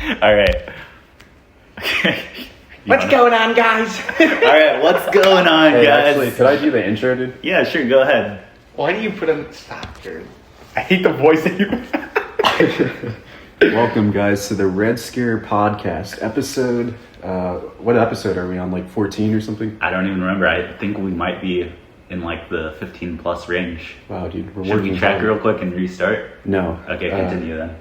All right. What's going on, guys? All right, what's going on, Hey, guys? actually, could I do the intro, dude? Yeah, sure. Go ahead. Why do you put him? Stop, dude. I hate the voice that you. Welcome, guys, to the Red Scare podcast episode. What episode are we on? Like 14 or something? I don't even remember. I think we might be in like the 15 plus range. Wow, dude, we're Should working we track hard. real quick and restart? No. Okay, continue then.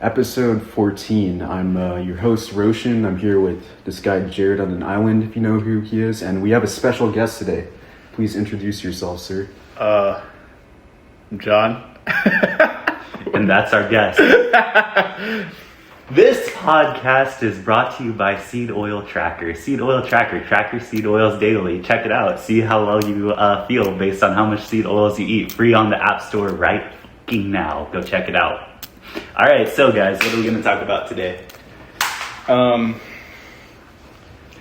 Episode 14. I'm your host, Roshan. I'm here with this guy, Jared, on an island, if you know who he is. And we have a special guest today. Please introduce yourself, sir. I'm John. And that's our guest. This podcast is brought to you by Seed Oil Tracker. Seed Oil Tracker. Track your seed oils daily. Check it out. See how well you feel based on how much seed oils you eat. Free on the App Store right fucking now. Go check it out. All right, so guys, what are we going to talk about today?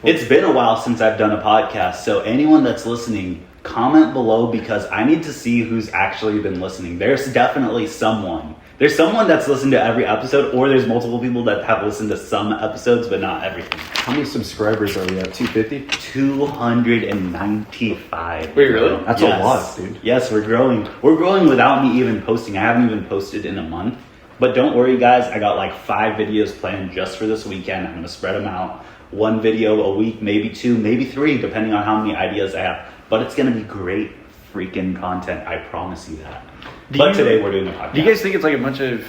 It's been a while since I've done a podcast, so anyone that's listening, comment below because I need to see who's actually been listening. There's definitely someone. There's someone that's listened to every episode, or there's multiple people that have listened to some episodes, but not everything. How many subscribers are we at? 250? 295. Wait, really? That's a lot, dude. Yes, we're growing. We're growing without me even posting. I haven't even posted in a month. But don't worry, guys. I got like 5 videos planned just for this weekend. I'm going to spread them out. 1 video a week, maybe 2, maybe 3, depending on how many ideas I have. But it's going to be great freaking content. I promise you that. Today we're doing a podcast. Do you guys think it's like a bunch of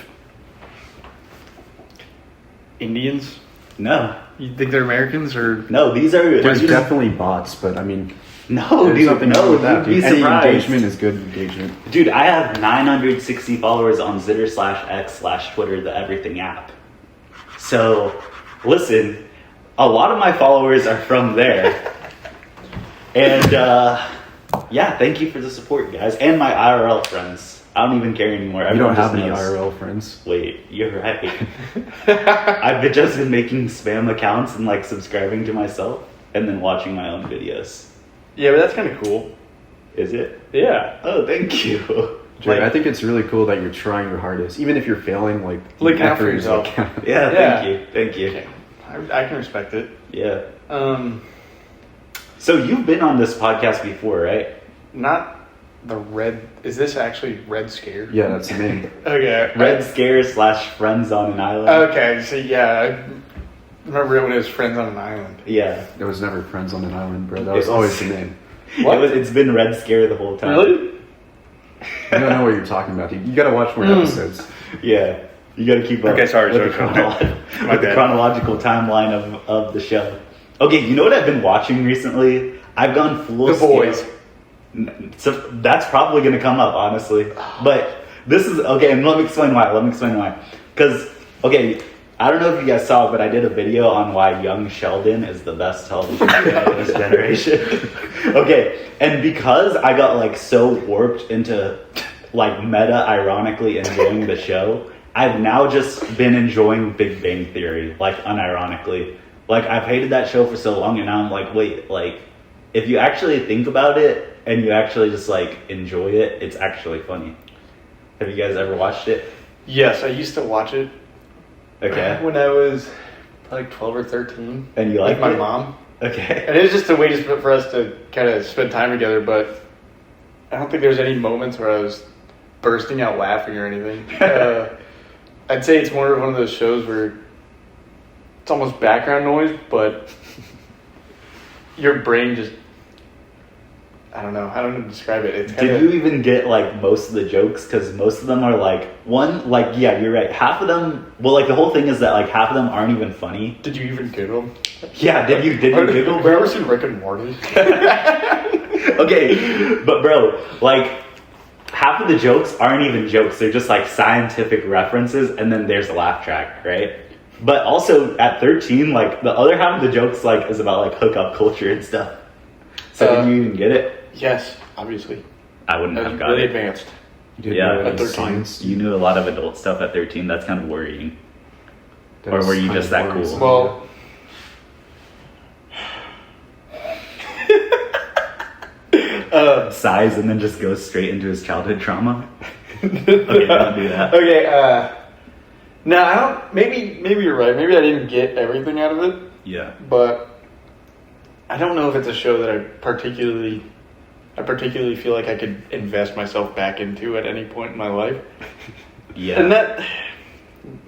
Indians? No. You think they're Americans or? No, these are... There's definitely bots, but I mean... No, there's dude, nothing no, wrong with that, you'd be dude. Any surprised. engagement is good engagement. Dude, I have 960 followers on Zitter/X/Twitter, the everything app. So, listen, a lot of my followers are from there. And, yeah, thank you for the support, guys. And my IRL friends. I don't even care anymore. You don't Everyone have just any knows. IRL friends. Wait, you're right. I've just been making spam accounts and, like, subscribing to myself and then watching my own videos. Yeah, but that's kind of cool. Is it? Yeah. Oh, thank you. Jared, I think it's really cool that you're trying your hardest. Even if you're failing, like... Look out for effort is, yourself. like, Yeah, Yeah. Thank you. Okay. I can respect it. Yeah. So So you've been on this podcast before, right? not the red. Is this actually Red Scare? Yeah, that's the name. Okay. Red Scare / Friends on an Island. Okay. So yeah, I remember it when it was Friends on an Island. Yeah. It was never Friends on an Island, bro. That It was was- always the name. What? It's been Red Scare the whole time. Really? I don't know what you're talking about, dude. You gotta watch more episodes. Yeah. You gotta keep up Okay, sorry, with, sorry. with the chronological timeline of the show. Okay, you know what I've been watching recently? I've gone full The scale. Boys. So that's probably going to come up, honestly. But this is, okay, and let me explain why. Because, okay, I don't know if you guys saw it, but I did a video on why Young Sheldon is the best television show in this generation. Okay, and because I got, like, so warped into, like, meta-ironically enjoying the show, I've now just been enjoying Big Bang Theory, like, unironically. Like, I've hated that show for so long, and now I'm like, wait, like, if you actually think about it, and you actually just, like, enjoy it, it's actually funny. Have you guys ever watched it? Yes, I used to watch it. Okay. When I was like 12 or 13. And you with liked my it? mom. Okay. And it was just a way for us to kind of spend time together, but I don't think there's any moments where I was bursting out laughing or anything. I'd say it's more of one of those shows where it's almost background noise, but your brain just, I don't know how to describe it. It's kind Did you even get, like, most of the jokes? Because most of them are, like, yeah, you're right. Half of them, well, like, the whole thing is that, like, half of them aren't even funny. Did you even giggle? Yeah, did you giggle, Have you bro? ever seen Rick and Morty? Okay, but bro, like, half of the jokes aren't even jokes. They're just, like, scientific references, and then there's a laugh track, right? But also, at 13, like, the other half of the jokes, like, is about, like, hookup culture and stuff. So did you even get it? Yes, obviously. I wouldn't I have was got really it. advanced. You did Yeah, know at it was 13. science. You knew a lot of adult stuff at 13. That's kind of worrying. That Or was were you kind just of that worrisome. cool? Well, Sighs and then just goes straight into his childhood trauma. Okay, don't do that. okay, No, I don't. Maybe you're right. Maybe I didn't get everything out of it. Yeah. But I don't know if it's a show that I particularly feel like I could invest myself back into at any point in my life. Yeah. And that,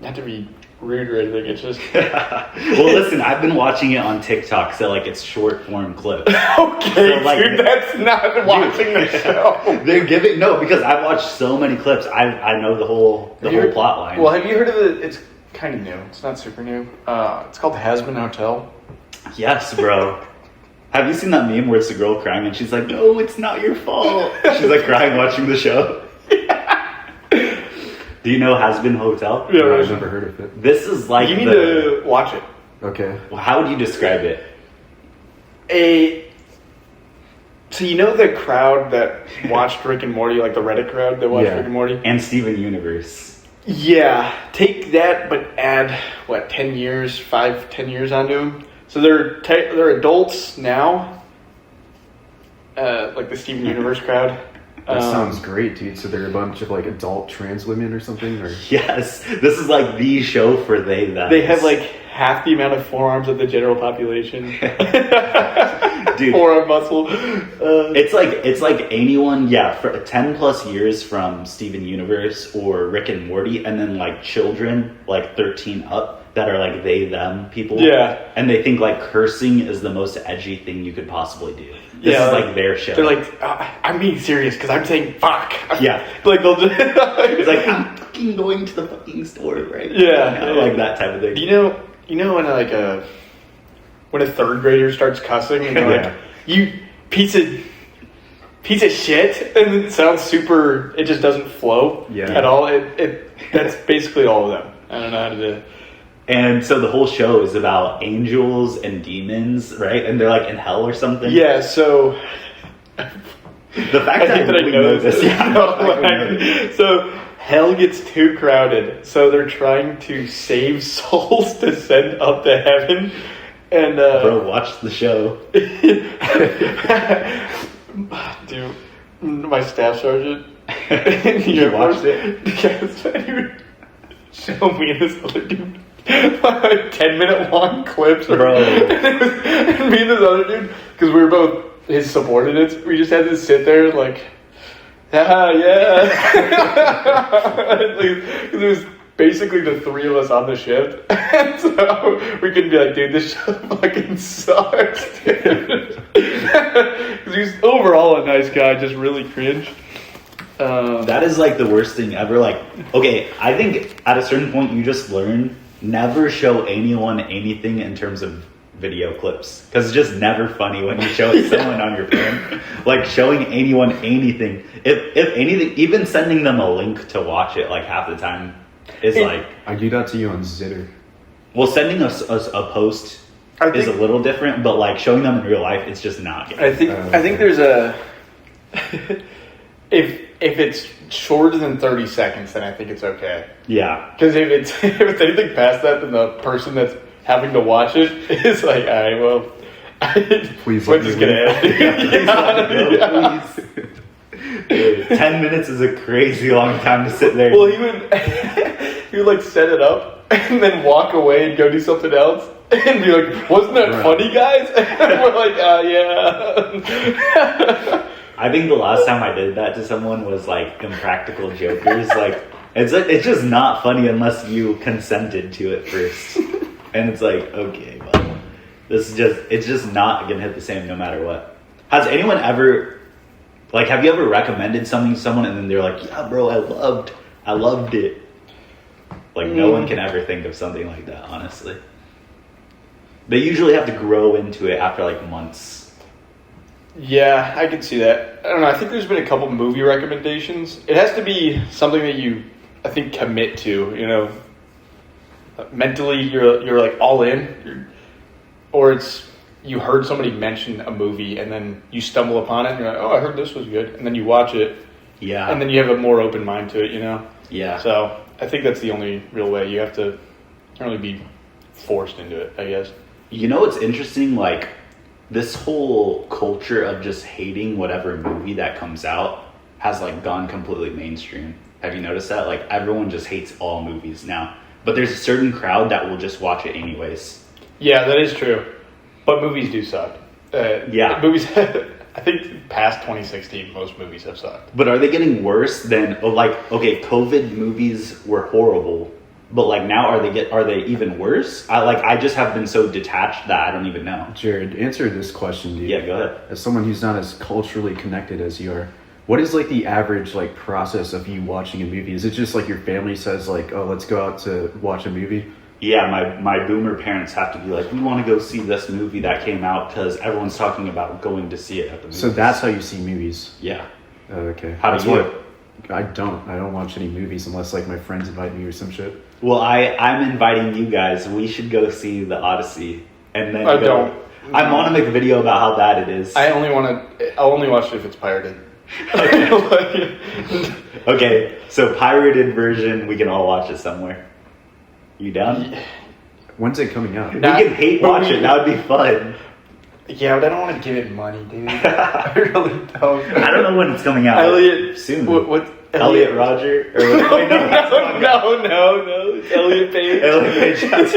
not to be rude or anything, it's just... Well, listen, I've been watching it on TikTok, so like it's short form clips. Okay, So, like, dude, that's not watching the show. They're giving because I've watched so many clips. I know the whole plot line. Well, have you heard of it? It's kind of new. It's not super new. It's called Has-Been Hotel. Yes, bro. Have you seen that meme where it's the girl crying and she's like, "No, it's not your fault." She's like crying watching the show. Do you know Has Been Hotel? Yeah, No, I've never heard of it. This is like You need to watch it. Okay. Well, how would you describe it? So you know the crowd that watched Rick and Morty, like the Reddit crowd that watched Yeah. Rick and Morty? And Steven Universe. Yeah, take that, but add 10 years onto them. So they're adults now, like the Steven Universe crowd. That sounds great, dude. So they're a bunch of like adult trans women or something, or Yes, this is like the show for they them. They have like half the amount of forearms of the general population. Dude, forearm muscle. It's like anyone, for 10 plus years from Steven Universe or Rick and Morty, and then like children like 13 up that are like they them people. Yeah. And they think like cursing is the most edgy thing you could possibly do. This is like their show. They're like, I'm being serious because I'm saying fuck. Yeah. Like they'll just. It's like, I'm fucking going to the fucking store right Yeah, now. yeah. Like that type of thing. You know when a third grader starts cussing and they're like, you piece of shit, and it sounds super. It just doesn't flow at all. That's basically all of them. I don't know how to do it. And so the whole show is about angels and demons, right? And they're like in hell or something. Yeah. So The fact that I know this. So hell gets too crowded, so they're trying to save souls to send up to heaven. And Bro, watch the show. Dude, my staff sergeant. You watched it? Yes, he would show me and this other dude like 10-minute long clips, Bro. and me and this other dude, because we were both his subordinates, we just had to sit there and like, yeah. Because it was basically the three of us on the shift, and so we could be like, dude, this show fucking sucks, dude. Because he's overall a nice guy, just really cringe. That is like the worst thing ever. Like, okay, I think at a certain point you just learn never show anyone anything in terms of video clips, because it's just never funny when you show it someone on your phone. Like showing anyone anything, if anything, even sending them a link to watch it, like half the time is like, I do that to you on Zitter. well, sending us a post is a little different, but like showing them in real life, it's just not good. I think there's a if it's shorter than 30 seconds, then I think it's okay. Yeah. Because if it's anything past that, then the person that's having to watch it is like, all right, well, Please we're let just me gonna Please end let me go, please. 10 minutes is a crazy long time to sit there. Well, he would like set it up and then walk away and go do something else and be like, wasn't that funny, guys? And we're like, yeah. I think the last time I did that to someone was like Impractical Jokers. Like it's just not funny unless you consented to it first. And it's like, okay, well, it's just not gonna hit the same no matter what. Has anyone ever, like, have you ever recommended something to someone and then they're like, yeah, bro, I loved it. Like no one can ever think of something like that, honestly. They usually have to grow into it after like months. Yeah, I can see that. I don't know. I think there's been a couple movie recommendations. It has to be something that you, I think, commit to. You know, mentally you're like all in, or it's you heard somebody mention a movie and then you stumble upon it and you're like, oh, I heard this was good, and then you watch it. Yeah. And then you have a more open mind to it. You know. Yeah. So I think that's the only real way. You have to really be forced into it, I guess. You know what's interesting? Like, this whole culture of just hating whatever movie that comes out has like gone completely mainstream. Have you noticed that? Like everyone just hates all movies now. but there's a certain crowd that will just watch it anyways. Yeah, that is true. But movies do suck. Yeah. Movies, I think past 2016, most movies have sucked. But are they getting worse than, okay, COVID movies were horrible, but like now are they even worse? I just have been so detached that I don't even know. Jared, answer this question, dude. Yeah, go ahead. As someone who's not as culturally connected as you are, what is like the average like process of you watching a movie? Is it just like your family says like, oh, let's go out to watch a movie? Yeah, my boomer parents have to be like, we want to go see this movie that came out because everyone's talking about going to see it at the movies. So that's how you see movies? Yeah. Oh, okay. How do you? I don't watch any movies unless like my friends invite me or some shit. Well, I'm inviting you guys. We should go see The Odyssey, and then I don't. I want to make a video about how bad it is. I'll only watch it if it's pirated. Okay, so pirated version, we can all watch it somewhere. You down? When's it coming out? We can hate watch it. That would be fun. Yeah, but I don't want to give it money, dude. I really don't. I don't know when it's coming out. Elliot soon. What? Elliot Roger? Or wait, no. It's Elliot Page. Elliot Page. That's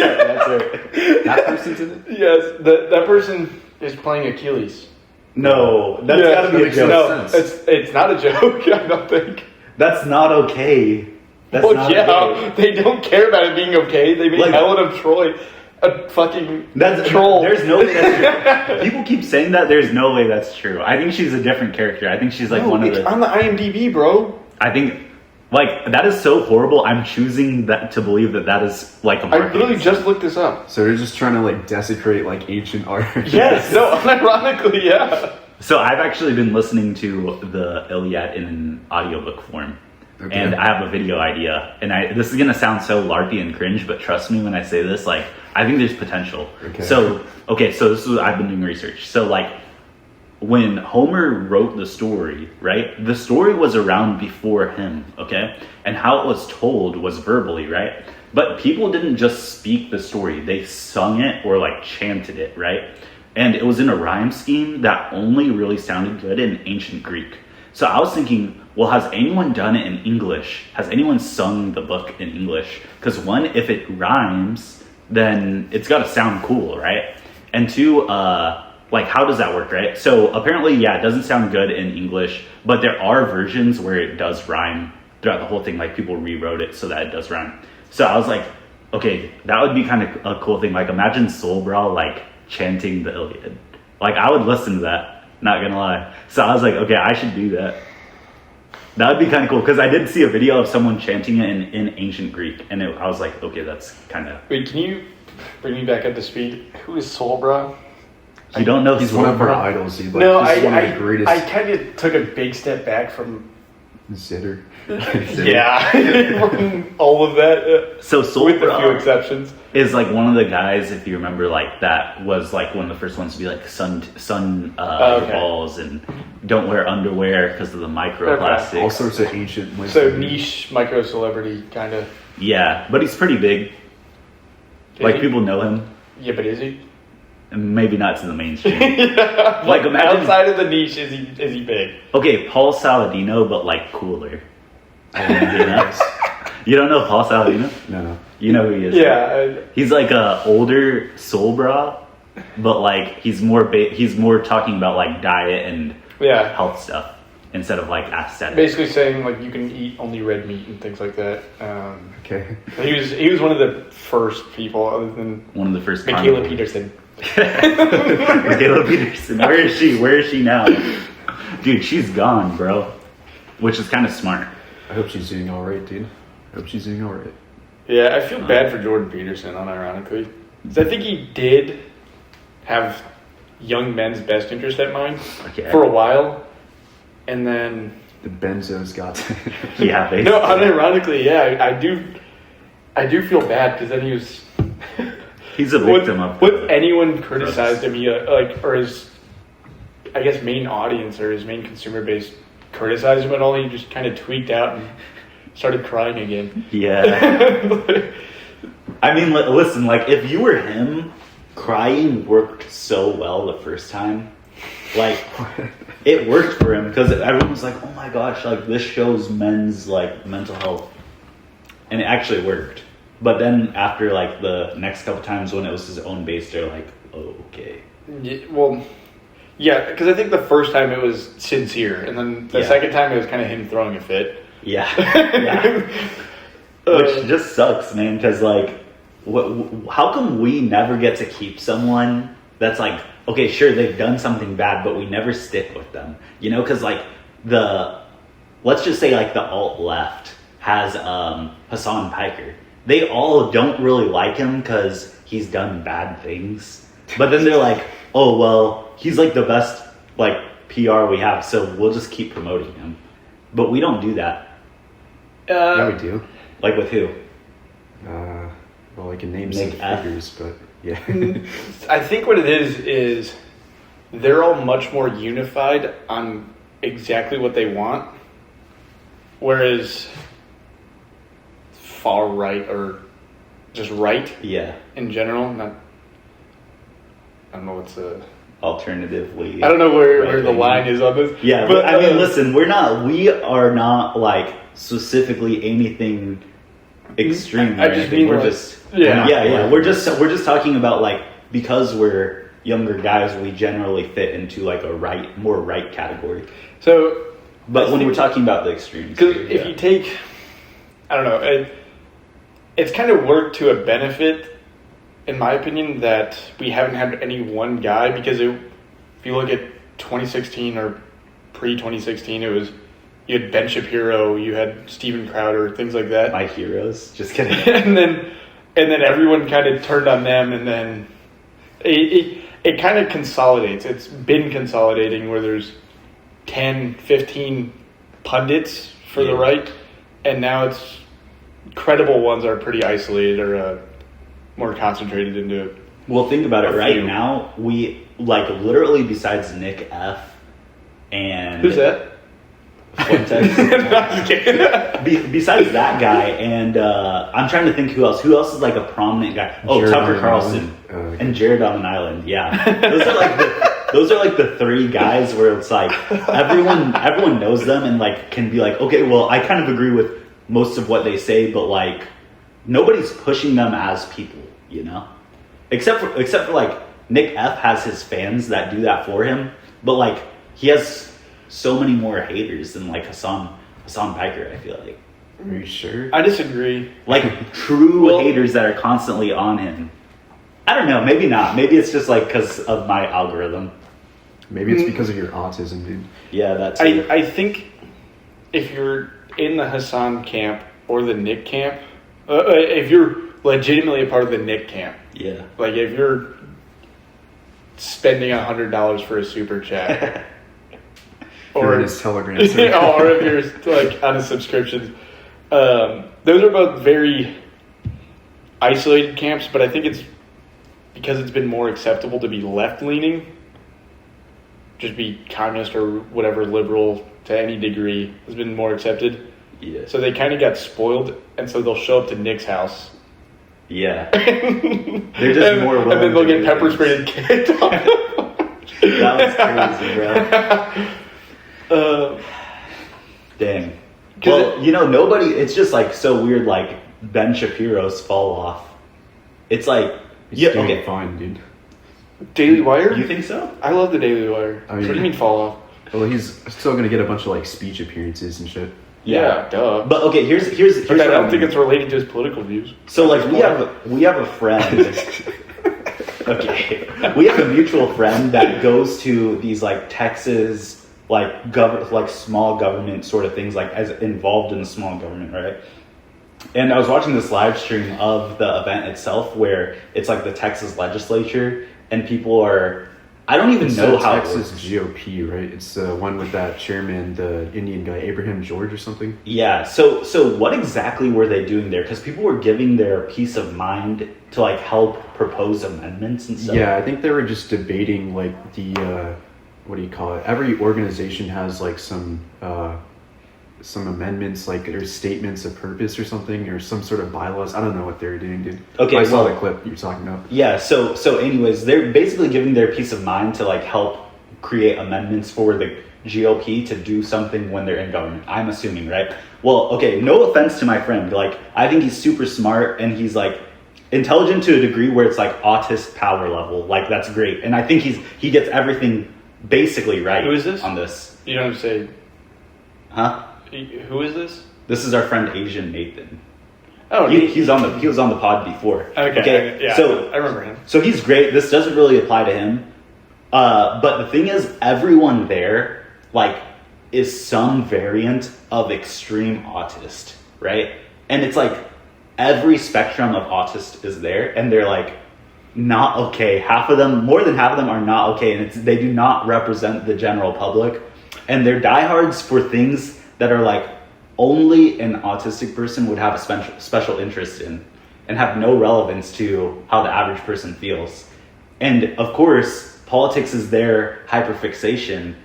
right. That person's in it? Yes, that person is playing Achilles. No, that's gotta be a joke. No, it's not a joke. I don't think. That's not okay. That's not okay. They don't care about it being okay. They made Helen of Troy a fucking troll. There's no way that's true. People keep saying that. There's no way that's true. I think she's a different character. I think she's like one of the. On the IMDb, bro. I think, that is so horrible. I'm choosing to believe that is like a I literally just looked this up. So they're just trying to like desecrate like ancient art. Yes. No. Unironically, yeah. So I've actually been listening to the Iliad in an audiobook form. Okay. And I have a video idea, and this is gonna sound so larpy and cringe, but trust me when I say this, I think there's potential. Okay. So this is I've been doing research. So when Homer wrote the story, right? The story was around before him, okay? And how it was told was verbally, right? But people didn't just speak the story; they sung it or chanted it, right? And it was in a rhyme scheme that only really sounded good in ancient Greek. So I was thinking, well, has anyone done it in English? Has anyone sung the book in English? Because one, if it rhymes, then it's got to sound cool, right? And two, how does that work, right? So apparently, yeah, it doesn't sound good in English, but there are versions where it does rhyme throughout the whole thing. People rewrote it so that it does rhyme. So I was like, okay, that would be kind of a cool thing. Imagine Soulbra, chanting the Iliad. I would listen to that. Not gonna lie. So I was like, okay, I should do that. That would be kind of cool because I did see a video of someone chanting it in ancient Greek, and I was like, okay, that's kind of. Wait, can you bring me back up to speed? Who is Soulbra? You don't know? He's one of our idols. He's one of the greatest. I kind of took a big step back from Zitter. Yeah, from all of that. So Soulbra, with a few exceptions, is one of the guys, if you remember, that was one of the first ones to be sun balls and don't wear underwear because of the microplastics. All sorts of ancient wisdom. So niche micro celebrity kind of. Yeah, but he's pretty big. People know him. Yeah, but is he? Maybe not to the mainstream. Yeah, imagine outside of the niche, is he big? Okay, Paul Saladino, but cooler. You don't know Paul Saladino? No. You know who he is? Yeah. Right? He's a older Soulbra, but he's more talking about diet and health stuff instead of aesthetic. Basically saying you can eat only red meat and things like that. Okay. He was one of the first people, other than one of the first. Michaela Peterson. Michaela Peterson. Where is she now? Dude, she's gone, bro. Which is kind of smart. I hope she's doing all right, dude. Yeah, I feel bad for Jordan Peterson, unironically. I think he did have young men's best interest at mind for a while, and then the benzos got to yeah. Basically. No, unironically, yeah, I do feel bad because then he was. He's a victim of. What anyone criticized him, or his, I guess, main audience or his main consumer base criticized him at all. He just kind of tweaked out and started crying again. Yeah. I mean, listen, if you were him, crying worked so well the first time. It worked for him because everyone was like, oh my gosh, this shows men's mental health, and it actually worked. But then after like the next couple times when it was his own base, they're like, oh, okay. Yeah, well, yeah, because I think the first time it was sincere, and then the second time it was kind of him throwing a fit. Yeah. Yeah. Which just sucks, man, because like, how come we never get to keep someone that's like, okay, sure, they've done something bad, but we never stick with them, you know? Because like let's just say like the alt left has Hassan Piker. They all don't really like him because he's done bad things, but then they're like, oh well, he's like the best like PR we have, so we'll just keep promoting him. But we don't do that. Yeah, we do. Like with who? Well, I can name some figures, but yeah. I think what it is they're all much more unified on exactly what they want, whereas far right or just right, in general, not. I don't know what's a alternatively. I don't know where the line is on this. Yeah, but I mean, listen, we are not like specifically anything extreme. I just mean we're like, just We're just talking about like, because we're younger guys, we generally fit into like a more right category. So, but when we're talking about the extremes, because if you take, I don't know, it's kind of worked to a benefit, in my opinion, that we haven't had any one guy, because if you look at 2016 or pre-2016, it was, you had Ben Shapiro, you had Steven Crowder, things like that. My heroes, just kidding. and then everyone kind of turned on them, and then it kind of consolidates. It's been consolidating where there's 10, 15 pundits for the right, and now it's credible ones are pretty isolated or more concentrated into. Well, think about it. Right now, we like literally besides Nick F. and who's that? Besides that guy, and I'm trying to think who else. Who else is like a prominent guy? Oh, Jared Tucker Carlson and Jared on an Island. Yeah, those are like the three guys where it's like everyone knows them and like can be like, okay, well, I kind of agree with most of what they say, but like nobody's pushing them as people, you know, except for like Nick F has his fans that do that for him, but like he has so many more haters than like Hassan Piker, I feel like. Are you sure? I disagree. Like true haters that are constantly on him. I don't know, maybe not. Maybe it's just like because of my algorithm. Maybe it's because of your autism, dude. Yeah, that's. I think if you're in the Hassan camp or the Nick camp, if you're legitimately a part of the Nick camp, like if you're spending $100 for a super chat. Or in his Telegram. or if you're like on a subscription. Those are both very isolated camps, but I think it's because it's been more acceptable to be left-leaning, just be communist or whatever, liberal to any degree, has been more accepted. Yeah. So they kind of got spoiled, and so they'll show up to Nick's house. Yeah. They're just more willing. And then they'll get pepper sprayed and kicked off. That was crazy, bro. Dang. Well, nobody, it's just like so weird, like Ben Shapiro's fall off. It's like, okay, fine, dude. Daily Wire? You think so? I love the Daily Wire. What do you mean fall off? Well, he's still gonna get a bunch of like speech appearances and shit. Yeah, duh. But okay, here's but I don't think it's related to his political views. So like we have a friend. Okay, we have a mutual friend that goes to these like Texas like small government sort of things, like as involved in the small government, right? And I was watching this live stream of the event itself where it's like the Texas legislature and people are, I don't even know how Texas GOP, right? It's the one with that chairman, the Indian guy, Abraham George or something. Yeah. So what exactly were they doing there? Because people were giving their peace of mind to like help propose amendments and stuff. Yeah, I think they were just debating like the what do you call it? Every organization has like some amendments, like there's statements of purpose or something, or some sort of bylaws. I don't know what they were doing, dude. Okay, I saw the clip you're talking about. Yeah. So anyways, they're basically giving their peace of mind to like help create amendments for the GOP to do something when they're in government. I'm assuming, right? Well, okay, no offense to my friend. Like, I think he's super smart and he's like intelligent to a degree where it's like autist power level. Like, that's great. And I think he gets everything basically right. Who is this? On this. You don't say. Huh? Who is this? This is our friend Asian Nathan. Oh, he was on the pod before. Okay. Yeah. So I remember him. So he's great. This doesn't really apply to him. But the thing is, everyone there, like, is some variant of extreme autist, right? And it's like every spectrum of autist is there, and they're like not okay. Half of them, more than half of them, are not okay, and they do not represent the general public. And they're diehards for things that are like only an autistic person would have a special interest in, and have no relevance to how the average person feels. And of course, politics is their hyperfixation,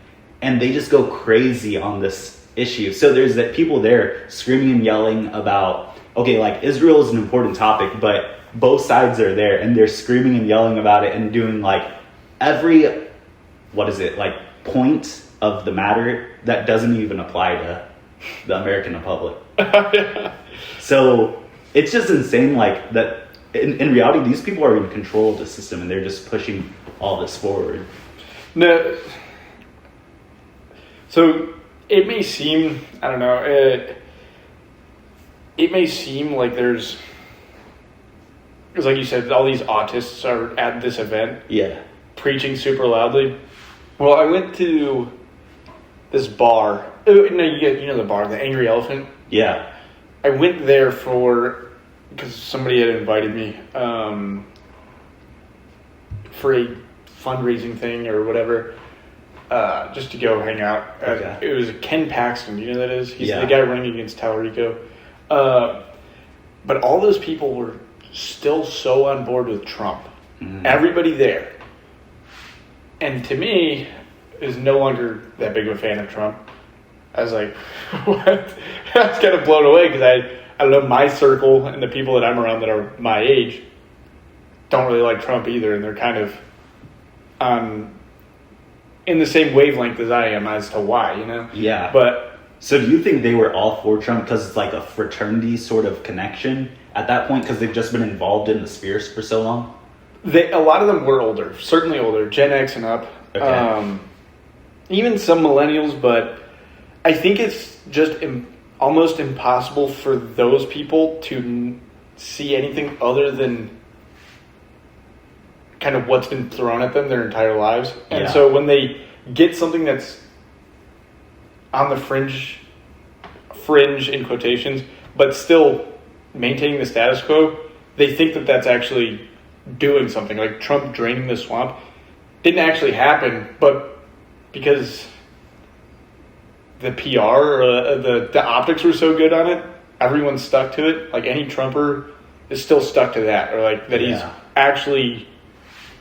and they just go crazy on this issue. So there's that people there screaming and yelling about, okay, like Israel is an important topic, but both sides are there and they're screaming and yelling about it and doing like every, like point of the matter that doesn't even apply to the American public. So it's just insane, like that in reality, these people are in control of the system and they're just pushing all this forward. No. So it may seem, I don't know, it may seem like there's, because like you said, all these autists are at this event. Yeah. Preaching super loudly. Well, I went to this bar. No, you know the bar, the Angry Elephant? Yeah. I went there because somebody had invited me for a fundraising thing or whatever, just to go hang out. Okay. It was Ken Paxton. You know who that is? He's Yeah. the guy running against Talarico. But all those people were still so on board with Trump. Mm-hmm. Everybody there. And to me, is no longer that big of a fan of Trump. I was like, what? I was kind of blown away because I don't know, my circle and the people that I'm around that are my age don't really like Trump either, and they're kind of in the same wavelength as I am as to why, you know? Yeah. But so do you think they were all for Trump because it's like a fraternity sort of connection at that point because they've just been involved in the spheres for so long? A lot of them were older, certainly older, Gen X and up. Okay. Even some millennials, but I think it's just almost impossible for those people to see anything other than kind of what's been thrown at them their entire lives. And so when they get something that's on the fringe in quotations, but still maintaining the status quo, they think that that's actually doing something. Like Trump draining the swamp didn't actually happen, but because the PR or the optics were so good on it, everyone's stuck to it. Like any Trumper is still stuck to that, or like that he's actually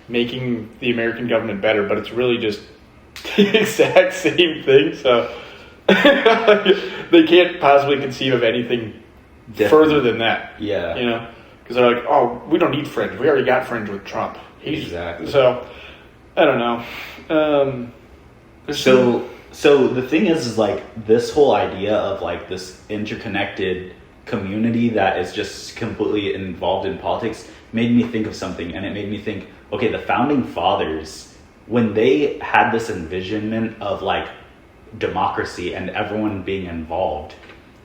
making the American government better, but it's really just the exact same thing. So they can't possibly conceive of anything further than that. Yeah, you know, because they're like, oh, we don't need fringe. We already got fringe with Trump. Exactly. So I don't know. So the thing is like this whole idea of like this interconnected community that is just completely involved in politics made me think of something, and it made me think, okay, the founding fathers, when they had this envisionment of like democracy and everyone being involved,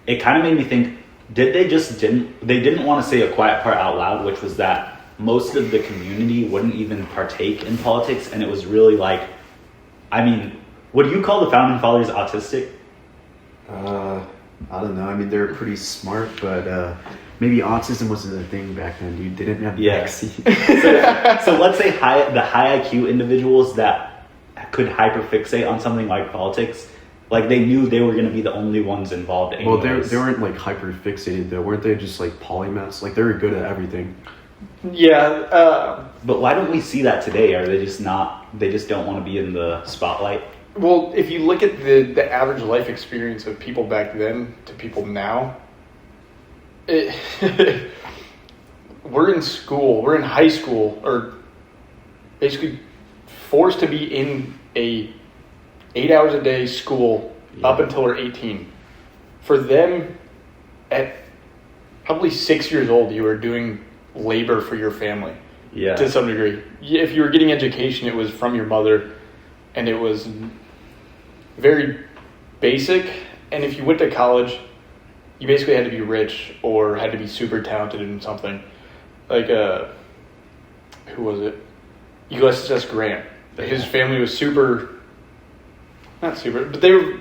it kind of made me think, they didn't want to say a quiet part out loud, which was that most of the community wouldn't even partake in politics, and it was really like, I mean, would you call the founding fathers autistic? I don't know. I mean, they were pretty smart, but maybe autism wasn't a thing back then, dude. They didn't have the vaccine. So let's say the high IQ individuals that could hyperfixate on something like politics, like they knew they were going to be the only ones involved anyways. Well, they weren't like hyperfixated though. Weren't they just like polymaths? Like they were good at everything. Yeah. But why don't we see that today? Are they just not, they just don't want to be in the spotlight? Well, if you look at the average life experience of people back then to people now, we're in school, we're in high school, or basically forced to be in a 8 hours a day school up until we're 18. For them, at probably 6 years old, you were doing labor for your family to some degree. If you were getting education, it was from your mother, and it was very basic. And if you went to college, you basically had to be rich or had to be super talented in something. Like, who was it? Ulysses Grant. His family was not super, but they were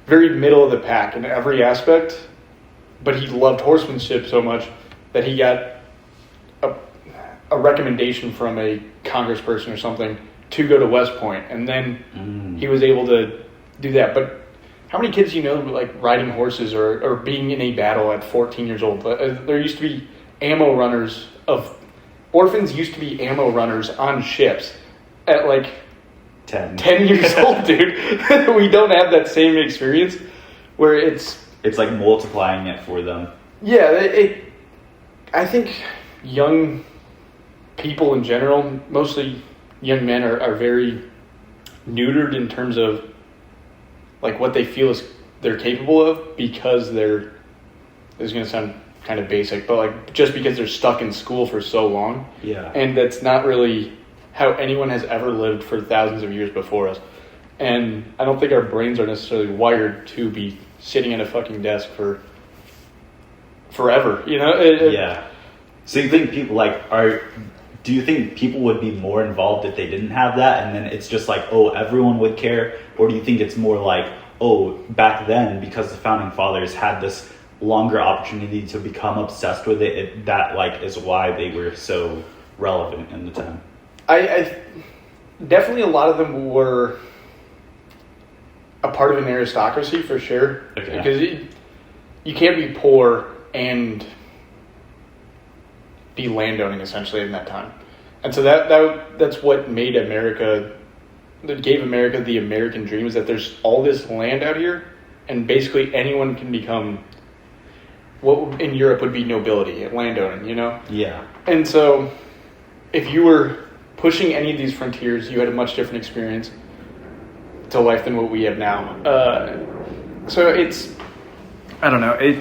very middle of the pack in every aspect. But he loved horsemanship so much that he got a recommendation from a congressperson or something to go to West Point, and then he was able to do that. But how many kids do you know like riding horses or being in a battle at 14 years old? There used to be orphans used to be ammo runners on ships at like 10 years old, dude. We don't have that same experience where it's like multiplying it for them. Yeah, I think young people in general, mostly young men, are very neutered in terms of like what they feel is they're capable of, because this is going to sound kind of basic, but like just because they're stuck in school for so long. Yeah. And that's not really how anyone has ever lived for thousands of years before us. And I don't think our brains are necessarily wired to be sitting at a fucking desk for forever, you know? Yeah. So you think people do you think people would be more involved if they didn't have that, and then it's just like, oh, everyone would care? Or do you think it's more like, oh, back then, because the founding fathers had this longer opportunity to become obsessed with it, that like is why they were so relevant in the time? I definitely, a lot of them were a part of an aristocracy for sure. Okay. Because you can't be poor and be landowning essentially in that time. And so that's what made America, that gave America the American dream, is that there's all this land out here, and basically anyone can become what in Europe would be nobility, landowning, you know? Yeah. And so if you were pushing any of these frontiers, you had a much different experience to life than what we have now. So it's, I don't know, I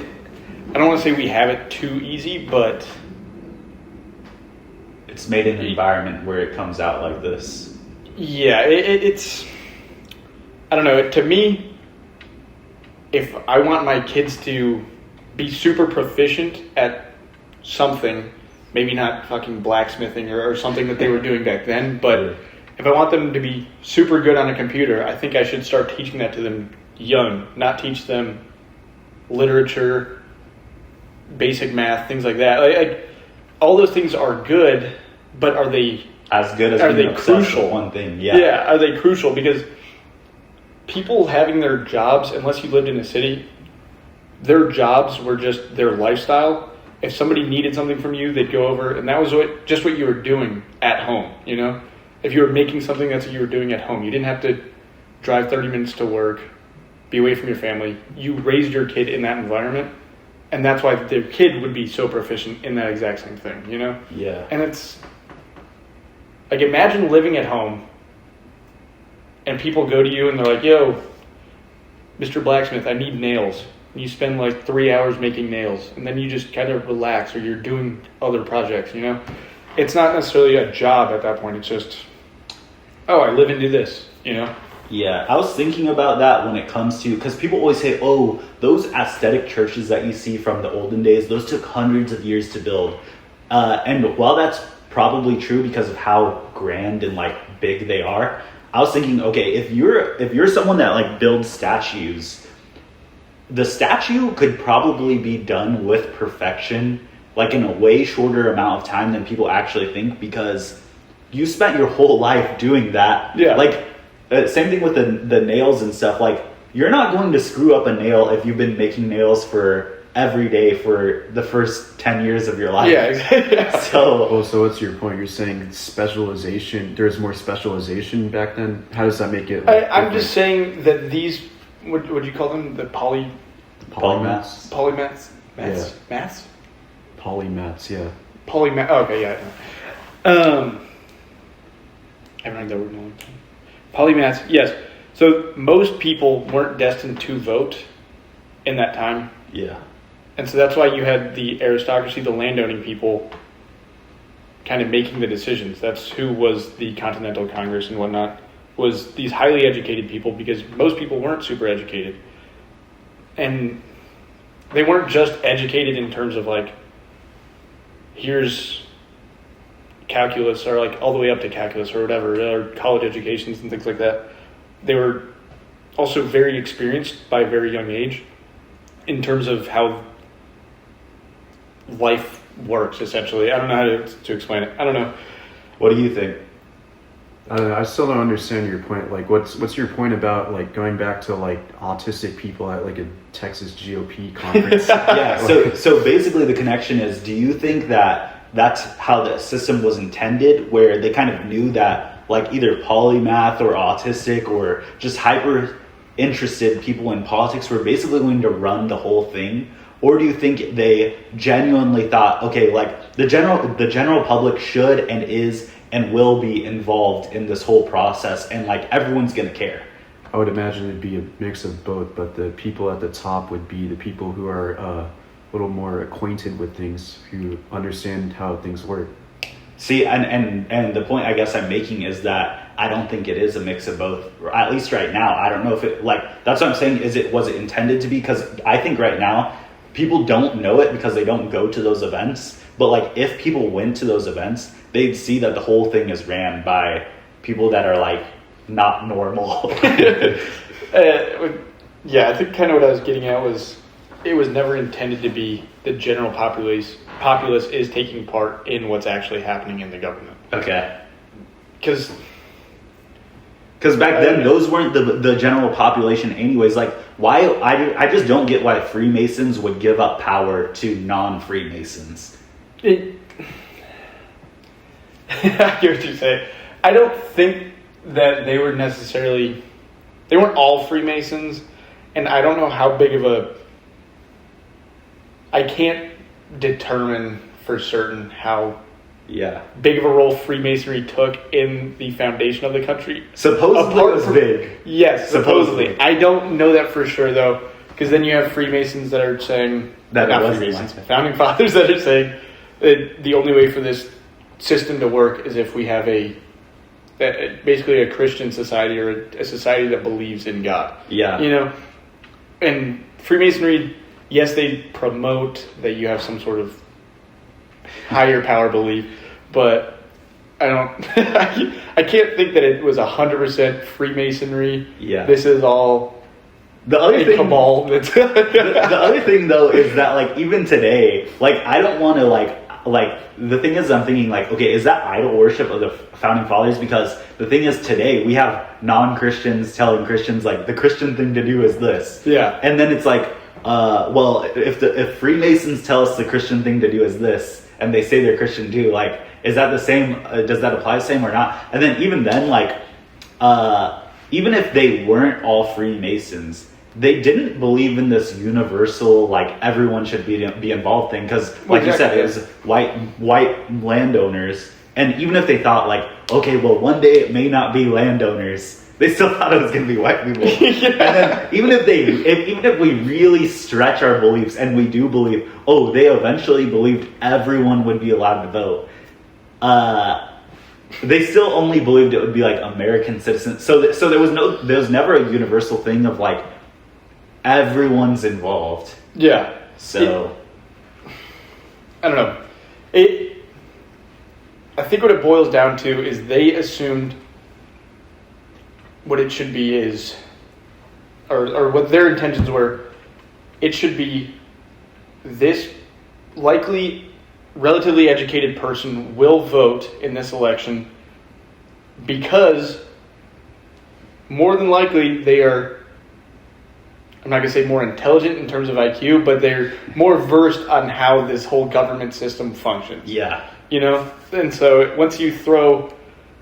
don't want to say we have it too easy, but it's made an environment where it comes out like this. Yeah, it's, I don't know, to me, if I want my kids to be super proficient at something, maybe not fucking blacksmithing or something that they were doing back then, but if I want them to be super good on a computer, I think I should start teaching that to them young, not teach them literature, basic math, things like that. Like all those things are good, but are they as good as being obsessed with one thing? Yeah, are they crucial? Because people having their jobs, unless you lived in a city, their jobs were just their lifestyle. If somebody needed something from you, they'd go over, and that was just what you were doing at home, you know? If you were making something, that's what you were doing at home. You didn't have to drive 30 minutes to work, be away from your family. You raised your kid in that environment, and that's why the kid would be so proficient in that exact same thing, you know? Yeah. And it's, like, imagine living at home, and people go to you, and they're like, yo, Mr. Blacksmith, I need nails. And you spend, like, 3 hours making nails, and then you just kind of relax, or you're doing other projects, you know? It's not necessarily a job at that point. It's just, oh, I live and do this, you know? Yeah, I was thinking about that when it comes to, because people always say, oh, those aesthetic churches that you see from the olden days, those took hundreds of years to build. And while that's probably true because of how grand and like big they are, I was thinking, okay, if you're someone that like builds statues, the statue could probably be done with perfection, like in a way shorter amount of time than people actually think, because you spent your whole life doing that. Yeah. Like, same thing with the nails and stuff. Like, you're not going to screw up a nail if you've been making nails for every day for the first 10 years of your life. Yeah, exactly. So what's your point? You're saying specialization, there's more specialization back then? How does that make it? I'm just saying that these, what would you call them? The polymaths. Polymaths? Yeah. Maths? Polymaths, yeah. Okay, yeah. I haven't heard that word in a long time. Polymaths, yes. So most people weren't destined to vote in that time. Yeah. And so that's why you had the aristocracy, the landowning people, kind of making the decisions. That's who was the Continental Congress and whatnot, was these highly educated people, because most people weren't super educated. And they weren't just educated in terms of like, here's calculus, or like all the way up to calculus or whatever, or college educations and things like that. They were also very experienced by a very young age in terms of how life works, essentially. I don't know how to explain it. I don't know. What do you think? I still don't understand your point. Like, what's your point about like going back to like autistic people at like a Texas GOP conference? Yeah. So basically, the connection is: do you think that that's how the system was intended, where they kind of knew that like either polymath or autistic or just hyper interested people in politics were basically going to run the whole thing? Or do you think they genuinely thought, okay, like the general public should and is and will be involved in this whole process, and like everyone's gonna care? I would imagine it'd be a mix of both, but the people at the top would be the people who are a little more acquainted with things, who understand how things work. See, and the point I guess I'm making is that I don't think it is a mix of both, or at least right now. I don't know if it, like, that's what I'm saying, was it intended to be? Because I think right now people don't know it because they don't go to those events. But like, if people went to those events, they'd see that the whole thing is ran by people that are like not normal. Yeah, I think kind of what I was getting at was it was never intended to be the general populace is taking part in what's actually happening in the government. Okay. Because back then, those weren't the general population anyways. Like, why? I just don't get why Freemasons would give up power to non-Freemasons. I get what you say. I don't think that they were necessarily... They weren't all Freemasons, and I don't know how big of a... I can't determine for certain how big of a role Freemasonry took in the foundation of the country. Supposedly it was big. Yes, supposedly. I don't know that for sure, though, because then you have Freemasons that are saying... That not Freemasons, Founding Fathers that are saying that the only way for this system to work is if we have basically a Christian society, or a society that believes in God. Yeah. You know? And Freemasonry... Yes, they promote that you have some sort of higher power belief, but I don't. I can't think that it was 100% Freemasonry. Yeah. This is all the other thing. Cabal. The other thing, though, is that like even today, like I don't want to like the thing is, I'm thinking like, okay, is that idol worship of the founding fathers? Because the thing is, today we have non-Christians telling Christians like the Christian thing to do is this. Yeah. And then it's like. Well, if Freemasons tell us the Christian thing to do is this, and they say they're Christian too, like, is that the same? Does that apply the same or not? And then even then, like, even if they weren't all Freemasons, they didn't believe in this universal, like, everyone should be involved thing, because, like you said, it was white landowners, and even if they thought, like, okay, well, one day it may not be landowners. They still thought it was going to be white people. Yeah. And then even if we really stretch our beliefs, and we do believe, they eventually believed everyone would be allowed to vote. They still only believed it would be like American citizens. So there was never a universal thing of like everyone's involved. Yeah. So I don't know. I think what it boils down to is they assumed what it should be is, or what their intentions were, it should be this likely relatively educated person will vote in this election because more than likely they are, I'm not going to say more intelligent in terms of IQ, but they're more versed on how this whole government system functions. Yeah. You know? And so once you throw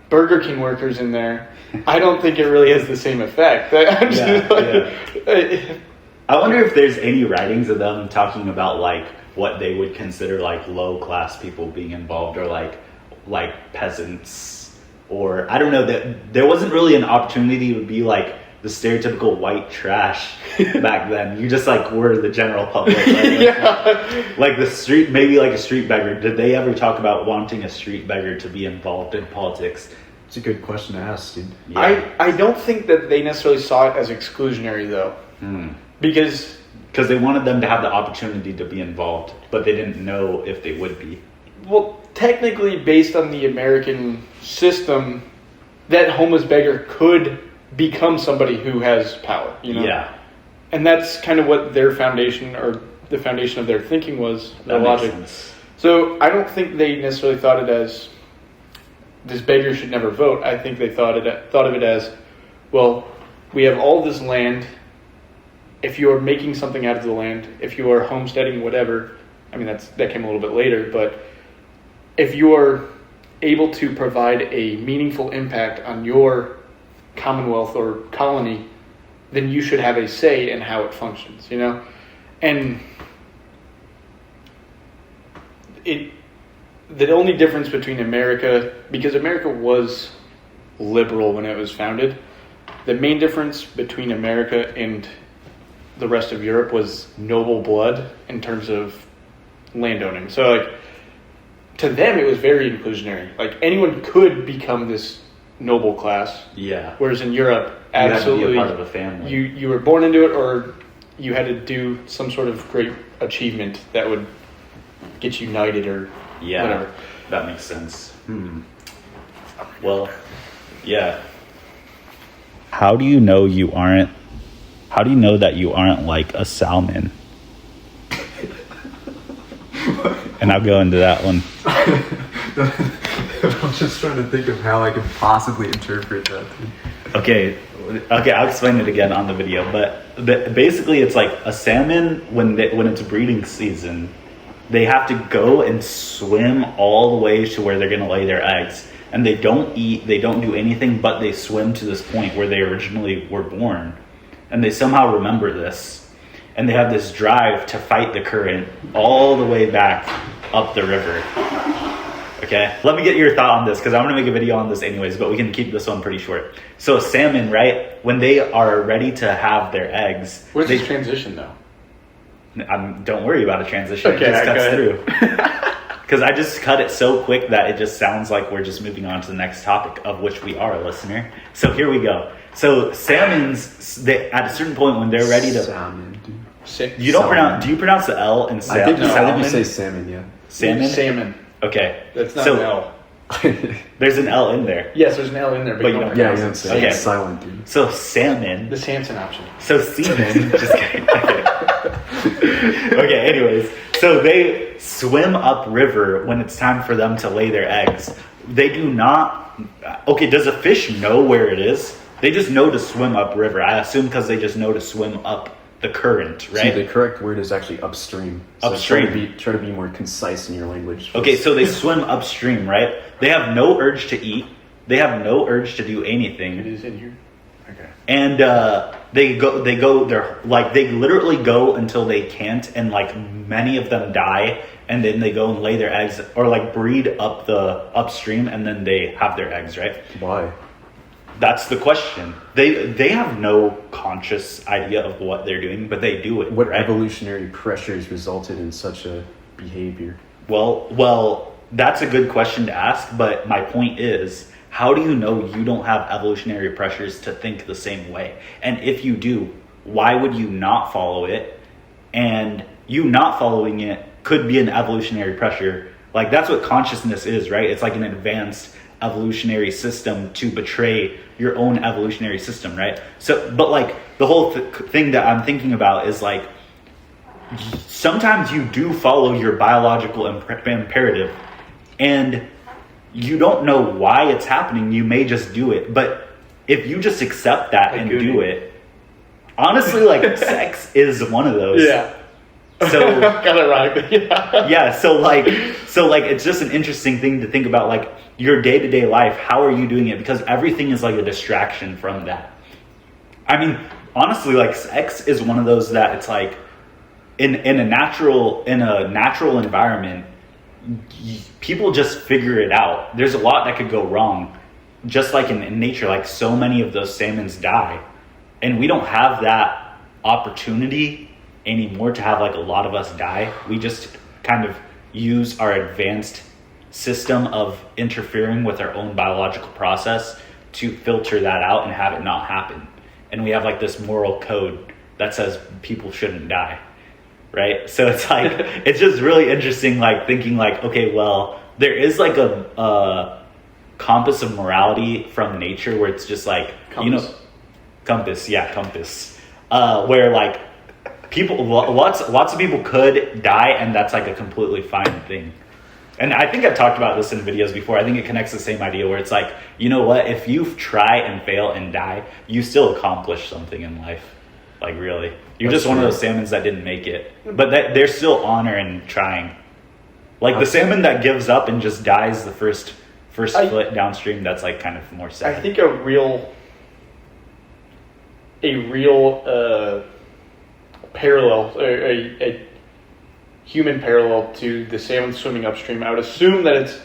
Burger King workers in there, I don't think it really has the same effect. I wonder if there's any writings of them talking about like what they would consider like low class people being involved, or like peasants or I don't know, that there wasn't really an opportunity to be like the stereotypical white trash back then. You just like were the general public. Like, like the street, maybe like a street beggar. Did they ever talk about wanting a street beggar to be involved in politics? It's a good question to ask, dude. Yeah. I don't think that they necessarily saw it as exclusionary though, because they wanted them to have the opportunity to be involved, but they didn't know if they would be. well, technically, based on the American system, that homeless beggar could become somebody who has power. You know? Yeah, And that's kind of what their foundation, or the foundation of their thinking was, their that makes logic. sense. So I don't think they necessarily thought it as this beggar should never vote. I think they thought of it as, well, we have all this land. If you are making something out of the land, if you are homesteading, whatever, I mean that came a little bit later, but if you are able to provide a meaningful impact on your commonwealth or colony, then you should have a say in how it functions, you know? And the only difference between America, because America was liberal when it was founded, the main difference between America and the rest of Europe was noble blood in terms of landowning. So like, to them it was very inclusionary. Like anyone could become this noble class. Yeah. Whereas in Europe, You had to absolutely, be a part of a family. you were born into it, or you had to do some sort of great achievement that would get you knighted or whatever. That makes sense. Well, yeah. How do you know that you aren't like a salmon? And I'll go into that one. I'm just trying to think of how I could possibly interpret that. Okay, I'll explain it again on the video. But basically, it's like a salmon when it's breeding season, they have to go and swim all the way to where they're gonna lay their eggs, and they don't eat, they don't do anything, but they swim to this point where they originally were born, and they somehow remember this, and they have this drive to fight the current all the way back up the river. Okay, let me get your thought on this, because I'm going to make a video on this anyways, but we can keep this one pretty short. So salmon, right, when they are ready to have their eggs... Where's this transition, though? Don't worry about a transition. Okay, it just cuts go ahead. through. Because I just cut it so quick that it just sounds like we're just moving on to the next topic, of which we are, listener. So here we go. So salmons, at a certain point when they're ready to... Salmon, dude. You don't pronounce... Do you pronounce the L in I think salmon? you say salmon, yeah. Salmon? Salmon. Okay. That's not an L. There's an L in there. Yes, there's an L in there, but you don't Yeah, pronounce you it. don't say Okay. It's silent, dude. So salmon. The Samson option. So semen. Just kidding. Okay, anyways. So they swim upriver when it's time for them to lay their eggs. They do not... Okay, does a fish know where it is? They just know to swim upriver. I assume because they just know to swim up the current, right? See, the correct word is actually upstream. So Upstream. Try to be more concise in your language. Okay, so they swim upstream, right? They have no urge to eat. They have no urge to do It anything. is in here. Okay. And they literally go until they can't, and like many of them die, and then they go and lay their eggs, or like breed up the upstream, and then they have their eggs, right? Why? That's the question. They have no conscious idea of what they're doing, but they do it. What right? evolutionary pressures resulted in such a behavior? Well, that's a good question to ask, but my point is, how do you know you don't have evolutionary pressures to think the same way? And if you do, why would you not follow it? And you not following it could be an evolutionary pressure. Like, that's what consciousness is, right? It's like an advanced evolutionary system to betray your own evolutionary system, right? So, but like the whole thing that I'm thinking about is like, sometimes you do follow your biological imperative, and you don't know why it's happening. You may just do it, but if you just accept that and do it, honestly, like sex is one of those. Yeah. So Got it right. Yeah. yeah, so like it's just an interesting thing to think about, like your day-to-day life. How are you doing it? Because everything is like a distraction from that. I mean, honestly, like sex is one of those that it's like in a natural environment, people just figure it out. There's a lot that could go wrong, just like in nature, like so many of those salmons die, and we don't have that opportunity anymore to have like a lot of us die. We just kind of use our advanced system of interfering with our own biological process to filter that out and have it not happen. And we have like this moral code that says people shouldn't die, right? So it's like, it's just really interesting, like thinking like, okay, well, there is like a compass of morality from nature where it's just like, compass. Compass. Where like people, lots of people could die, and that's like a completely fine thing. And I think I've talked about this in videos before. I think it connects the same idea where it's like, you know what, if you try and fail and die, you still accomplish something in life. Like really, you're just one of those salmons that didn't make it, but there's still honor in trying. Like the salmon that gives up and just dies the first foot downstream, that's like kind of more sad. I think a real parallel, a human parallel to the salmon swimming upstream, I would assume that it's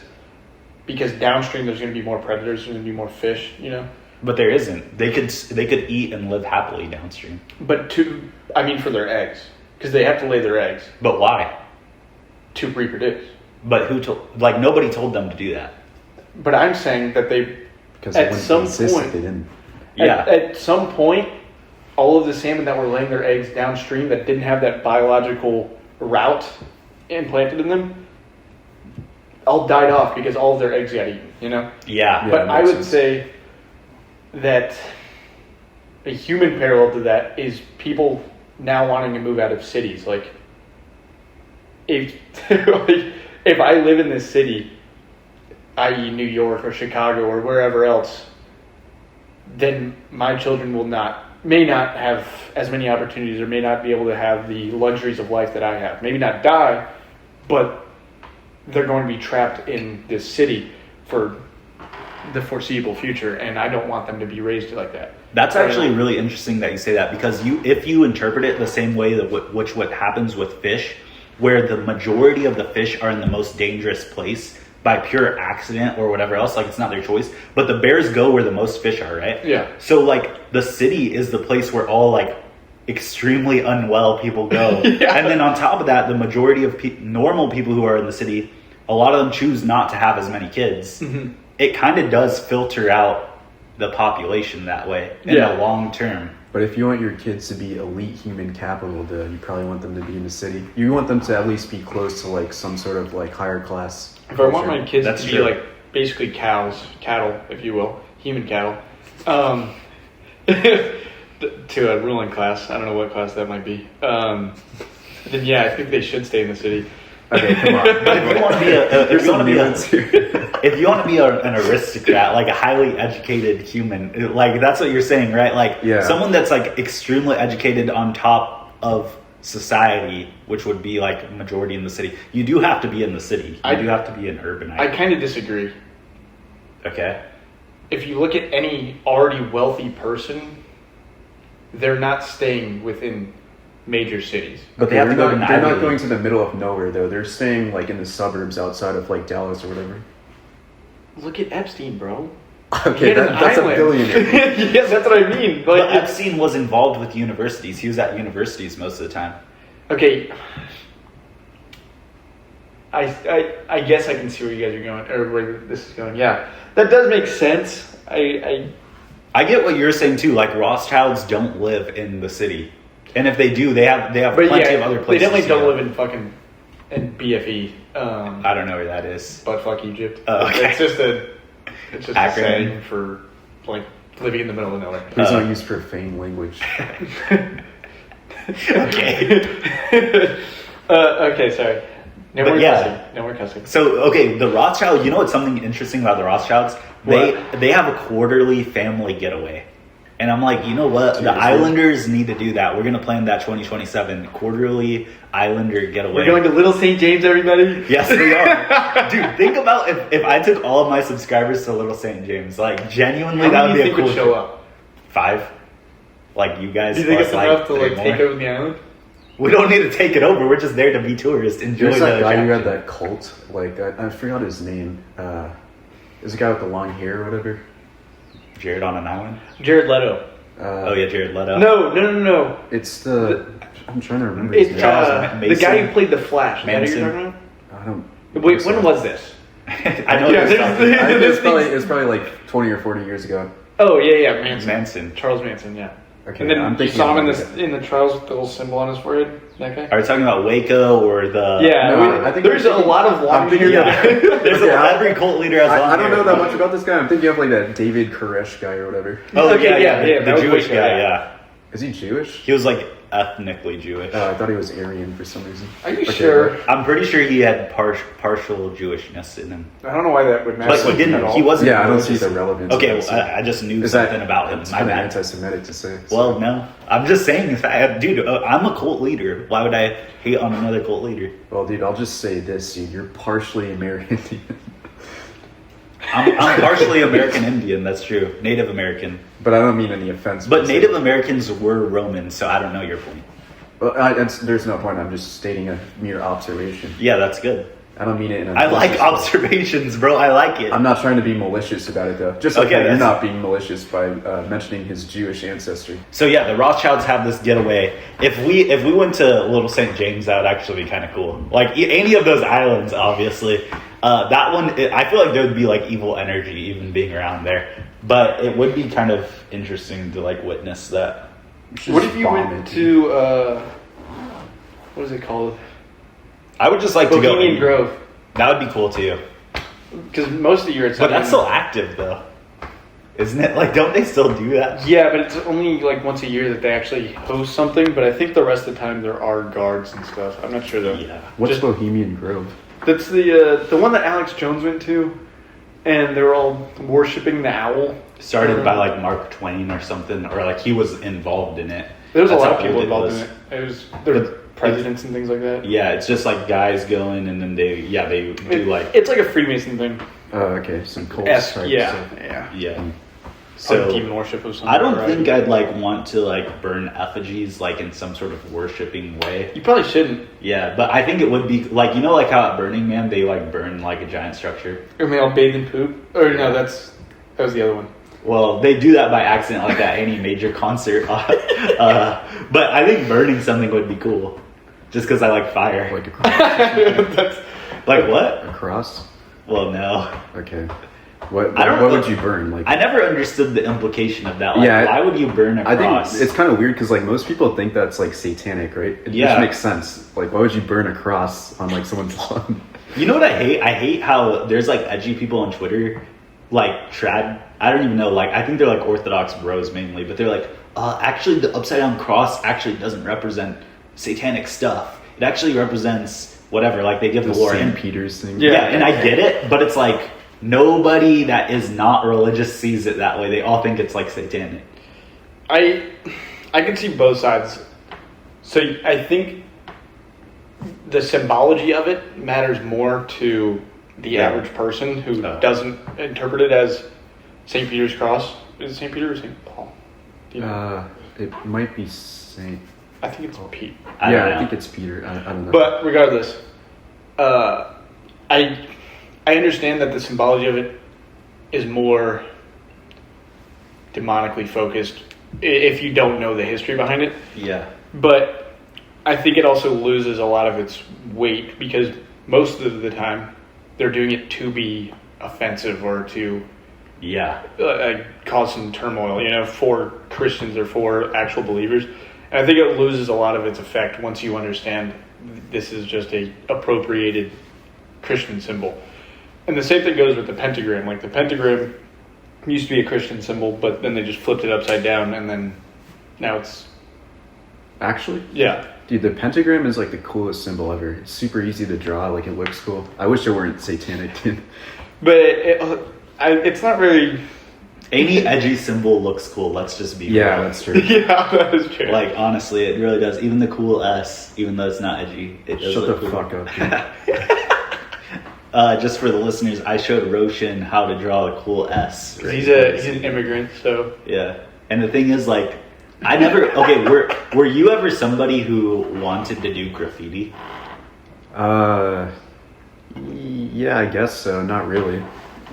because downstream there's going to be more predators, there's going to be more fish, you know. But there isn't. They could eat and live happily downstream. But for their eggs, because they have to lay their eggs. But why? To reproduce. But who told? Like nobody told them to do that. But I'm saying that because at some point they didn't. Yeah. At some point, all of the salmon that were laying their eggs downstream that didn't have that biological route implanted in them all died off because all of their eggs got eaten, you know? Yeah. But I would say that a human parallel to that is people now wanting to move out of cities. Like, if I live in this city, i.e. New York or Chicago or wherever else, then my children may not have as many opportunities or may not be able to have the luxuries of life that I have. Maybe not die, but they're going to be trapped in this city for the foreseeable future, and I don't want them to be raised like that. That's actually really interesting that you say that, because if you interpret it the same way that what happens with fish, where the majority of the fish are in the most dangerous place by pure accident or whatever else, like it's not their choice, but the bears go where the most fish are, right? Yeah. So like the city is the place where all like extremely unwell people go. Yeah. And then on top of that, the majority of normal people who are in the city, a lot of them choose not to have as many kids. Mm-hmm. It kind of does filter out the population that way in the long term. But if you want your kids to be elite human capital, you probably want them to be in the city. You want them to at least be close to like some sort of like higher class. If I want my kids to be like basically cattle, if you will, human cattle, to a ruling class, I don't know what class that might be, then yeah, I think they should stay in the city. Okay, come on. But if you want to be an aristocrat, like a highly educated human, like that's what you're saying, right? Like someone that's like extremely educated on top of society, which would be like majority in the city. You do have to be in the city. You do have to be an urbanite. I kind of disagree. Okay. If you look at any already wealthy person, they're not staying within major cities. But they have to go to an They're not going to the middle of nowhere, though. They're staying like in the suburbs outside of like Dallas or whatever. Look at Epstein, bro. Okay, that's a billionaire. Yeah, that's what I mean. Like, but Epstein was involved with universities. He was at universities most of the time. Okay. I guess I can see where you guys are going, or where this is going. Yeah, that does make sense. I get what you're saying too. Like Rothschilds don't live in the city, and if they do, they have plenty of other places. They definitely don't live in fucking BFE. I don't know where that is. Buttfuck Egypt. Oh, okay. It's just a saying for like living in the middle of nowhere. Please don't use profane language. Okay. Okay, sorry. No more cussing. So, okay, the Rothschild, you know what's something interesting about the Rothschilds? They have a quarterly family getaway. And I'm like, you know what? The Islanders need to do that. We're going to plan that 2027 quarterly Islander getaway. We're going to Little St. James, everybody? Yes, we are. Dude, think about if I took all of my subscribers to Little St. James. Like, genuinely, that would be a cool would show up? 5. Like, you guys. Do you think it's enough to like take over the island? We don't need to take it over. We're just there to be tourists. Enjoy There's that guy attraction. who had that cult. Like, I forgot his name. There's a guy with the long hair or whatever. Jared on an Island? Jared Leto. Oh yeah, Jared Leto. No. It's the. I'm trying to remember his It's name. Charles the Mason. guy who played the Flash. Is that who Manson. you're talking I don't. about? Wait, when was this? I know Yeah, what you're talking about. It was probably like 20 or 40 years ago. Oh yeah, Manson. Manson. Charles Manson, yeah. Okay, And then I'm you thinking saw him of in the trials with the little symbol on his forehead. That guy. Are we talking about Waco or the? Yeah, No, I think there's a lot of long thinking- hair. There's every cult leader has long I don't hair. know that much about this guy. I'm thinking of like that David Koresh guy or whatever. Oh Okay, yeah, yeah, the that was Jewish Waco, guy. yeah. Yeah, Is he Jewish? he was like ethnically Jewish. I thought he was Aryan for some reason. Are you Okay, sure? I'm pretty sure he had partial Jewishness in him. I don't know why that would matter. But he at didn't. all. He wasn't. Yeah, I don't see religious. the relevance. Okay, of that. I just knew Is something that about him. It's My kind of bad. anti-Semitic to say. so. Well, no, I'm just saying, dude. I'm a cult leader. Why would I hate on another cult leader? Well, dude, I'll just say this, dude. You're partially American. I'm partially American Indian. That's true. Native American. But I don't mean any offense. But Native Americans were Roman, so I don't know your point. Well, there's no point. I'm just stating a mere observation. Yeah, that's good. I don't mean it in a I like malicious way. observations, bro. I like it. I'm not trying to be malicious about it, though. Just like Okay, how you're that's- not being malicious by mentioning his Jewish ancestry. So yeah, the Rothschilds have this getaway. If we went to Little St. James, that would actually be kind of cool. Like any of those islands, obviously. That one, I feel like there would be like evil energy even being around there. But it would be kind of interesting to like witness that. What if you went to what is it called? I would just like to go. Bohemian Grove. That would be cool too. Because most of the year it's. But that's still active though, isn't it? Like, don't they still do that? Yeah, but it's only like once a year that they actually host something. But I think the rest of the time there are guards and stuff. I'm not sure though. Yeah. What's Just- Bohemian Grove? That's the one that Alex Jones went to, and they were all worshiping the owl. Started by like Mark Twain or something, or like he was involved in it. There was a That's lot how of people old involved was. in it. It was there were But- presidents and things like that. Yeah, it's just like guys going and then they do like It's like a Freemason thing. Oh, okay, some cult type Yeah, stuff. yeah. yeah. So So demon worship of some. I don't variety. think I'd like want to like burn effigies like in some sort of worshipping way. You probably shouldn't. Yeah, but I think it would be like like how at Burning Man they like burn like a giant structure. Or they all bathe in poop. Or no, that was the other one. Well, they do that by accident like at any major concert. But I think burning something would be cool, just because I like fire. Like a cross. That's, Like what? A cross? Well, no. Okay. What I don't what know. would you burn? Like I never understood the implication of that. Like, Yeah, why would you burn a I cross? think it's kind of weird because like most people think that's like satanic, right? It Yeah. just makes sense. Like, why would you burn a cross on like someone's lawn? You know what I hate? I hate how there's like edgy people on Twitter, like I don't even know. Like I think they're like Orthodox bros mainly, but they're like, actually, the upside down cross actually doesn't represent satanic stuff. It actually represents whatever. Like they give the lore. St. And, Peter's thing. Yeah. yeah, and I get it, but it's like nobody that is not religious sees it that way. They all think it's like satanic. I can see both sides. So I think the symbology of it matters more to the Yeah. average person who Oh. doesn't interpret it as St. Peter's cross. Is it St. Peter or St. Paul? Do you know? It might be Saint. I think it's Pete. I don't I know. think it's Peter. I don't know. But regardless, I understand that the symbology of it is more demonically focused if you don't know the history behind it. Yeah. But I think it also loses a lot of its weight because most of the time they're doing it to be offensive or to Yeah. cause some turmoil, for Christians or for actual believers. And I think it loses a lot of its effect once you understand this is just a appropriated Christian symbol. And the same thing goes with the pentagram. Like the pentagram used to be a Christian symbol, but then they just flipped it upside down, and then now it's Actually, yeah. dude, the pentagram is like the coolest symbol ever. It's super easy to draw. Like it looks cool. I wish it weren't satanic, dude. But it's not very. Any edgy symbol looks cool. Let's just be Yeah, real. that's true. Yeah, that is true. Like honestly, it really does. Even the cool S, even though it's not edgy, it does Shut look the cool. fuck up, dude. Just for the listeners, I showed Roshan how to draw a cool S. right? he's an immigrant, so Yeah, and the thing is, like, I never. Okay, were you ever somebody who wanted to do graffiti? Yeah, I guess so. Not really.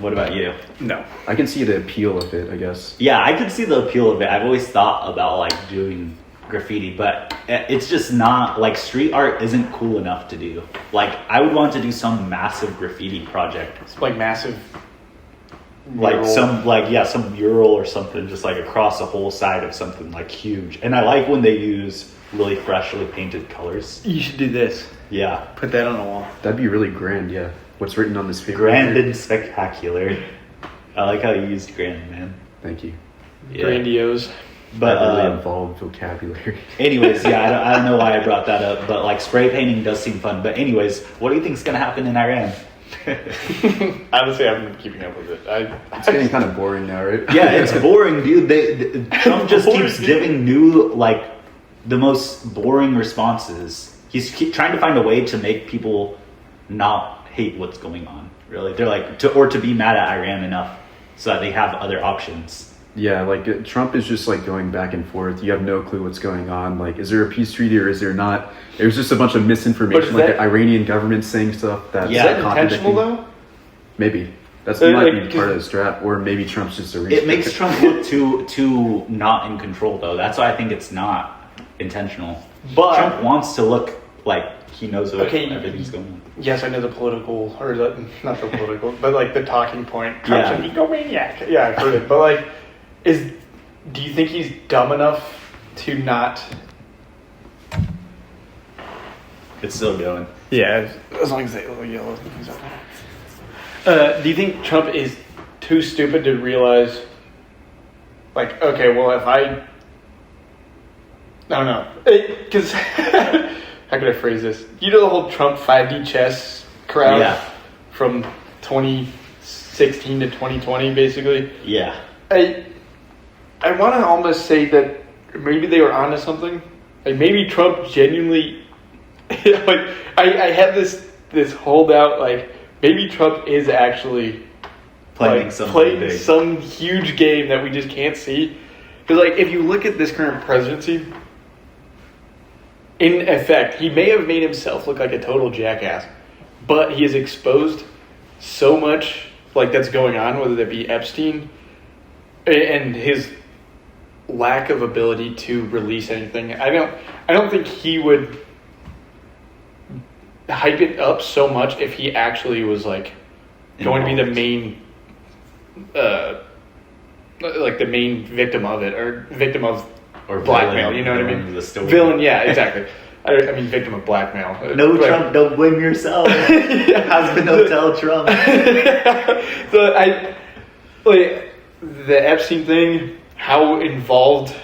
What about you? No. I can see the appeal of it, I guess. Yeah, I could see the appeal of it. I've always thought about like doing graffiti, but it's just not like street art isn't cool enough to do. Like I would want to do some massive graffiti project. It's like massive. Like mural. some mural or something, just like across the whole side of something like huge. And I like when they use really freshly painted colors. You should do this. Yeah. Put that on a wall. That'd be really grand, yeah. What's written on this paper? Grand and spectacular. I like how you used grand, man. Thank you. Yeah. Grandiose. But That really involved vocabulary. anyways, yeah, I don't know why I brought that up, but like spray painting does seem fun. But anyways, what do you think's gonna happen in Iran? Honestly, I haven't been keeping up with it. It's getting kind of boring now, right? Yeah, it's boring, dude. Trump just keeps giving new, like, the most boring responses. He's trying to find a way to make people not hate what's going on. Really, they're like to be mad at Iran enough so that they have other options. Yeah, like Trump is just like going back and forth. You have no clue what's going on. Like, is there a peace treaty or is there not? There's just a bunch of misinformation. Like the Iranian government saying stuff that's Is that intentional though? Maybe that Like, might be part of the strat, or maybe Trump's just a. It makes Trump look too not in control, though. That's why I think it's not intentional. But Trump wants to look like he knows what Okay, everything's going on. yes, I know the political, or not the political, but like the talking point. Trump's Yeah. an egomaniac. Yeah, I've heard it. But like, do you think he's dumb enough to not? It's still going. Yeah, as long as they little yellow things up there. Do you think Trump is too stupid to realize, like, okay, well, if I don't know, because how could I phrase this? You know the whole Trump 5D chess crowd from 2016 to 2020, basically? Yeah. I want to almost say that maybe they were onto something. Like, maybe Trump genuinely, like, I have this holdout, like, maybe Trump is actually Playing some huge game that we just can't see. Because, like, if you look at this current presidency, in effect, he may have made himself look like a total jackass, but he has exposed so much, like, that's going on, whether that be Epstein and his lack of ability to release anything. I don't think he would hype it up so much if he actually was like going to be the main like the main victim of it, or victim of Or blackmail, villain, you know what I villain mean? of the story. Villain, yeah, exactly. I mean victim of blackmail. No, But- Trump, don't blame yourself. Husband, don't tell Trump. So like the Epstein thing, how involved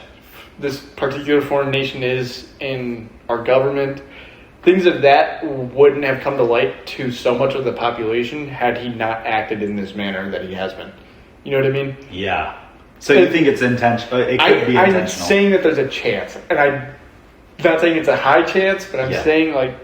this particular foreign nation is in our government, things of that wouldn't have come to light to so much of the population had he not acted in this manner that he has been. You know what I mean? Yeah. So you think it's intentional? It could be intentional. I'm saying that there's a chance, and I'm not saying it's a high chance, but I'm saying like,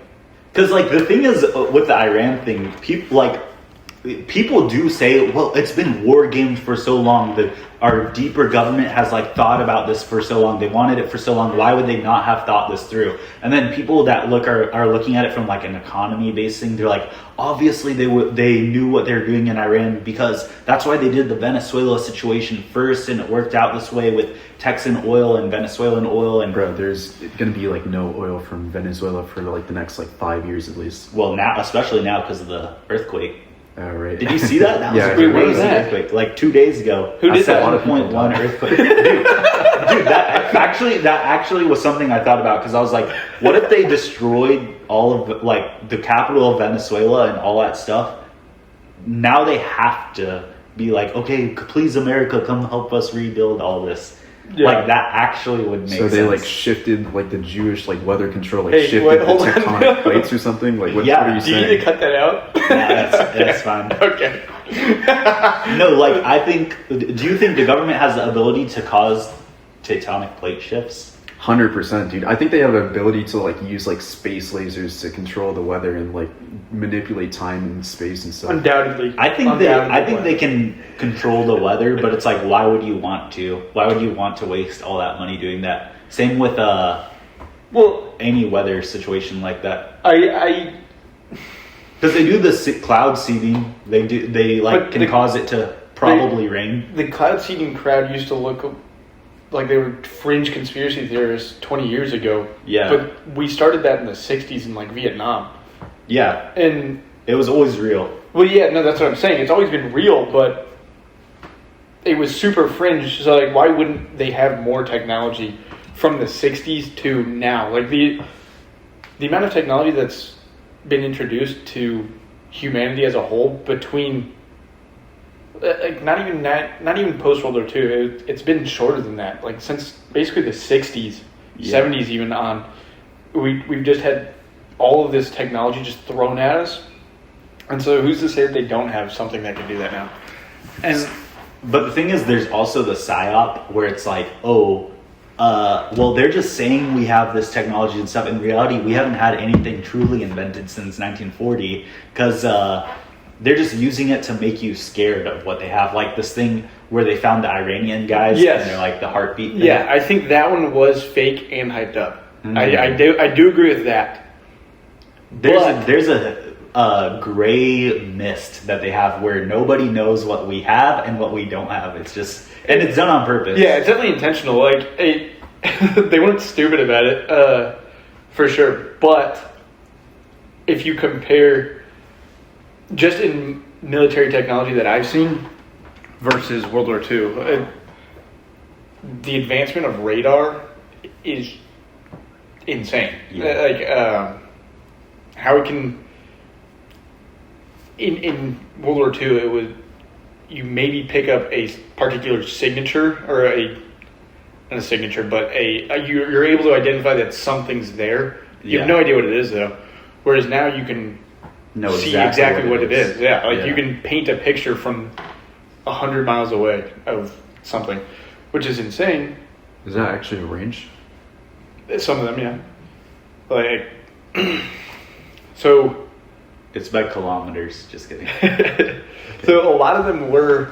because like the thing is with the Iran thing, people do say, well, it's been war games for so long that our deeper government has like thought about this for so long. They wanted it for so long. Why would they not have thought this through? And then people that are looking at it from like an economy based thing. They're like, obviously they knew what they're doing in Iran because that's why they did the Venezuela situation first, and it worked out this way with Texan oil and Venezuelan oil. And Bro, there's gonna be like no oil from Venezuela for like the next like 5 years at least. well, now, especially now because of the earthquake. Right. Did you see that? That was Yeah, a wait, what was crazy that? earthquake. Like 2 days ago. Who did that? 1.1 earthquake. Dude, that actually was something I thought about because I was like, what if they destroyed all of like the capital of Venezuela and all that stuff? Now they have to be like, okay, please America, come help us rebuild all this. Yeah. Like that actually would make So sense. they like shifted like the Jewish like weather control, like Hey, shifted wait, the hold on. tectonic plates or something. Like what are you do you saying? need to cut that out? Yeah, that's fine. Okay. No, like I think. Do you think the government has the ability to cause tectonic plate shifts? 100%, dude. I think they have the ability to like use like space lasers to control the weather and like manipulate time and space and stuff. Undoubtedly. I think they can control the weather, but it's like, why would you want to? Why would you want to waste all that money doing that? Same with Well, any weather situation like that. Because they do the cloud seeding. They But can cause it to probably rain. The cloud seeding crowd used to look like they were fringe conspiracy theorists 20 years ago. Yeah. But we started that in the 60s in like Vietnam. Yeah. And It was always real. well, yeah, no, that's what I'm saying. It's always been real, but it was super fringe. So like, why wouldn't they have more technology from the 60s to now? Like the amount of technology that's been introduced to humanity as a whole between like not even post World War II. It's been shorter than that. Like since basically the 60s, 70s even on, we've just had all of this technology just thrown at us. And so who's to say that they don't have something that can do that now? And But the thing is, there's also the psyop where it's like, well, they're just saying we have this technology and stuff. In reality, we haven't had anything truly invented since 1940 because they're just using it to make you scared of what they have. Like this thing where they found the Iranian guys Yes. and they're like the heartbeat thing. yeah, I think that one was fake and hyped up. Mm-hmm. I do agree with that. There's a gray mist that they have where nobody knows what we have and what we don't have. It's just, and it's done on purpose. Yeah, it's definitely intentional. Like, they weren't stupid about it, for sure. But if you compare just in military technology that I've seen versus World War II, the advancement of radar is insane. Yeah. How it can in World War II, it was you maybe pick up a particular signature or not a signature, but you're able to identify that something's there. You have no idea what it is though. Whereas now you can see exactly what it is. Yeah, like you can paint a picture from 100 miles away of something, which is insane. Is that actually a range? Some of them, yeah. Like, so. It's by kilometers. Just kidding. So a lot of them were.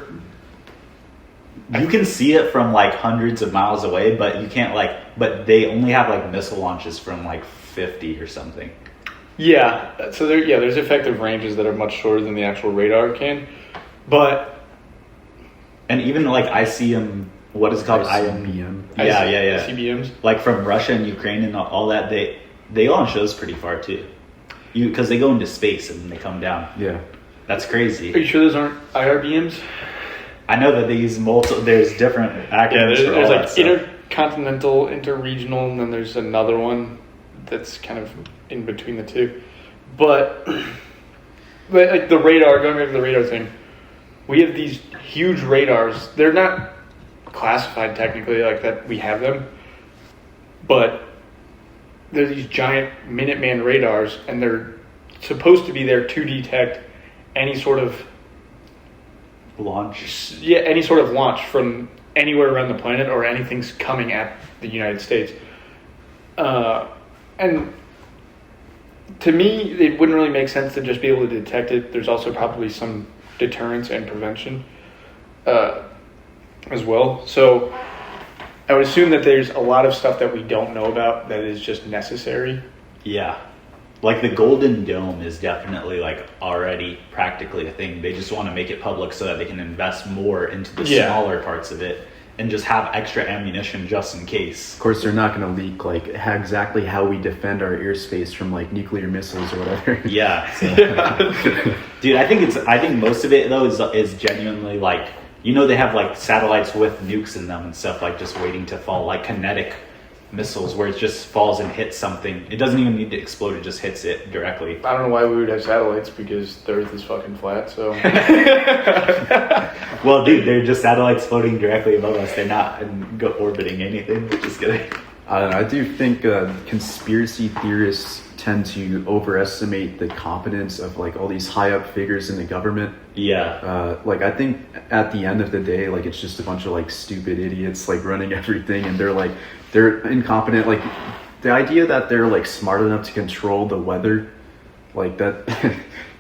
You can see it from like hundreds of miles away, but you can't but they only have like missile launches from like 50 or something. Yeah. So there's effective ranges that are much shorter than the actual radar can, but. And even like ICM, what is it called? ICBM. Yeah. ICBMs. Like from Russia and Ukraine and all that, they launch those pretty far too. Because they go into space and then they come down. Yeah. That's crazy. Are you sure those aren't IRBMs? I know that they use there's different acronyms for all there's that like stuff. intercontinental, interregional, and then there's another one that's kind of in between the two. But like the radar, going back to the radar thing, we have these huge radars. They're not classified technically like that. We have them, but they're these giant Minuteman radars, and they're supposed to be there to detect any sort of launch. Yeah, any sort of launch from anywhere around the planet or anything's coming at the United States. And to me, it wouldn't really make sense to just be able to detect it. There's also probably some deterrence and prevention as well. So I would assume that there's a lot of stuff that we don't know about that is just necessary. Yeah. Like the Golden Dome is definitely like already practically a thing. They just want to make it public so that they can invest more into the smaller parts of it and just have extra ammunition just in case. Of course, they're not going to leak like exactly how we defend our airspace from like nuclear missiles or whatever. Yeah. So. Dude, I think most of it though is genuinely like, they have like satellites with nukes in them and stuff like just waiting to fall, like kinetic missiles where it just falls and hits something. It doesn't even need to explode, it just hits it directly. I don't know why we would have satellites because the Earth is fucking flat, so. Well, dude, they're just satellites floating directly above us. They're not orbiting anything. Just kidding. I don't know. I do think conspiracy theorists tend to overestimate the competence of like all these high up figures in the government. Yeah. Like I think at the end of the day, like it's just a bunch of like stupid idiots like running everything, and they're incompetent. Like the idea that they're like smart enough to control the weather, like that.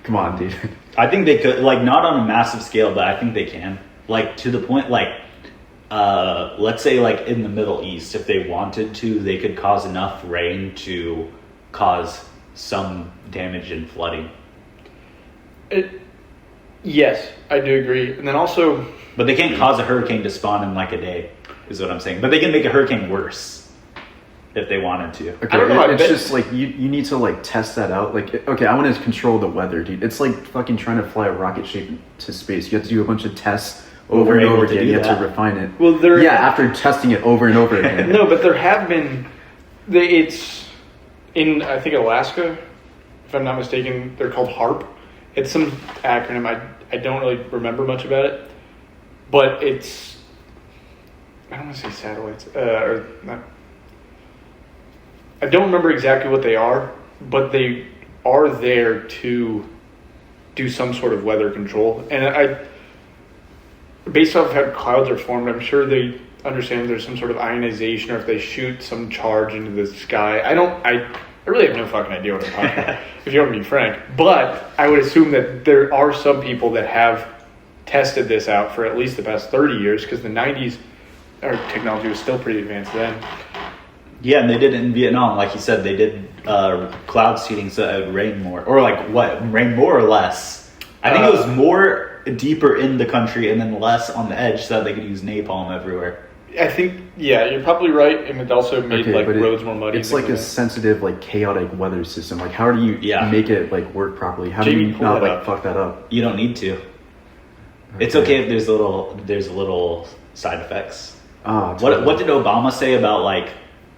Come on, dude. I think they could, like not on a massive scale, but I think they can. Like to the point, like let's say like in the Middle East, if they wanted to, they could cause enough rain to cause some damage and flooding. Yes, I do agree. And then also, But they can't cause a hurricane to spawn in like a day, is what I'm saying. But they can make a hurricane worse if they wanted to. Okay, I don't know, it's just like you need to like test that out. Like, okay, I want to control the weather, dude. It's like fucking trying to fly a rocket ship to space. You have to do a bunch of tests over We're and over able to again. do You have that. to refine it. well, there. Yeah, after testing it over and over again. No, but there have been. It's in, I think, Alaska, if I'm not mistaken. They're called HARP. It's some acronym. I don't really remember much about it, but it's. I don't want to say satellites, or not. I don't remember exactly what they are, but they are there to do some sort of weather control. And based off how clouds are formed, I'm sure they understand there's some sort of ionization, or if they shoot some charge into the sky. I really have no fucking idea what I'm talking about, if you want to be frank. But I would assume that there are some people that have tested this out for at least the past 30 years, because the 90s, our technology was still pretty advanced then. Yeah, and they did it in Vietnam. Like you said, they did cloud seeding so it would rain more. Or like what? Rain more or less? I think it was more deeper in the country and then less on the edge so that they could use napalm everywhere. I think, yeah, you're probably right, and it also made but roads more muddy. It's like a sensitive, like chaotic weather system. Like, how do you make it like work properly? How do Jamie, you pull not that like up. fuck that up? You don't need to. It's okay if there's a little side effects. What did Obama say about like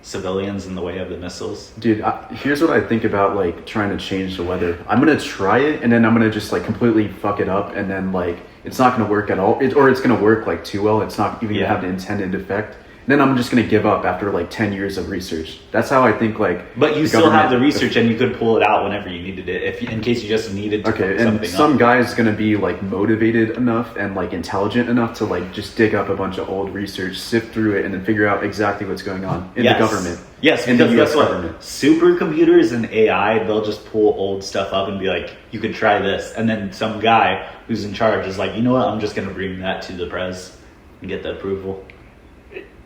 civilians in the way of the missiles? Dude, here's what I think about like trying to change the weather. I'm gonna try it, and then I'm gonna just like completely fuck it up, and then like it's not gonna work at all, or it's gonna work like too well. It's not even gonna have the intended effect. And then I'm just gonna give up after like 10 years of research. That's how I think. Like, but you still have the research, and you could pull it out whenever you needed it, in case you just needed to. Okay, and some guy's gonna be like motivated enough and like intelligent enough to like just dig up a bunch of old research, sift through it, and then figure out exactly what's going on in the government. Yes, in the because US guess what? government. Supercomputers and AI, they'll just pull old stuff up and be like, you could try this. And then some guy who's in charge is like, you know what, I'm just going to bring that to the press and get the approval.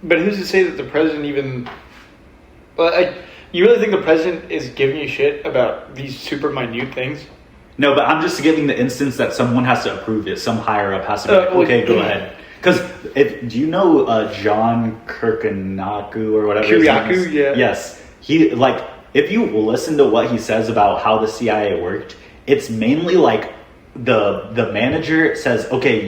But who's to say that the president even... Well, you really think the president is giving a shit about these super minute things? No, but I'm just giving the instance that someone has to approve it. Some higher up has to be like, okay, go ahead. Because do you know John Kirkanaku or whatever? Kiriakou, yeah. Yes. He, like, if you listen to what he says about how the CIA worked, it's mainly like the manager says, okay,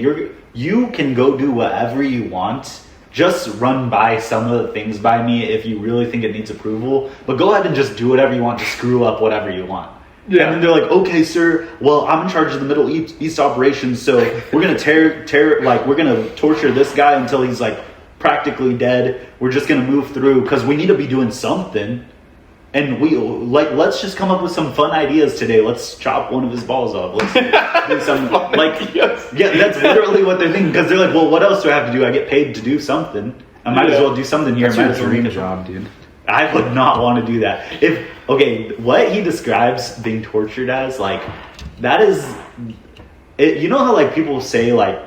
you can go do whatever you want. Just run by some of the things by me if you really think it needs approval. But go ahead and just do whatever you want to screw up whatever you want. Yeah. And then they're like, okay, sir, well, I'm in charge of the Middle East operations, so we're going to we're going to torture this guy until he's like practically dead. We're just going to move through because we need to be doing something. And let's just come up with some fun ideas today. Let's chop one of his balls off. Let's do some yeah, that's literally what they're thinking. Because they're like, well, what else do I have to do? I get paid to do something. I might as well do something here. That's your dream job, dude. I would not want to do that. What he describes being tortured as, like, that is, you know how like people say like,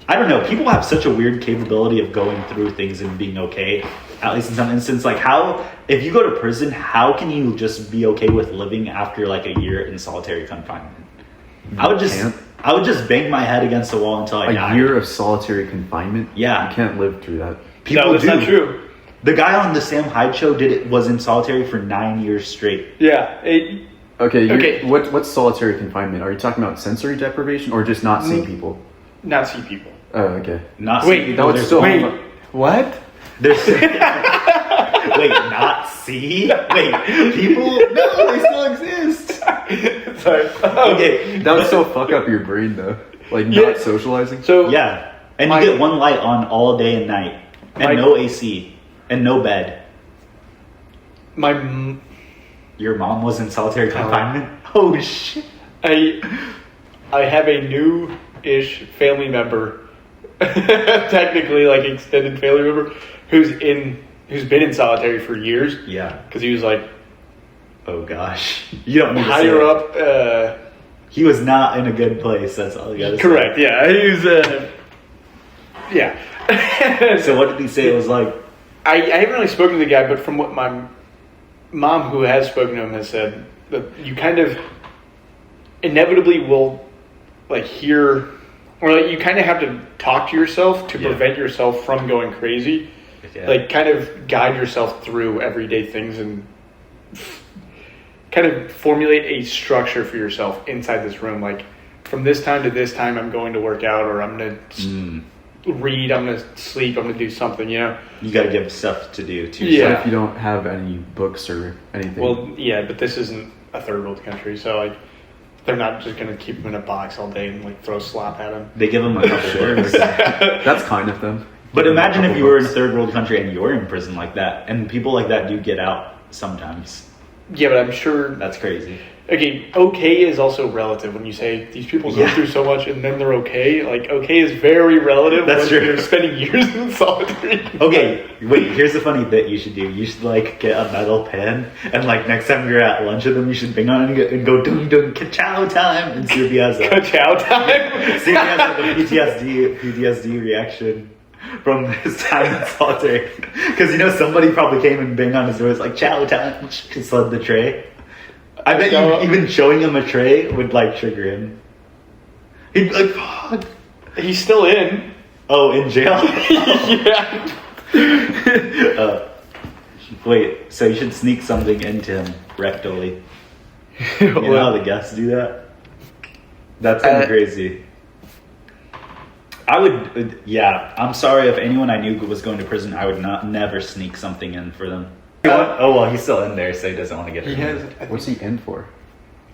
I don't know, people have such a weird capability of going through things and being okay. At least in some instance, like how, if you go to prison, how can you just be okay with living after like a year in solitary confinement? I would just bang my head against the wall until I die. A year of solitary confinement? Yeah. You can't live through that. No, that's not true. The guy on the Sam Hyde show was in solitary for 9 years straight. Yeah. Okay. What's solitary confinement? Are you talking about sensory deprivation or just not seeing people? Not see people. Oh, okay. Not see people. What? There's wait, not see? Wait, people? No, they still exist. Sorry. Okay, that would still fuck up your brain though. Like not socializing. So yeah, and you get one light on all day and night, and no AC, and no bed. Your mom was in solitary confinement? Oh shit! I have a new-ish family member, technically like extended family member, who's been in solitary for years. Yeah, because he was like, oh gosh, you don't need higher to say up. He was not in a good place. That's all you gotta say. Correct. Yeah, he was. Yeah. So what did he say? It was like, I haven't really spoken to the guy, but from what my mom, who has spoken to him, has said that you kind of inevitably will like hear, or like you kind of have to talk to yourself to Yeah. prevent yourself from going crazy. Yeah. Like kind of guide yourself through everyday things and kind of formulate a structure for yourself inside this room. Like from this time to this time, I'm going to work out, or I'm going to read, I'm going to sleep, I'm going to do something, you know? You got to give stuff to do too. Yeah. So if you don't have any books or anything. Well, yeah, but this isn't a third world country, so like they're not just going to keep him in a box all day and like throw slop at him. They give them a couple books. That's kind of them. But imagine if Couple you were in a books. third world country and you're in prison like that, and people like that do get out sometimes. Yeah, but I'm sure. That's crazy. Okay is also relative. When you say these people go Yeah. through so much and then they're okay, like okay is very relative. That's when true. You're spending years in solitary. Okay, wait, here's the funny bit you should do. You should, like, get a metal pen, and, like, next time you're at lunch with them, you should bang on it and go, dung, dung, ka-chow time, and see if he has a, Chow time. see if he has, like, a PTSD reaction from his time in solitary. Because, you know, somebody probably came and banged on his door, it's like, chow time, slid the tray. I bet you even showing him a tray would, like, trigger him. He'd be like, fuck. He's still in. Oh, in jail? Yeah. Wait, so you should sneak something into him rectally. You know how the guests do that? That's kind of crazy. I would, yeah, I'm sorry if anyone I knew was going to prison, I would never sneak something in for them. Oh, well, he's still in there, so he doesn't want to get He removed. has. What's he in for?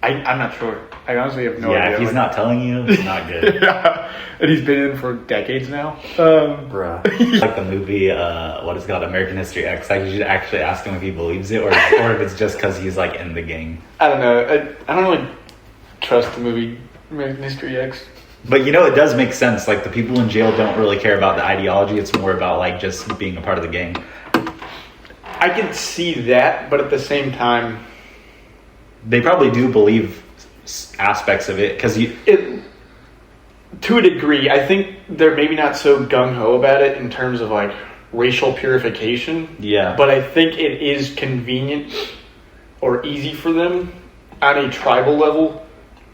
I'm not sure. I honestly have no idea. Yeah, if he's Like- not telling you, it's not good. Yeah. And he's been in for decades now. Bruh. Like the movie, what is it called, American History X, like you should actually ask him if he believes it, or if it's just because he's like in the gang. I don't know. I don't really trust the movie American History X. But you know, it does make sense. Like the people in jail don't really care about the ideology. It's more about like just being a part of the gang. I can see that, but at the same time, They probably do believe aspects of it because to a degree, I think they're maybe not so gung ho about it in terms of like racial purification. Yeah. But I think it is convenient or easy for them on a tribal level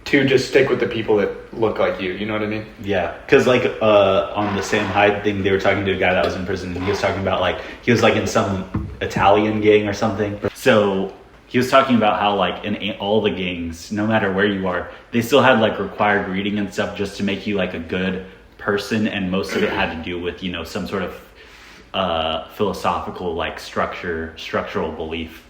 to just stick with the people that look like you. You know what I mean? Yeah, because like on the Sam Hyde thing, they were talking to a guy that was in prison, and he was talking about like he was like in some Italian gang or something. So he was talking about how like in all the gangs, no matter where you are, they still had like required reading and stuff just to make you like a good person, and most of it had to do with, you know, some sort of philosophical like structural belief.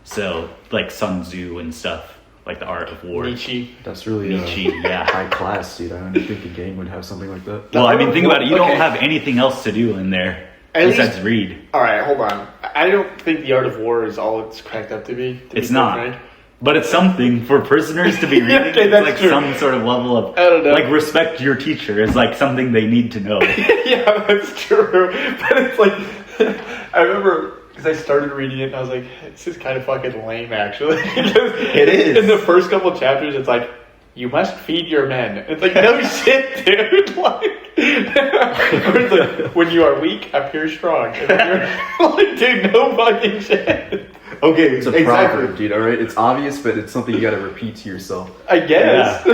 So like Sun Tzu and stuff. Like the art of war. Nietzsche. That's really Nietzsche, yeah. high class, dude. I don't think a gang would have something like that. Well, I mean, think about it. You Okay. don't have anything else to do in there At besides least- read. All right, hold on. I don't think the art of war is all it's cracked up to be. It's not. But it's something for prisoners to be reading. Okay, It's that's like true. some sort of level of, I don't know. like, respect your teacher is like something they need to know. Yeah, that's true. But it's like, I remember because I started reading it and I was like, this is kind of fucking lame, actually. It is. In the first couple of chapters, it's like, you must feed your men. It's like, no shit, dude. Like, or it's like, when you are weak, appear strong. And when you're like, dude, no fucking shit. Okay, It's a proverb, dude, alright? It's obvious, but it's something you gotta repeat to yourself. I guess.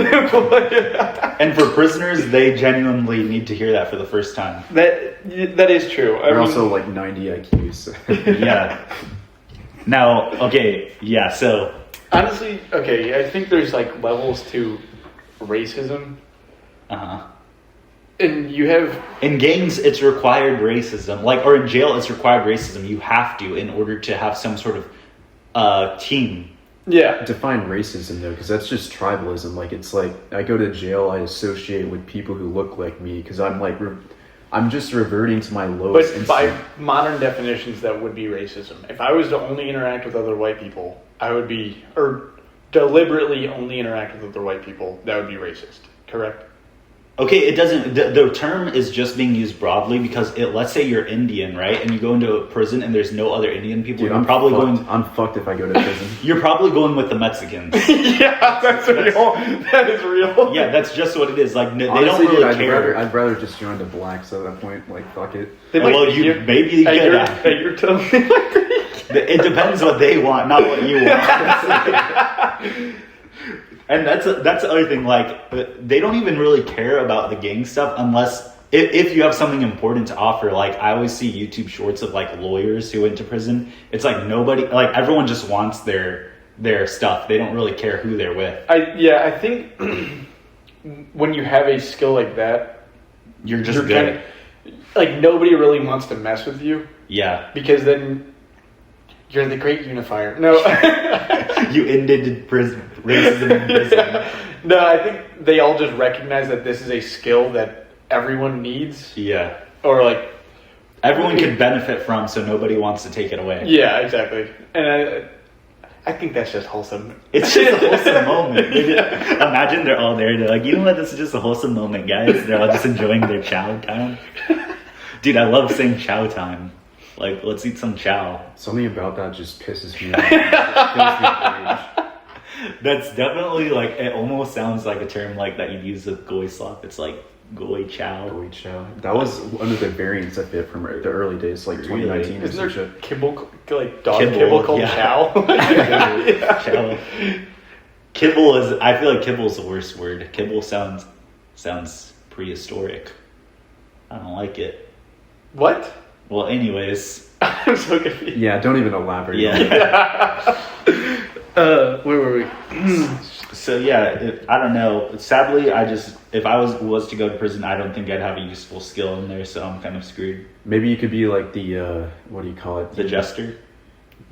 And for prisoners, they genuinely need to hear that for the first time. that is true. I They're mean, also like 90 IQs. Yeah. Now, okay, yeah, so honestly, okay, I think there's like levels to racism. And you have in gangs, it's required racism. Like, or in jail, it's required racism. You have to in order to have some sort of team. yeah. Define racism though, because that's just tribalism. Like it's like I go to jail, I associate with people who look like me because I'm like I'm just reverting to my lowest But instinct. by modern definitions, that would be racism. If I was to only interact with other white people, I would be, or deliberately only interact with other white people, that would be racist. Correct? Okay, it doesn't. The term is just being used broadly because let's say you're Indian, right? And you go into a prison and there's no other Indian people. Dude, You're I'm probably fucked. going. I'm fucked if I go to prison. You're probably going with the Mexicans. Yeah, that's real. That is real. Yeah, that's just what it is. Like they Honestly, don't really dude, care. I'd rather just join the blacks at that point. Like fuck it. They might Well, be you here. maybe you Hey, could. you're telling me like that. It depends what they want, not what you want. And that's the other thing. Like, they don't even really care about the gang stuff unless if you have something important to offer. Like, I always see YouTube shorts of like lawyers who went to prison. It's like nobody, like everyone just wants their stuff. They don't really care who they're with. I think when you have a skill like that, You're just good. Like, nobody really wants to mess with you. Yeah. Because then you're the great unifier. No. You ended racism in prison. Yeah. No, I think they all just recognize that this is a skill that everyone needs. Yeah. Or like... Everyone can benefit from, so nobody wants to take it away. Yeah, exactly. And I think that's just wholesome. It's just a wholesome moment. Imagine they're all there. They're like, you know what? This is just a wholesome moment, guys. They're all just enjoying their chow time. Dude, I love saying chow time. Like, let's eat some chow. Something about that just pisses me off. It fills me with rage. That's definitely like, it almost sounds like a term like that you'd use with goy slop. It's like goy chow. Goy chow. That was one of the variants of it from the early days, like 2019 or Isn't some there shit. kibble, like dog kibble called chow? Yeah. Chow. Kibble is, I feel like kibble is the worst word. Kibble sounds prehistoric. I don't like it. What? Well, anyways. I'm so confused. Yeah, don't even elaborate. Yeah. Where were we? So yeah, I don't know. Sadly, if I was to go to prison, I don't think I'd have a useful skill in there, so I'm kind of screwed. Maybe you could be like the what do you call it? The jester.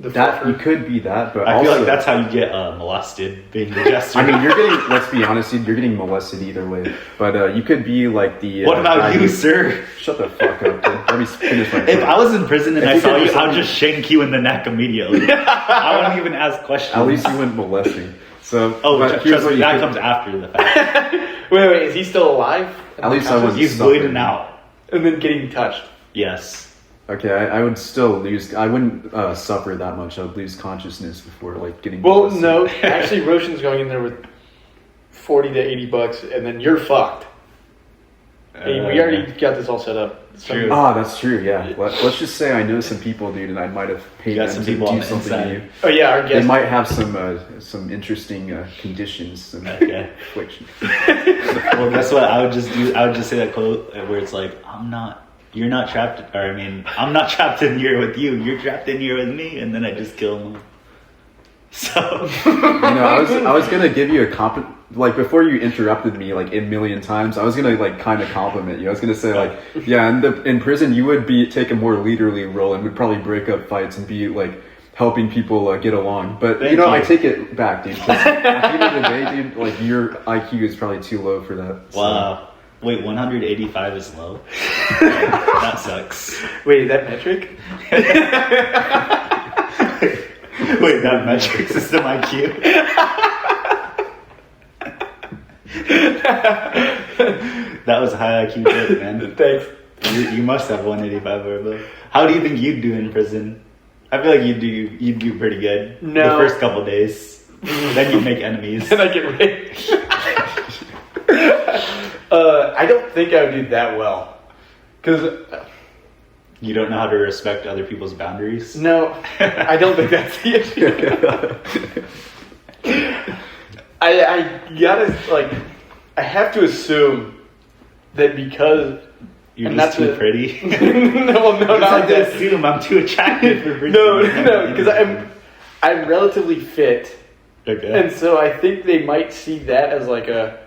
That you could be that, but I also, feel like that's how you get molested, being the jester. I mean, you're getting. Let's be honest, you're getting molested either way. But you could be like the. What about you, sir? Shut the fuck up. Dude. Let me finish my. If I was in prison and I saw you, I I'd just shank you in the neck immediately. I wouldn't even ask questions. At least you went molesting. So. Oh, trust me, that comes after the fact. Wait, is he still alive? At least I was. He's bleeding out. And then getting touched. Yes. Okay, I would still lose. I wouldn't suffer that much. I would lose consciousness before like getting. Well, molested. no. Actually, Roshan's going in there with $40 to $80, and then you're fucked. Hey, we already got this all set up. True. Ah, that's true. Yeah. Let's just say I know some people, dude, and I might have paid them some to people on do the something to inside. you. Oh yeah, our guest. They might have some interesting conditions, some afflictions. Well, guess what? I would just say that quote where it's like, you're not trapped, or I mean, I'm not trapped in here with you. You're trapped in here with me, and then I just kill them. So, I was gonna give you a like before you interrupted me like a million times. I was gonna like kind of compliment you. I was gonna say like, yeah, in prison you would take a more leaderly role and would probably break up fights and be like helping people get along. But Thank I you. take it back, dude. 'Cause at the end of the day, dude, like your IQ is probably too low for that. So. wow. Wait, 185 is low? That sucks. Wait, is that metric? Wait, that metric system IQ? That was a high IQ joke, man. Thanks. You must have 185 or above. How do you think you'd do in prison? I feel like you'd do pretty good. No. The first couple days. Then you'd make enemies. Then I get rich. I don't think I would do that well. Because... You don't know how to respect other people's boundaries? No, I don't think that's the issue. I gotta, like, I have to assume that because... You're just too pretty? No, not I that. assume I'm too attractive for prison. No, because I'm relatively fit. Okay. And so I think they might see that as like a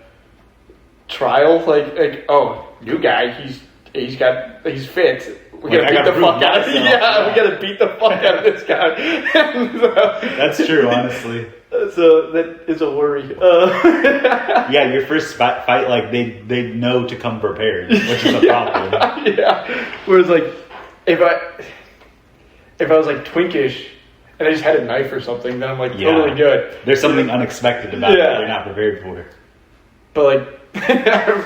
trial, like oh, new guy, he's fit. We Like, gotta beat the prove fuck out of myself. we gotta beat the fuck out of this guy. That's true, honestly. So that is a worry. Yeah, your first fight, like they know to come prepared, which is a problem. Yeah. Whereas like if I was like twinkish and I just had a knife or something, then I'm like totally good. There's something unexpected about it that you're not prepared for. But like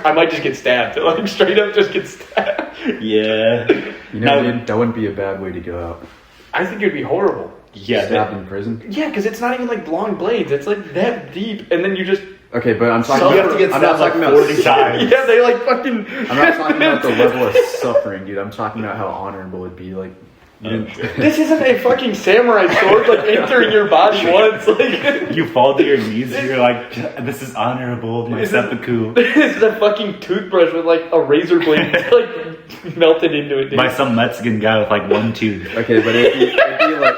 I might just get stabbed. Like straight up just get stabbed. Yeah. Dude, that wouldn't be a bad way to go out. I think it'd be horrible. Yeah. Stabbed in prison. Yeah, because it's not even like long blades. It's like that deep, and then you just Okay, but I'm talking. So you about, have to get I'm not stabbed talking like about 40 times. yeah, they like fucking. I'm not talking about the level of suffering, dude. I'm talking about how honorable it'd be. Like, Oh, sure. This isn't a fucking samurai sword like entering your body once. Like You fall to your knees. You're like, this is honorable, my seppuku. this is a fucking toothbrush with like a razor blade like melted into it, dude. By some Mexican guy with like one tooth. Okay, but it'd be like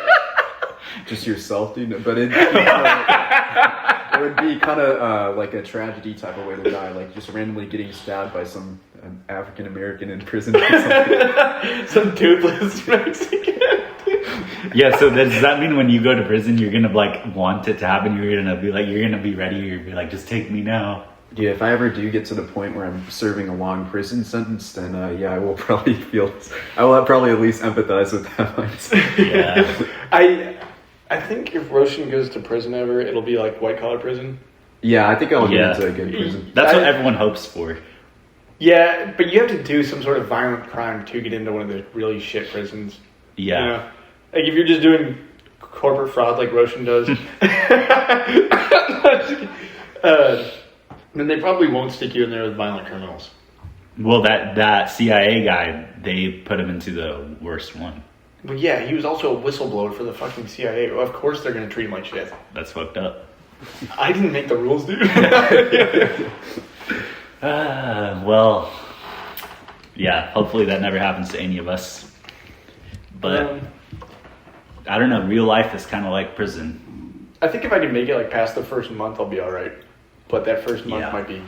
just yourself, dude. But it would be kind of like a tragedy type of way to die, like just randomly getting stabbed by some African American in prison or something. Some toothless Mexican. Yeah, so does that mean when you go to prison, you're gonna like want it to happen? You're gonna be ready. You're gonna be like, just take me now. Yeah, if I ever do get to the point where I'm serving a long prison sentence, then I will probably at least empathize with that mindset. Yeah. I think if Roshan goes to prison ever, it'll be like white collar prison. Yeah, I think I'll get Yeah. into a good prison. That's what everyone hopes for. Yeah, but you have to do some sort of violent crime to get into one of the really shit prisons. Yeah. You know? Like if you're just doing corporate fraud like Roshan does, then they probably won't stick you in there with violent criminals. Well, that CIA guy, they put him into the worst one. But yeah, he was also a whistleblower for the fucking CIA. Well, of course they're going to treat him like shit. That's fucked up. I didn't make the rules, dude. Well, yeah, hopefully that never happens to any of us. But I don't know, real life is kind of like prison. I think if I can make it like past the first month, I'll be all right. But that first month might be.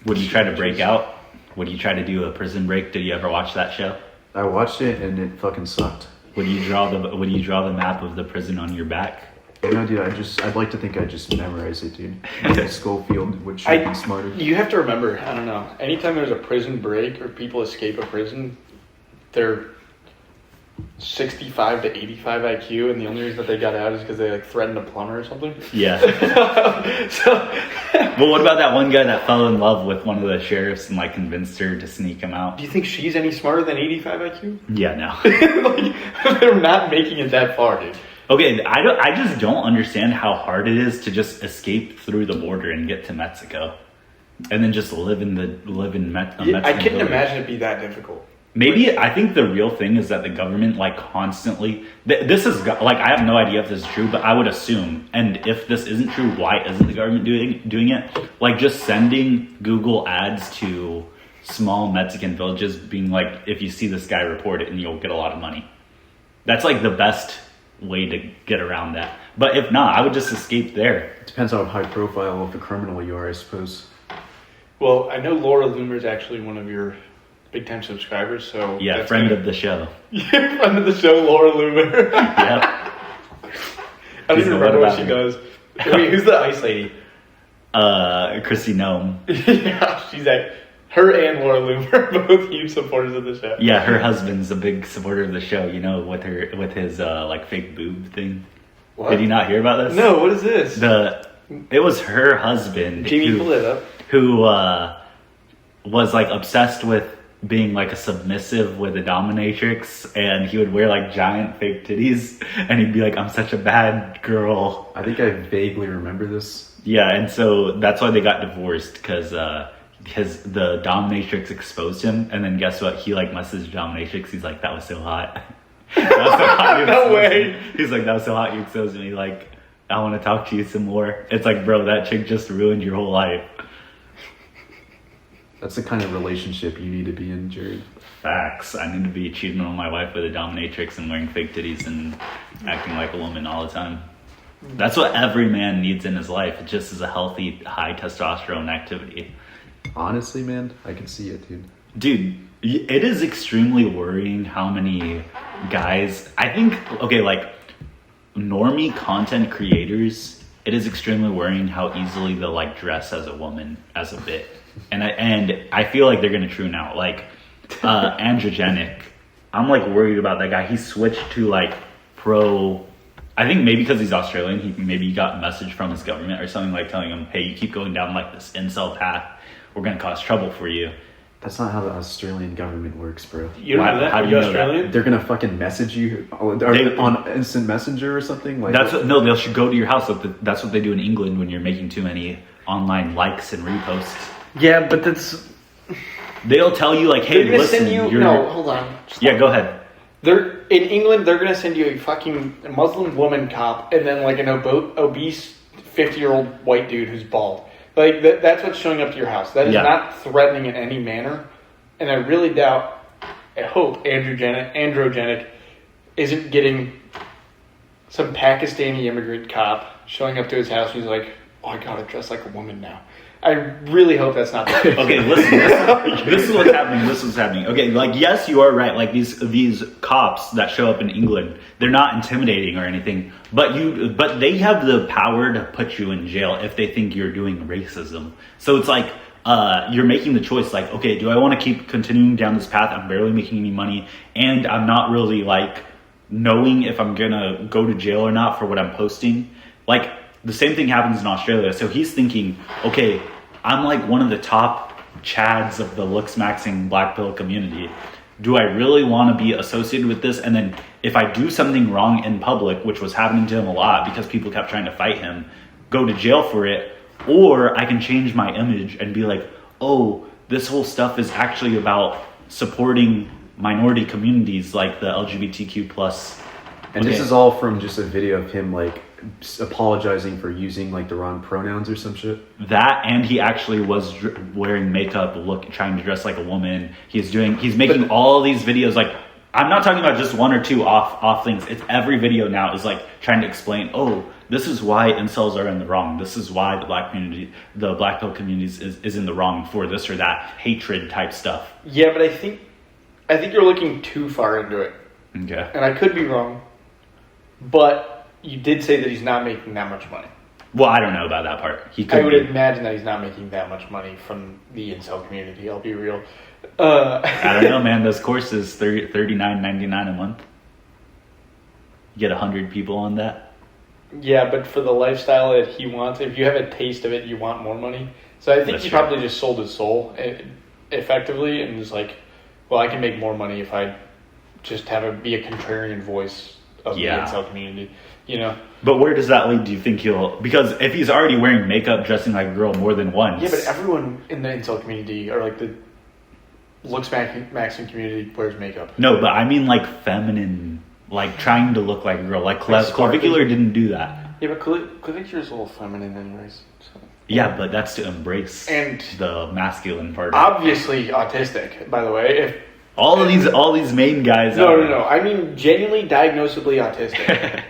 Would you try to break out? Would you try to do a prison break? Did you ever watch that show? I watched it and it fucking sucked. Would you draw the map of the prison on your back? No, dude, I'd like to think I just memorize it, dude. Schofield would should be smarter. You have to remember, I don't know, anytime there's a prison break or people escape a prison, they're 65 to 85 IQ, and the only reason that they got out is because they like threatened a plumber or something. Yeah. So, Well, what about that one guy that fell in love with one of the sheriffs and like convinced her to sneak him out? do you think she's any smarter than 85 IQ? Yeah, no. Like, they're not making it that far, dude. Okay, I just don't understand how hard it is to just escape through the border and get to Mexico, and then just live in Mexican I couldn't village. imagine it be that difficult. Maybe I think the real thing is that the government like constantly. This is like I have no idea if this is true, but I would assume. And if this isn't true, why isn't the government doing it? Like just sending Google ads to small Mexican villages, being like, if you see this guy, report it, and you'll get a lot of money. That's like the best way to get around that. But if not, I would just escape there. Depends on how high profile of a criminal you are, I suppose. Well, I know Laura Loomer is actually one of your big time subscribers, so Yeah, that's friend gonna- of the show. friend of the show, Laura Loomer. Yep. I don't even What remember what about she her? does. Wait, who's the ice lady? Chrissy Nome. Yeah, she's like her and Laura Loomer are both huge supporters of the show. Yeah, her husband's a big supporter of the show. You know, with his like fake boob thing. What? Did you not hear about this? No, what is this? It was her husband. Jamie, pull it up. Who was like obsessed with being like a submissive with a dominatrix, and he would wear like giant fake titties, and he'd be like, "I'm such a bad girl." I think I vaguely remember this. Yeah, and so that's why they got divorced, because the dominatrix exposed him, and then guess what? He like messaged dominatrix. He's like, "That was so hot." That was so hot you No exposed way. me. He's like, "That was so hot you exposed me." Like, I want to talk to you some more. It's like, bro, that chick just ruined your whole life. That's the kind of relationship you need to be in, Jared. Facts. I need to be cheating on my wife with a dominatrix and wearing fake titties and acting like a woman all the time. That's what every man needs in his life. It just is a healthy, high testosterone activity. Honestly, man, I can see it, dude. Dude, it is extremely worrying how many guys, I think, okay, like normie content creators, it is extremely worrying how easily they'll like dress as a woman as a bit. And I feel like they're gonna tune out. Like androgenic. I'm like worried about that guy. He switched to like pro. I think maybe because he's Australian, he got a message from his government or something like telling him, "Hey, you keep going down like this incel path, we're gonna cause trouble for you." That's not how the Australian government works, bro. You don't Why- know that? how Are do you you know Australian? They're gonna fucking message you They- on instant messenger or something. Like They should go to your house. That's what they do in England when you're making too many online likes and reposts. Yeah, but that's they'll tell you like, hey, They're gonna listen, send you. you're... No, hold on. Yeah, go ahead. They're in England. They're gonna send you a fucking Muslim woman cop, and then like an obese 50-year-old white dude who's bald. Like that's what's showing up to your house. That is not threatening in any manner, and I really doubt. I hope androgenic isn't getting some Pakistani immigrant cop showing up to his house. And he's like, "Oh, I gotta dress like a woman now." I really hope that's not the case. Okay, listen. This is what's happening. This is what's happening. Okay, like yes, you are right. Like these cops that show up in England, they're not intimidating or anything. But they have the power to put you in jail if they think you're doing racism. So it's like you're making the choice. Like, okay, do I want to keep continuing down this path? I'm barely making any money, and I'm not really like knowing if I'm gonna go to jail or not for what I'm posting. Like the same thing happens in Australia. So he's thinking, okay, I'm like one of the top chads of the looks-maxing black pill community. Do I really want to be associated with this? And then if I do something wrong in public, which was happening to him a lot because people kept trying to fight him, go to jail for it, or I can change my image and be like, oh, this whole stuff is actually about supporting minority communities like the LGBTQ plus. And this is all from just a video of him like apologizing for using like the wrong pronouns or some shit. That, and he actually was wearing makeup, trying to dress like a woman. He's making all these videos. Like, I'm not talking about just one or two off things. It's every video now is like trying to explain, oh, this is why incels are in the wrong. This is why the black pill communities is in the wrong for this or that hatred type stuff. Yeah, but I think you're looking too far into it. Okay. And I could be wrong, but you did say that he's not making that much money. Well, I don't know about that part. I would imagine that he's not making that much money from the incel community. I'll be real. I don't know, man. Those courses $39.99 a month. You get 100 people on that. Yeah, but for the lifestyle that he wants, if you have a taste of it, you want more money. So I think he probably just sold his soul effectively and was like, well, I can make more money if I just be a contrarian voice of the incel community, you know? But where does that lead? Do you think because if he's already wearing makeup, dressing like a girl more than once. Yeah, but everyone in the incel community or like the looks-maxing community wears makeup. No, but I mean like feminine, like trying to look like a girl. Like Clavicular didn't do that. Yeah, but Clavicular is a little feminine anyways. So. Yeah, but that's to embrace the masculine part. Obviously autistic, by the way. All these main guys. No. I mean, genuinely diagnosably autistic.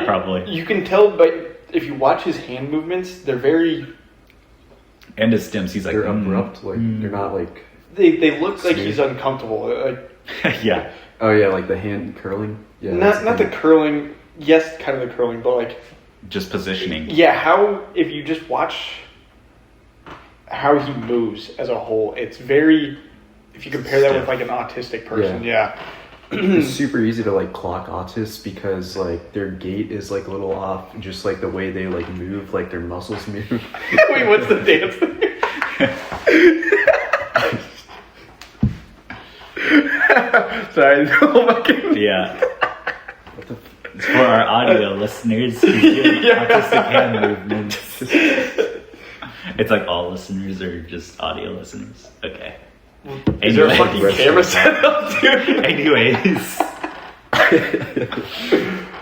Probably. You can tell, but if you watch his hand movements, they're very. And his stems, he's like they're abrupt. Like they're not like. They look like he's uncomfortable. Like, yeah. Oh yeah, like the hand curling. Yeah. Not the curling. Yes, kind of the curling, but like. Just positioning. Yeah. If you just watch how he moves as a whole, it's very. If you compare that with like an autistic person, it's super easy to like clock autists because like their gait is like a little off, just like the way they like move, like their muscles move. Wait, what's the dance? Sorry, yeah. It's for our audio listeners who do autistic hand movements. It's like all listeners are just audio listeners. Okay. Is there a fucking camera set up, dude? Anyways.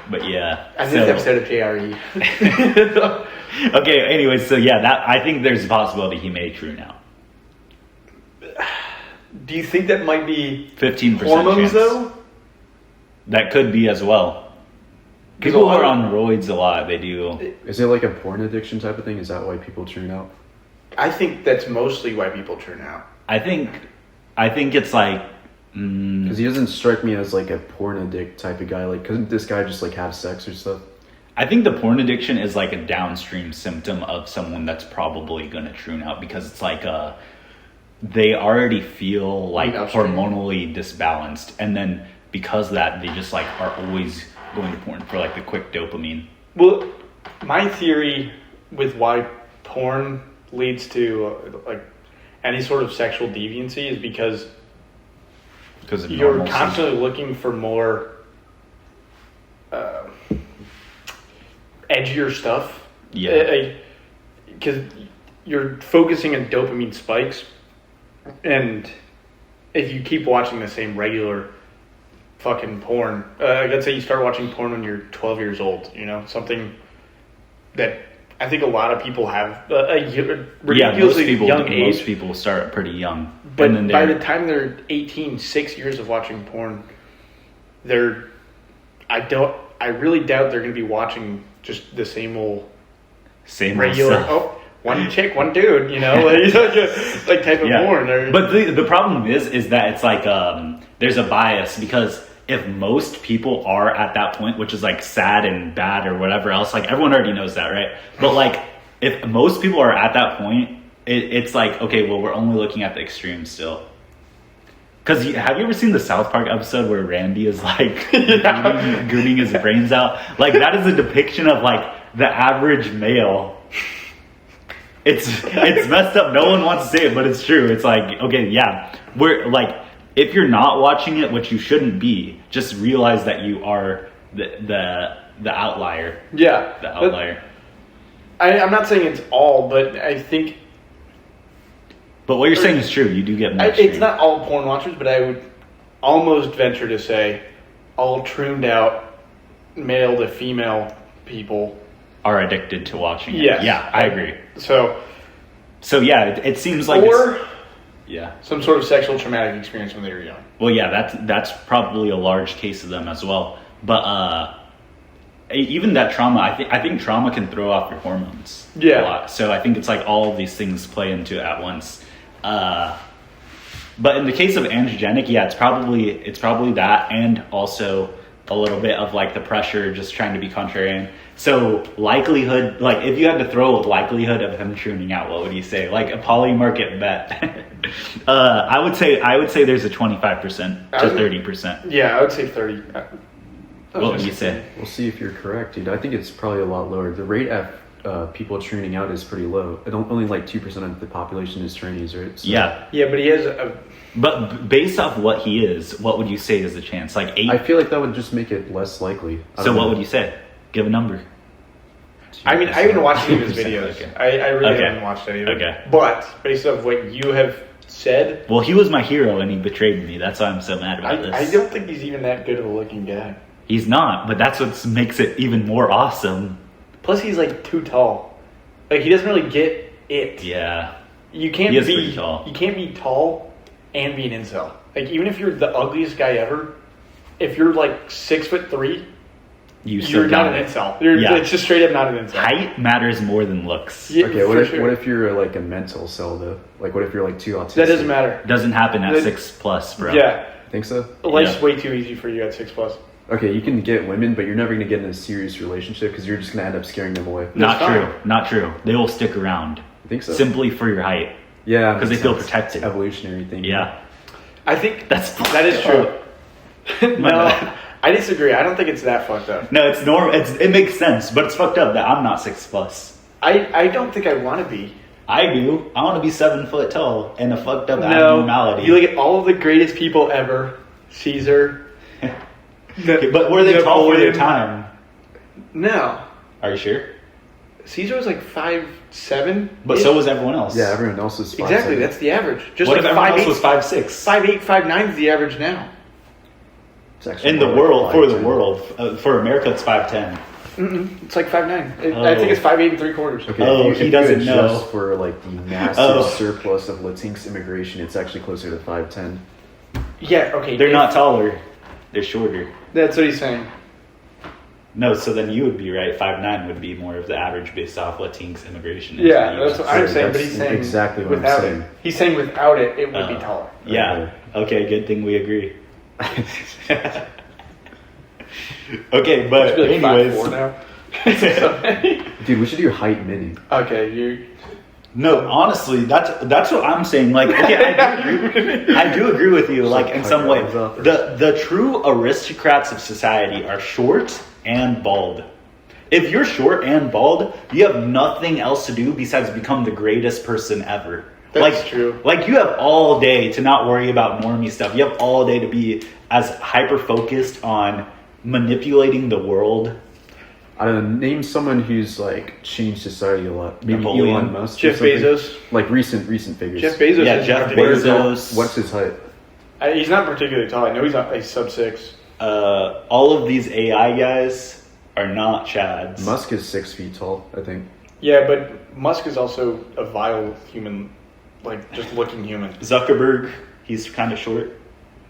But yeah. I think episode of JRE. Okay, anyways, so yeah, I think there's a possibility he may true now. Do you think that might be 15% hormones chance. though? That could be as well. People who are on roids a lot, they do. Is it like a porn addiction type of thing? Is that why people tune out? I think that's mostly why people turn out. I think it's like because he doesn't strike me as like a porn addict type of guy. Like, couldn't this guy just like have sex or stuff? I think the porn addiction is like a downstream symptom of someone that's probably gonna tune out because it's like they already feel like hormonally disbalanced, and then because of that they just like are always going to porn for like the quick dopamine. Well, my theory with why porn leads to like any sort of sexual deviancy is because you're normalcy. Constantly looking for more edgier stuff. Yeah. Because you're focusing on dopamine spikes And if you keep watching the same regular fucking porn, let's say you start watching porn when you're 12 years old, something that I think a lot of people have ridiculously young age. Most people start pretty young. But by the time they're 18, 6 years of watching porn, I really doubt they're going to be watching just the same regular. Oh, one chick, one dude, like type of porn. But the problem is that it's like there's a bias, because if most people are at that point, which is like sad and bad or whatever else, like everyone already knows that, right? But like if most people are at that point, it's like, okay, well, we're only looking at the extremes still. Because have you ever seen the South Park episode where Randy is like gooning his brains out? Like that is a depiction of like the average male. It's messed up. No one wants to say it, but it's true. It's like, okay, yeah, we're like, if you're not watching it, which you shouldn't be, just realize that you are the outlier. Yeah, the outlier. I'm not saying it's all, but I think. But what you're saying is true. You do get more. It's not all porn watchers, but I would almost venture to say all tuned out male to female people are addicted to watching it. Yes. Yeah, I agree. So yeah, it seems like some sort of sexual traumatic experience when they were young. Well, yeah, that's probably a large case of them as well. But even that trauma, I think trauma can throw off your hormones a lot. So I think it's like all of these things play into it at once. But in the case of androgenic, yeah, it's probably that, and also a little bit of like the pressure, just trying to be contrarian. So likelihood, like if you had to throw a likelihood of him tuning out, what would you say? Like a poly market bet. I would say there's a 25% to 30%. Yeah, I would say 30. What would you say? We'll see if you're correct, dude. I think it's probably a lot lower. The rate at people tuning out is pretty low. Only like 2% of the population is trannies, right? So, yeah, but he has a. But based off what he is, what would you say is the chance? Like 8? I feel like that would just make it less likely. So what would you say? Give a number. I mean, I haven't watched any of his videos. Okay. I really haven't watched any of them. Okay. But based off what you have said... Well, he was my hero and he betrayed me. That's why I'm so mad about this. I don't think he's even that good of a looking guy. He's not, but that's what makes it even more awesome. Plus, he's like too tall. Like, he doesn't really get it. Yeah. You can't he is pretty tall. You can't be tall and be an incel. Like, even if you're the ugliest guy ever, if you're like 6'3", you're not an incel. It's just straight up not an incel. Height matters more than looks. Yeah, okay, what if you're like a mental cell though? Like what if you're like too autistic? That doesn't matter. Doesn't happen at 6+, bro. Yeah. Think so? Life's way too easy for you at 6+. Okay, you can get women, but you're never going to get in a serious relationship because you're just going to end up scaring them away. Not true. They will stick around. You think so? Simply for your height. Yeah. Because they feel protected. Evolutionary thing. Yeah. I think that is true. No, I disagree. I don't think it's that fucked up. No, it's normal. It makes sense, but it's fucked up that I'm not 6+. I don't think I want to be. I do. I want to be 7 foot tall and a fucked up abnormality. You look at all of the greatest people ever. Caesar. But were they tall for their time? No. Are you sure? Caesar was like 5'7". But so was everyone else. Yeah, everyone else was 5'7". Exactly, that's the average. Just what like if everyone else was 5'6"? 5'8", 5'9" is the average now. In the world, for the world, for America, it's 5'10". It's like 5'9". I think it's 5'8 3/4". Okay, he doesn't know. Just for like the massive surplus of Latinx immigration, it's actually closer to 5'10". Yeah, okay. They're not taller. They're shorter. That's what he's saying. No, so then you would be right. 5'9" would be more of the average based off Latinx immigration. Yeah, that's what I'm saying. But he's saying exactly what without I'm saying. it. He's saying without it, it would be taller. Yeah. Okay. Good thing we agree. Okay, but like anyways. 5'4" now. Dude, we should do height mini. Okay, No, honestly, that's what I'm saying. Like, okay, I do agree with you. Like, in some way, the true aristocrats of society are short and bald. If you're short and bald, you have nothing else to do besides become the greatest person ever. That's true. Like, you have all day to not worry about normie stuff. You have all day to be as hyper focused on manipulating the world I don't know, name someone who's like changed society a lot. Maybe Napoleon. Elon Musk. Jeff or something. Bezos. Like recent figures. Jeff Bezos. Yeah, is Jeff not particularly Bezos. What's his height? tall. He's not particularly tall. I know he's not like sub-6. All of these AI guys are not Chads. Musk is 6 feet tall, I think. Yeah, but Musk is also a vile human, like just looking human. Zuckerberg, he's kind of short.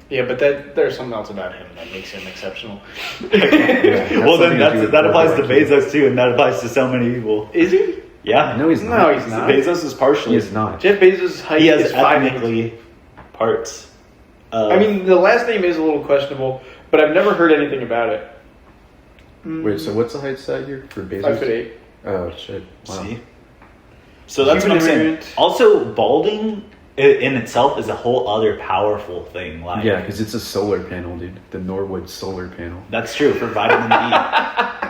Yeah, but there's something else about him that makes him exceptional. Yeah, Well, then something to do with that applies to corporate Bezos too, and that applies to so many people. Is he? Yeah. No, he's not. No, he's not. Bezos is partially. He is not. Jeff Bezos' height He has is 5 ethnically parts. I mean, the last name is a little questionable, but I've never heard anything about it. Wait, so what's the height stat here for Bezos? 5'8". Oh, shit. Wow. See? So that's what I'm saying. Human-variant. Also, balding in itself is a whole other powerful thing. Like, Yeah, because it's a solar panel, dude. The Norwood solar panel. that's true for vitamin D.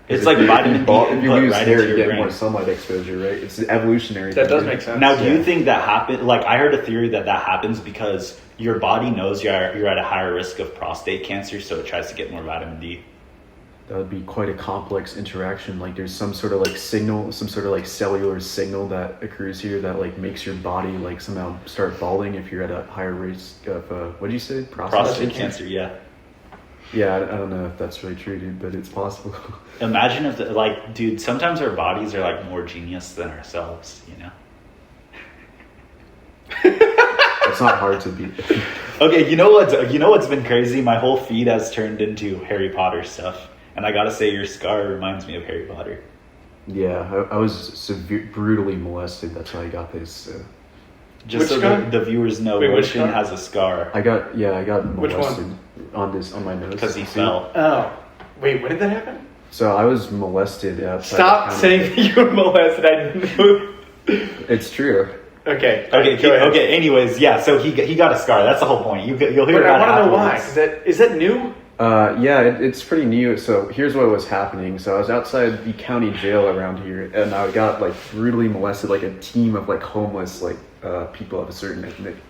It's like If you- vitamin D if you input lose right hair, into you your get brain. more sunlight exposure, right? It's an evolutionary. That thing, does dude. make sense. Now, do you Yeah. think that happened? Like, I heard a theory that happens because your body knows you're at a higher risk of prostate cancer, so it tries to get more vitamin D. That would be quite a complex interaction. Like, there's some sort of like signal, some sort of like cellular signal that occurs here that like makes your body like somehow start balding if you're at a higher risk of what did you say? Prostate cancer, yeah. Yeah, I don't know if that's really true, dude, but it's possible. Imagine if, dude, sometimes our bodies are like more genius than ourselves, you know? It's not hard to beat. Okay, you know what's been crazy? My whole feed has turned into Harry Potter stuff. And I gotta say, your scar reminds me of Harry Potter. Yeah, I was brutally molested. That's why I got this. Just Which so scar? the viewers know, Wait, which Roshan scar? has a scar. I got Which molested on my nose Because he See? fell. Oh. Wait, when did that happen? So I was molested outside. Stop the saying county. that you were molested. I didn't know. It's true. Okay. Okay, go ahead. anyways, yeah, so he got a scar. That's the whole point. You'll hear But I about it want to know why. afterwards. Is that new? Yeah, it's pretty new. So here's what was happening. So I was outside the county jail around here, and I got like brutally molested. Like a team of like homeless people of a certain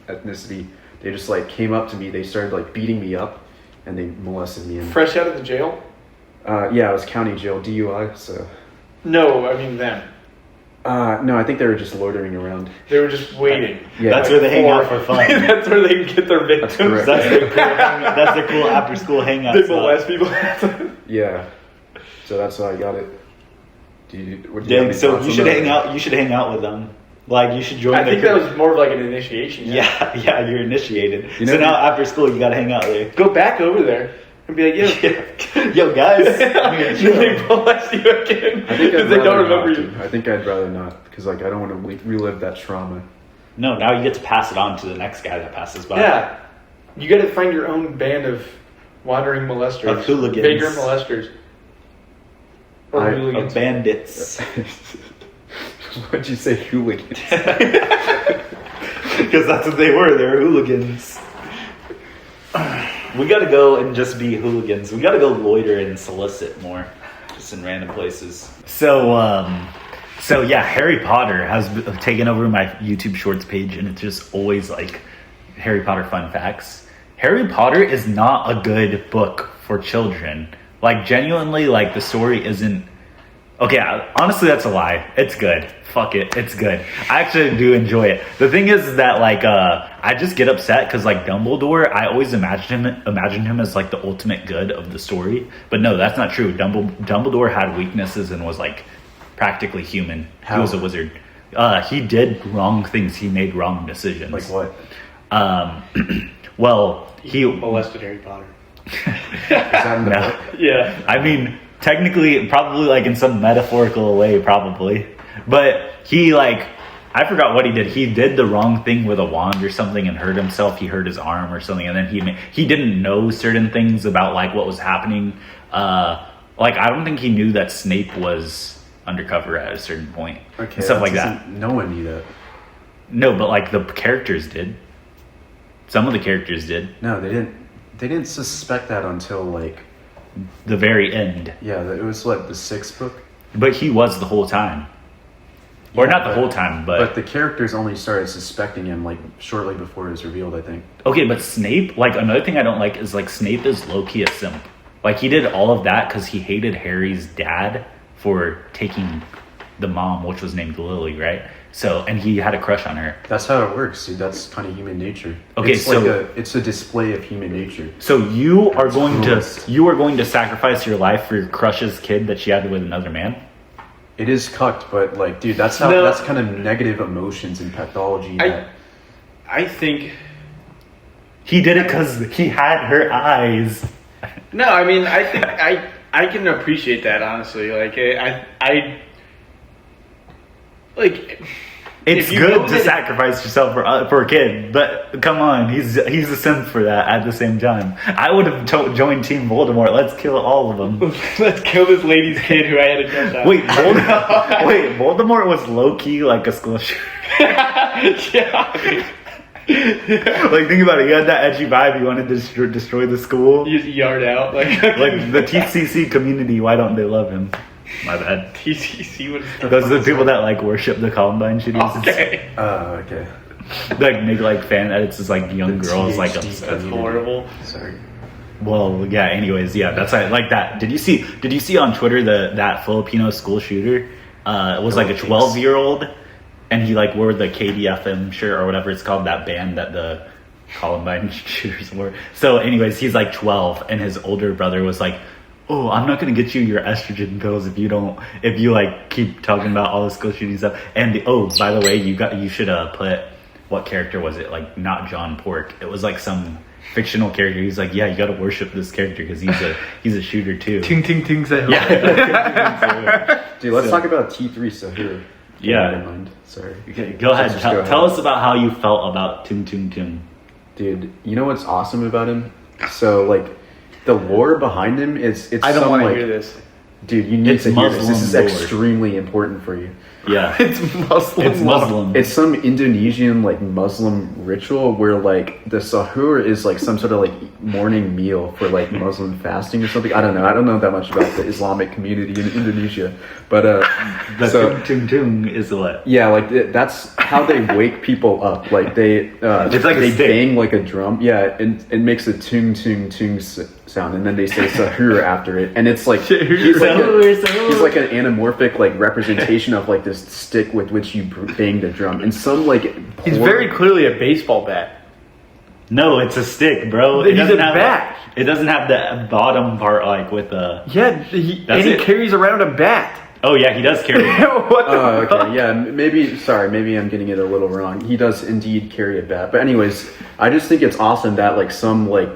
ethnicity. They just like came up to me. They started like beating me up, and they molested me. And Fresh out of the jail? yeah, I was county jail DUI. So No, I mean them. no, I think they were just loitering around. They were just waiting. Yeah. That's where they hang out for fun. That's where they get their victims. correct. That's their cool after school hangout They spot. molest people. Yeah, so that's how I got it. What do you have Dang, any so thoughts you on should that? hang out. You should hang out with them. Like you should join. I their think that was more of like an initiation. Yeah, you're initiated. You So know- now after school, you gotta hang out there. Go back over there and be like, yo. Yo, guys. I'm here to chill. They molest you again I think because I'd they don't rather remember not you. to. I think I'd rather not because like I don't want to relive that trauma. No, now you get to pass it on to the next guy that passes by. Yeah. You got to find your own band of wandering molesters. Of hooligans. Vagrant molesters. Or I- hooligans. Of bandits. What'd you say, hooligans? Because that's what they were. They were hooligans. We gotta go and just be hooligans. We gotta go loiter and solicit more. Just in random places. So yeah, Harry Potter has taken over my YouTube Shorts page, and it's just always like Harry Potter fun facts. Harry Potter is not a good book for children. Like, genuinely, like, the story isn't... Okay, honestly, that's a lie. It's good. Fuck it. It's good. I actually do enjoy it. The thing is that, like, I just get upset because, like, Dumbledore, I always imagined him as, like, the ultimate good of the story. But no, that's not true. Dumbledore had weaknesses and was, like, practically human. How? He was a wizard. He did wrong things. He made wrong decisions. Like what? Well, he... molested Harry Potter. Is that in the No. book? Yeah. I mean, technically, probably like in some metaphorical way, probably. But he like, I forgot what he did. He did the wrong thing with a wand or something and hurt himself. He hurt his arm or something, and then he didn't know certain things about like what was happening. Like I don't think he knew that Snape was undercover at a certain point. Okay, And stuff like that. No one knew that. No, but like the characters did. Some of the characters did. No, they didn't. They didn't suspect that until like The very end. yeah, it was like the 6th book. But he was the whole time. Or Yeah, not the but- whole time, But the characters only started suspecting him like shortly before it was revealed, I think. Okay, but Snape, like another thing I don't like is like Snape is low-key a simp. Like, he did all of that because he hated Harry's dad for taking the mom, which was named Lily, right? So, and he had a crush on her. That's how it works, dude. That's kind of human nature. Okay, it's so it's a display of human nature. So you are going to sacrifice your life for your crush's kid that she had with another man? It is cucked, but like, dude, that's that's kind of negative emotions and pathology. I think he did it because he had her eyes. no. I mean, I think I can appreciate that, honestly. Like I like. It's good to sacrifice yourself for a kid, but come on, he's a simp for that. At the same time, I would have joined Team Voldemort. Let's kill all of them. Let's kill this lady's kid who I had a crush on. Wait, Voldemort was low key like a school shooter. Yeah. Like, think about it. He had that edgy vibe. He wanted to destroy the school. You just yard out like the TCC community. Why don't they love him? My bad. TCC was. Those are the people that like worship the Columbine shootings. Okay. Okay. Like make like fan edits as like young girls like upset. That's horrible. Sorry. Well, yeah. Anyways, yeah. That's like that. Did you see on Twitter that Filipino school shooter? It was like a 12-year-old, and he like wore the KDFM shirt or whatever it's called, that band that the Columbine shooters wore. So, anyways, he's like 12, and his older brother was like, "Oh, I'm not gonna get you your estrogen pills if you like keep talking about all the school shooting stuff." And oh, by the way, you should put, what character was it? Like, not John Pork. It was like some fictional character. He's like, yeah, you gotta worship this character because he's a shooter too. Ting ting ting. Yeah. Dude, let's talk about T3 Sahur. Yeah. Never mind. Sorry. Okay, go ahead. Tell us about how you felt about Tung Tung Tung. Dude, you know what's awesome about him? So like, the lore behind him is I don't want to like, hear this. Dude, you need It's to hear this. This is Muslim lore. extremely important for you. Yeah. It's Muslim. It's Muslim. It's some Indonesian like Muslim ritual where like the sahur is like some sort of like morning meal for like Muslim fasting or something. I don't know that much about the Islamic community in Indonesia, but The Tung Tung Tung is what? yeah, like that's how they wake people up. Like they It's like a they stick. bang like a drum. Yeah, and it makes a tung tung tung sound, and then they say sahur after it, and it's like he's like an anamorphic like representation of like this stick with which you bang the drum, and some like He's very clearly a baseball bat. No, it's a stick, bro. He's doesn't a have bat. It doesn't have the bottom part like with the. Yeah, he it. carries around a bat. Oh yeah, he does carry. What the Oh, fuck? okay, yeah, maybe I'm getting it a little wrong. He does indeed carry a bat. But anyways, I just think it's awesome that like some like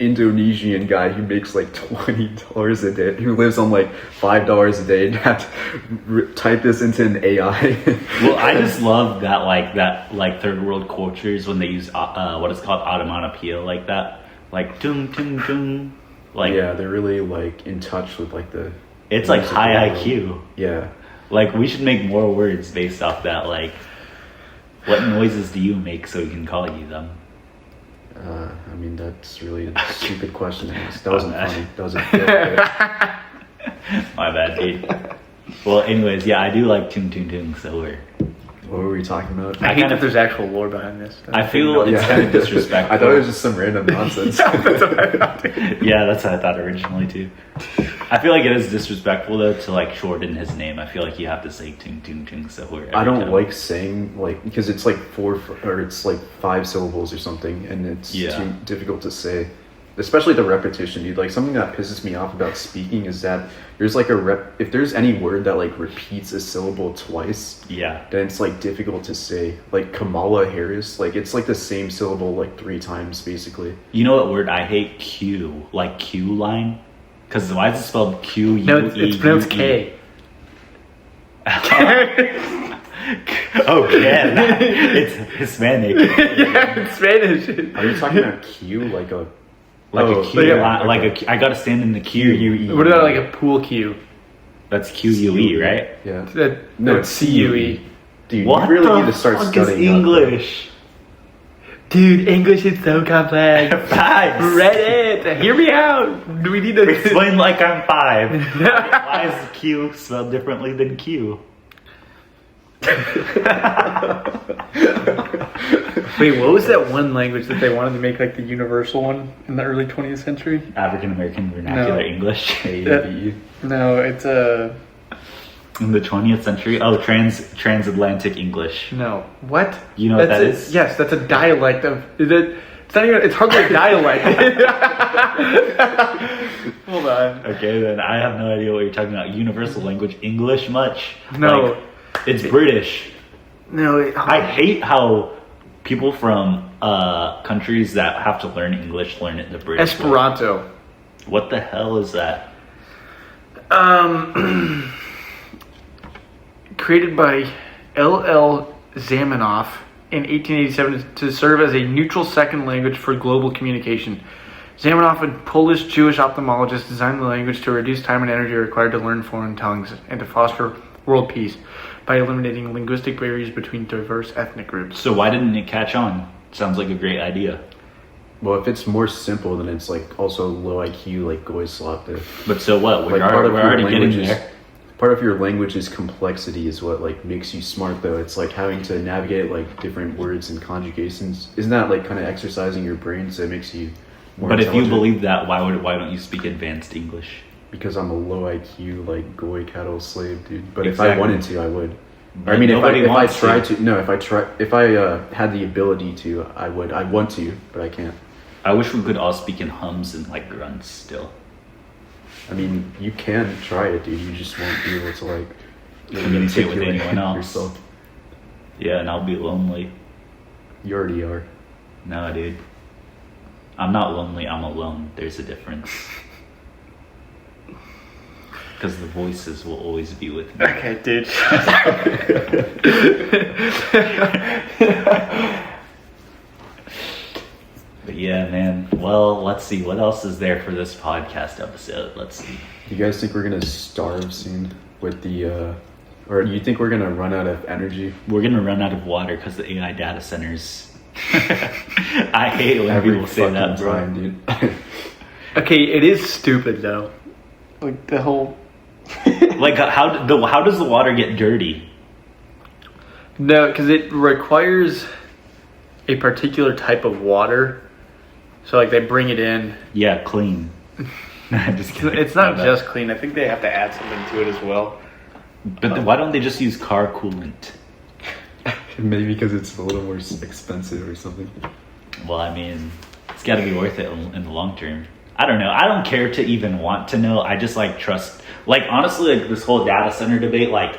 Indonesian guy who makes like $20 a day, who lives on like $5 a day, had to type this into an AI. Well, I just love that third world cultures when they use what is called onomatopoeia like that, like tung tung tung, like yeah, they're really like in touch with like the. it's like music high world. IQ. Yeah. Like, we should make more words based off that. Like, what noises do you make so we can call you them? I mean, that's really a stupid question to ask. That wasn't funny. That wasn't good. My bad, dude. Well, anyways, yeah, I do like Tung Tung Tung, so What were we talking about? I hate that there's actual lore behind this. I feel it's kind of disrespectful. I thought it was just some random nonsense. Yeah, that's what I thought originally too. I feel like it is disrespectful though to like shorten his name. I feel like you have to say Tung Tung Tung. So I don't like saying like, because it's like 5 syllables or something, and it's too difficult to say. Especially the repetition, dude. Like, something that pisses me off about speaking is that there's like if there's any word that like repeats a syllable twice, yeah, then it's like difficult to say. Like Kamala Harris, like it's like the same syllable like 3 times basically. You know what word I hate? Q, like Q line. Because why is it spelled Q? No, it's pronounced K. Oh yeah, it's Hispanic. Yeah, it's Spanish. Are you talking about Q like a? A queue, yeah, okay. I gotta stand in the queue. What about like a pool cue? That's QUE, right? Yeah. No, it's CUE. Dude, What you really the need to start fuck is studying English? Dude, English is so complex. Facts. Reddit, hear me out. Do we need to Explain like I'm 5. Why is Q spelled differently than Q? Wait, what was that one language that they wanted to make like the universal one in the early 20th century? African American Vernacular No. English. AAVE. No, it's In the 20th century? Oh, transatlantic English. no. What? You know what That's that a- is? Yes, that's a dialect of. Is it? It's not even. It's hardly a dialect. Hold on. Okay, then I have no idea what you're talking about. Universal language English much? No. Like, it's British. No. I hate how people from countries that have to learn English learn it the British way. Esperanto. What the hell is that? Created by L.L. Zamanoff in 1887 to serve as a neutral second language for global communication. Zamanoff, a Polish Jewish ophthalmologist, designed the language to reduce time and energy required to learn foreign tongues and to foster world peace by eliminating linguistic barriers between diverse ethnic groups. So why didn't it catch on? Sounds like a great idea. Well, if it's more simple, then it's like also low IQ, like Goy Slapta. But so what? We're, Like, part of we're your already getting language is- there. Part of your language's complexity is what like makes you smart, though. It's like having to navigate like different words and conjugations. Isn't that like kind of exercising your brain so it makes you more But if you intelligent? believe that, why don't you speak advanced English? Because I'm a low IQ like Goy cattle slave, dude. But if Exactly. I wanted to, I would. But I mean, if I wants tried to. to, no, if I had the ability to, I would. I want to, but I can't. I wish we could all speak in hums and like grunts still. I mean, you can try it, dude. You just won't be able to like Communicate with articulate anyone else. yourself. Yeah, and I'll be lonely. You already are. No, dude. I'm not lonely, I'm alone. There's a difference. Because the voices will always be with me. Okay, dude. But yeah, man. Well, let's see. What else is there for this podcast episode? Let's see. Do you guys think we're gonna starve soon with the, or do you think we're gonna run out of energy? We're going to run out of water because the AI data centers. I hate when people say that, bro. time, dude. Okay, it is stupid though. Like the whole. Like, how does the water get dirty? No, because it requires a particular type of water. So like they bring it in. Yeah, clean. I'm just kidding. It's not My bad. just clean. I think they have to add something to it as well. But why don't they just use car coolant? Maybe because it's a little more expensive or something. Well, I mean, it's got to be worth it in the long term. I don't know. I don't care to even want to know. I just like trust. Like honestly, like this whole data center debate, like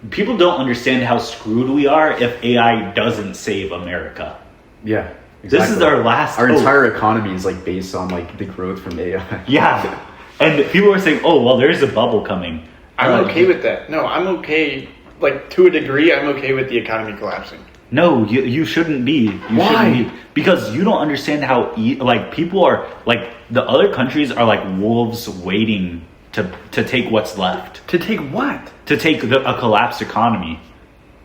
people don't understand how screwed we are if AI doesn't save America. Yeah, This is our last Our hope. entire economy is like based on like the growth from AI. Yeah, and people are saying, "Oh, well, there's a bubble coming." I'm okay with that. No, I'm okay. Like to a degree, I'm okay with the economy collapsing. No, you shouldn't be. Why? Shouldn't be. Because you don't understand how like people are like the other countries are like wolves waiting to take what's left, To take what? to take a collapsed economy.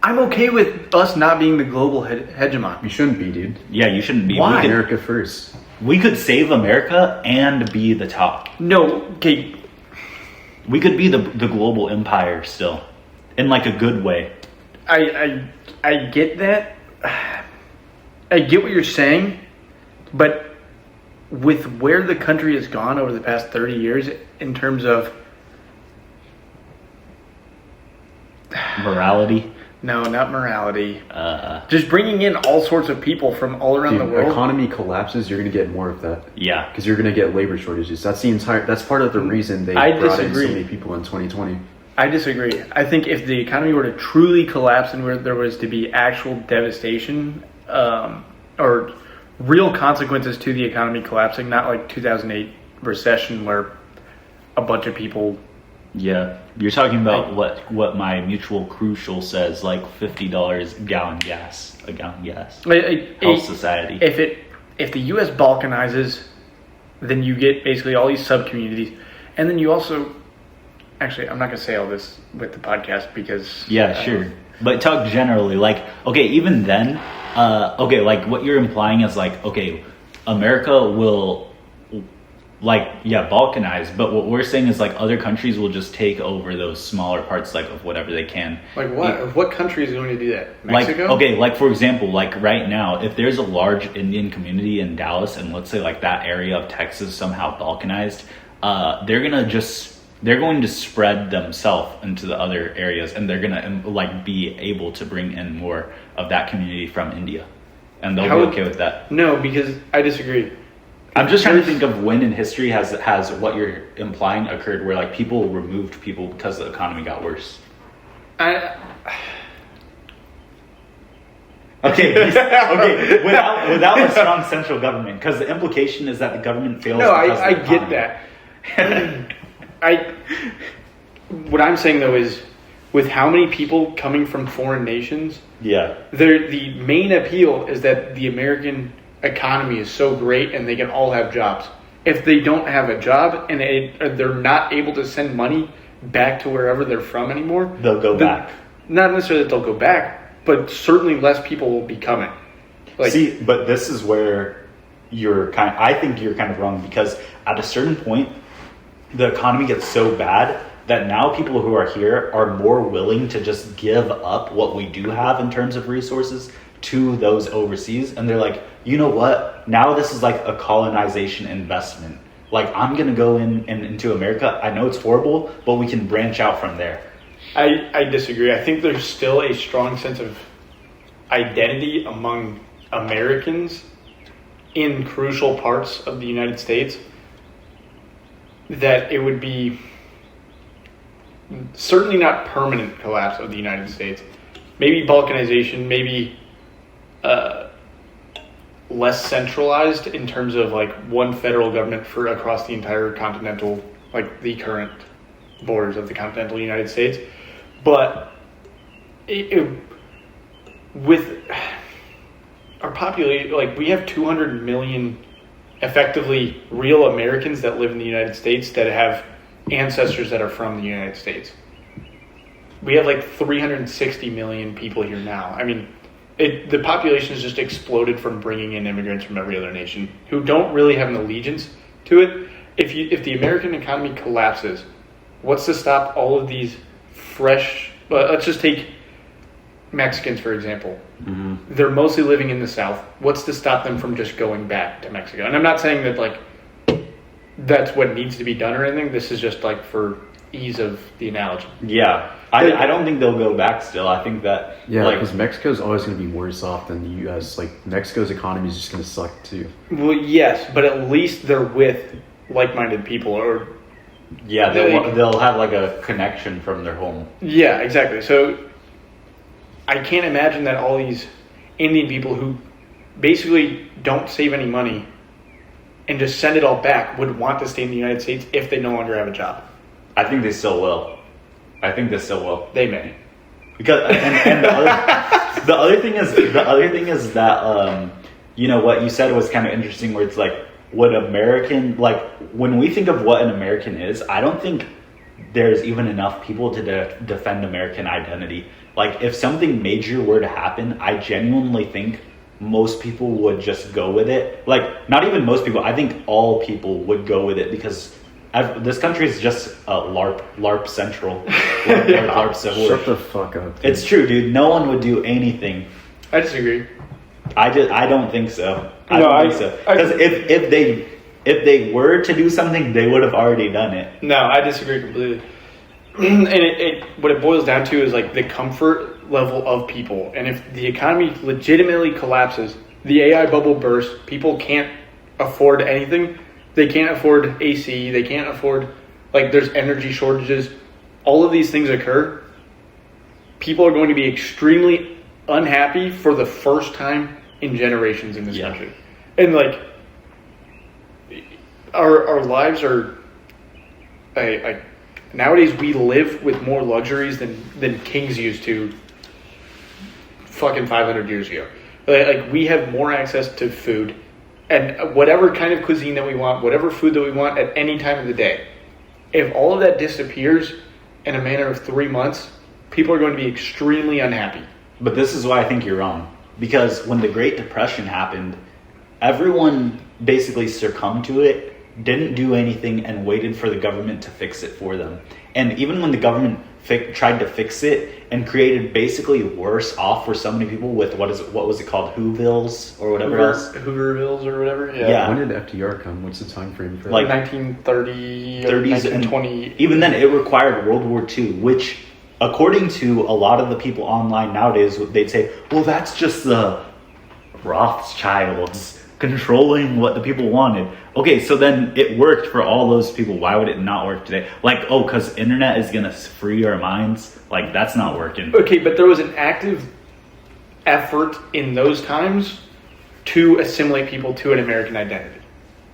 I'm okay with us not being the global hegemon. You shouldn't be, dude. Yeah, you shouldn't be. Why? America first. We could save America and be the top. No, okay. We could be the global empire still, in like a good way. I get that. I get what you're saying, but with where the country has gone over the past 30 years in terms of Morality. no, not morality, just bringing in all sorts of people from all around Dude, the world. economy collapses, you're gonna get more of that Yeah. because you're gonna get labor shortages. That's part of the reason they I brought in so disagree. many people in 2020. I disagree. I think if the economy were to truly collapse and where there was to be actual devastation or real consequences to the economy collapsing, not like 2008 recession where a bunch of people. Yeah, you're talking about what my mutual crucial says, like $50 a gallon gas. Health society. If the U.S. balkanizes, then you get basically all these sub communities, and then you also. Actually, I'm not going to say all this with the podcast because... Yeah, sure. But talk generally, like, okay, even then, okay, like what you're implying is like, okay, America will balkanized. But what we're saying is like other countries will just take over those smaller parts like of whatever they can. Like what? What country is going to do that? Mexico? Like, okay, like for example, like right now, if there's a large Indian community in Dallas, and let's say like that area of Texas somehow balkanized, they're going to spread themselves into the other areas, and they're gonna like be able to bring in more of that community from India, and they'll be okay with that. No, because I disagree. I'm just trying to think of when in history has what you're implying occurred, where like people removed people because the economy got worse. Okay, without a strong central government, because the implication is that the government fails. No, because I of the get economy. that. What I'm saying though is, with how many people coming from foreign nations, the main appeal is that the American economy is so great and they can all have jobs. If they don't have a job and they're not able to send money back to wherever they're from anymore, they'll go back. Not necessarily that they'll go back, but certainly less people will be coming. See, but this is where I think you're kind of wrong, because at a certain point, the economy gets so bad that now people who are here are more willing to just give up what we do have in terms of resources to those overseas. And they're like, you know what? Now this is like a colonization investment. Like, I'm going to go into America. I know it's horrible, but we can branch out from there. I disagree. I think there's still a strong sense of identity among Americans in crucial parts of the United States that it would be certainly not permanent collapse of the United States. Maybe balkanization, maybe less centralized in terms of like one federal government for across the entire continental, like the current borders of the continental United States. But with our population, like we have 200 million effectively real Americans that live in the United States that have ancestors that are from the United States. We have like 360 million people here now. I mean, the population has just exploded from bringing in immigrants from every other nation who don't really have an allegiance to it. If the American economy collapses, what's to stop all of these fresh... let's just take Mexicans, for example. Mm-hmm. They're mostly living in the South. What's to stop them from just going back to Mexico? And I'm not saying that like that's what needs to be done or anything. This is just like for ease of the analogy. Yeah. I don't think they'll go back still. I think that... Yeah, because Mexico's always going to be worse off than the U.S. Like, Mexico's economy is just going to suck, too. Well, yes, but at least they're with like-minded people, or... Yeah, they'll have, like, a connection from their home. Yeah, exactly. So, I can't imagine that all these Indian people who basically don't save any money and just send it all back would want to stay in the United States if they no longer have a job. I think they still will. They may. Because and the other thing is that you know what you said was kind of interesting, where it's like, what American, like when we think of what an American is, I don't think there's even enough people to defend American identity. Like if something major were to happen, I genuinely think most people would just go with it. Like not even most people, I think all people would go with it, because this country is just LARP central. LARP civil. Shut the fuck up, dude. It's true, dude. No one would do anything. I disagree. I don't think so. I don't think so. Because if they were to do something, they would have already done it. No, I disagree completely. And what it boils down to is like the comfort level of people. And if the economy legitimately collapses, the AI bubble bursts, people can't afford anything. They can't afford AC. They can't afford, like, there's energy shortages. All of these things occur. People are going to be extremely unhappy for the first time in generations in this country. And, like, our lives are, like, nowadays we live with more luxuries than kings used to fucking 500 years ago. Like, we have more access to food and whatever kind of cuisine that we want, whatever food that we want at any time of the day. If all of that disappears in a matter of 3 months, people are going to be extremely unhappy. But this is why I think you're wrong. Because when the Great Depression happened, everyone basically succumbed to it didn't do anything and waited for the government to fix it for them. And even when the government tried to fix it and created basically worse off for so many people with what was it called, Whovilles or whatever else? Hoovervilles or whatever. Yeah. When did FDR come? What's the time frame for that? Like 1930 or 30s 1920. Even then, it required World War II, which, according to a lot of the people online nowadays, they'd say, well, that's just the Rothschilds controlling what the people wanted. Okay, so then it worked for all those people. Why would it not work today? Like, oh, because internet is going to free our minds? Like, that's not working. Okay, but there was an active effort in those times to assimilate people to an American identity,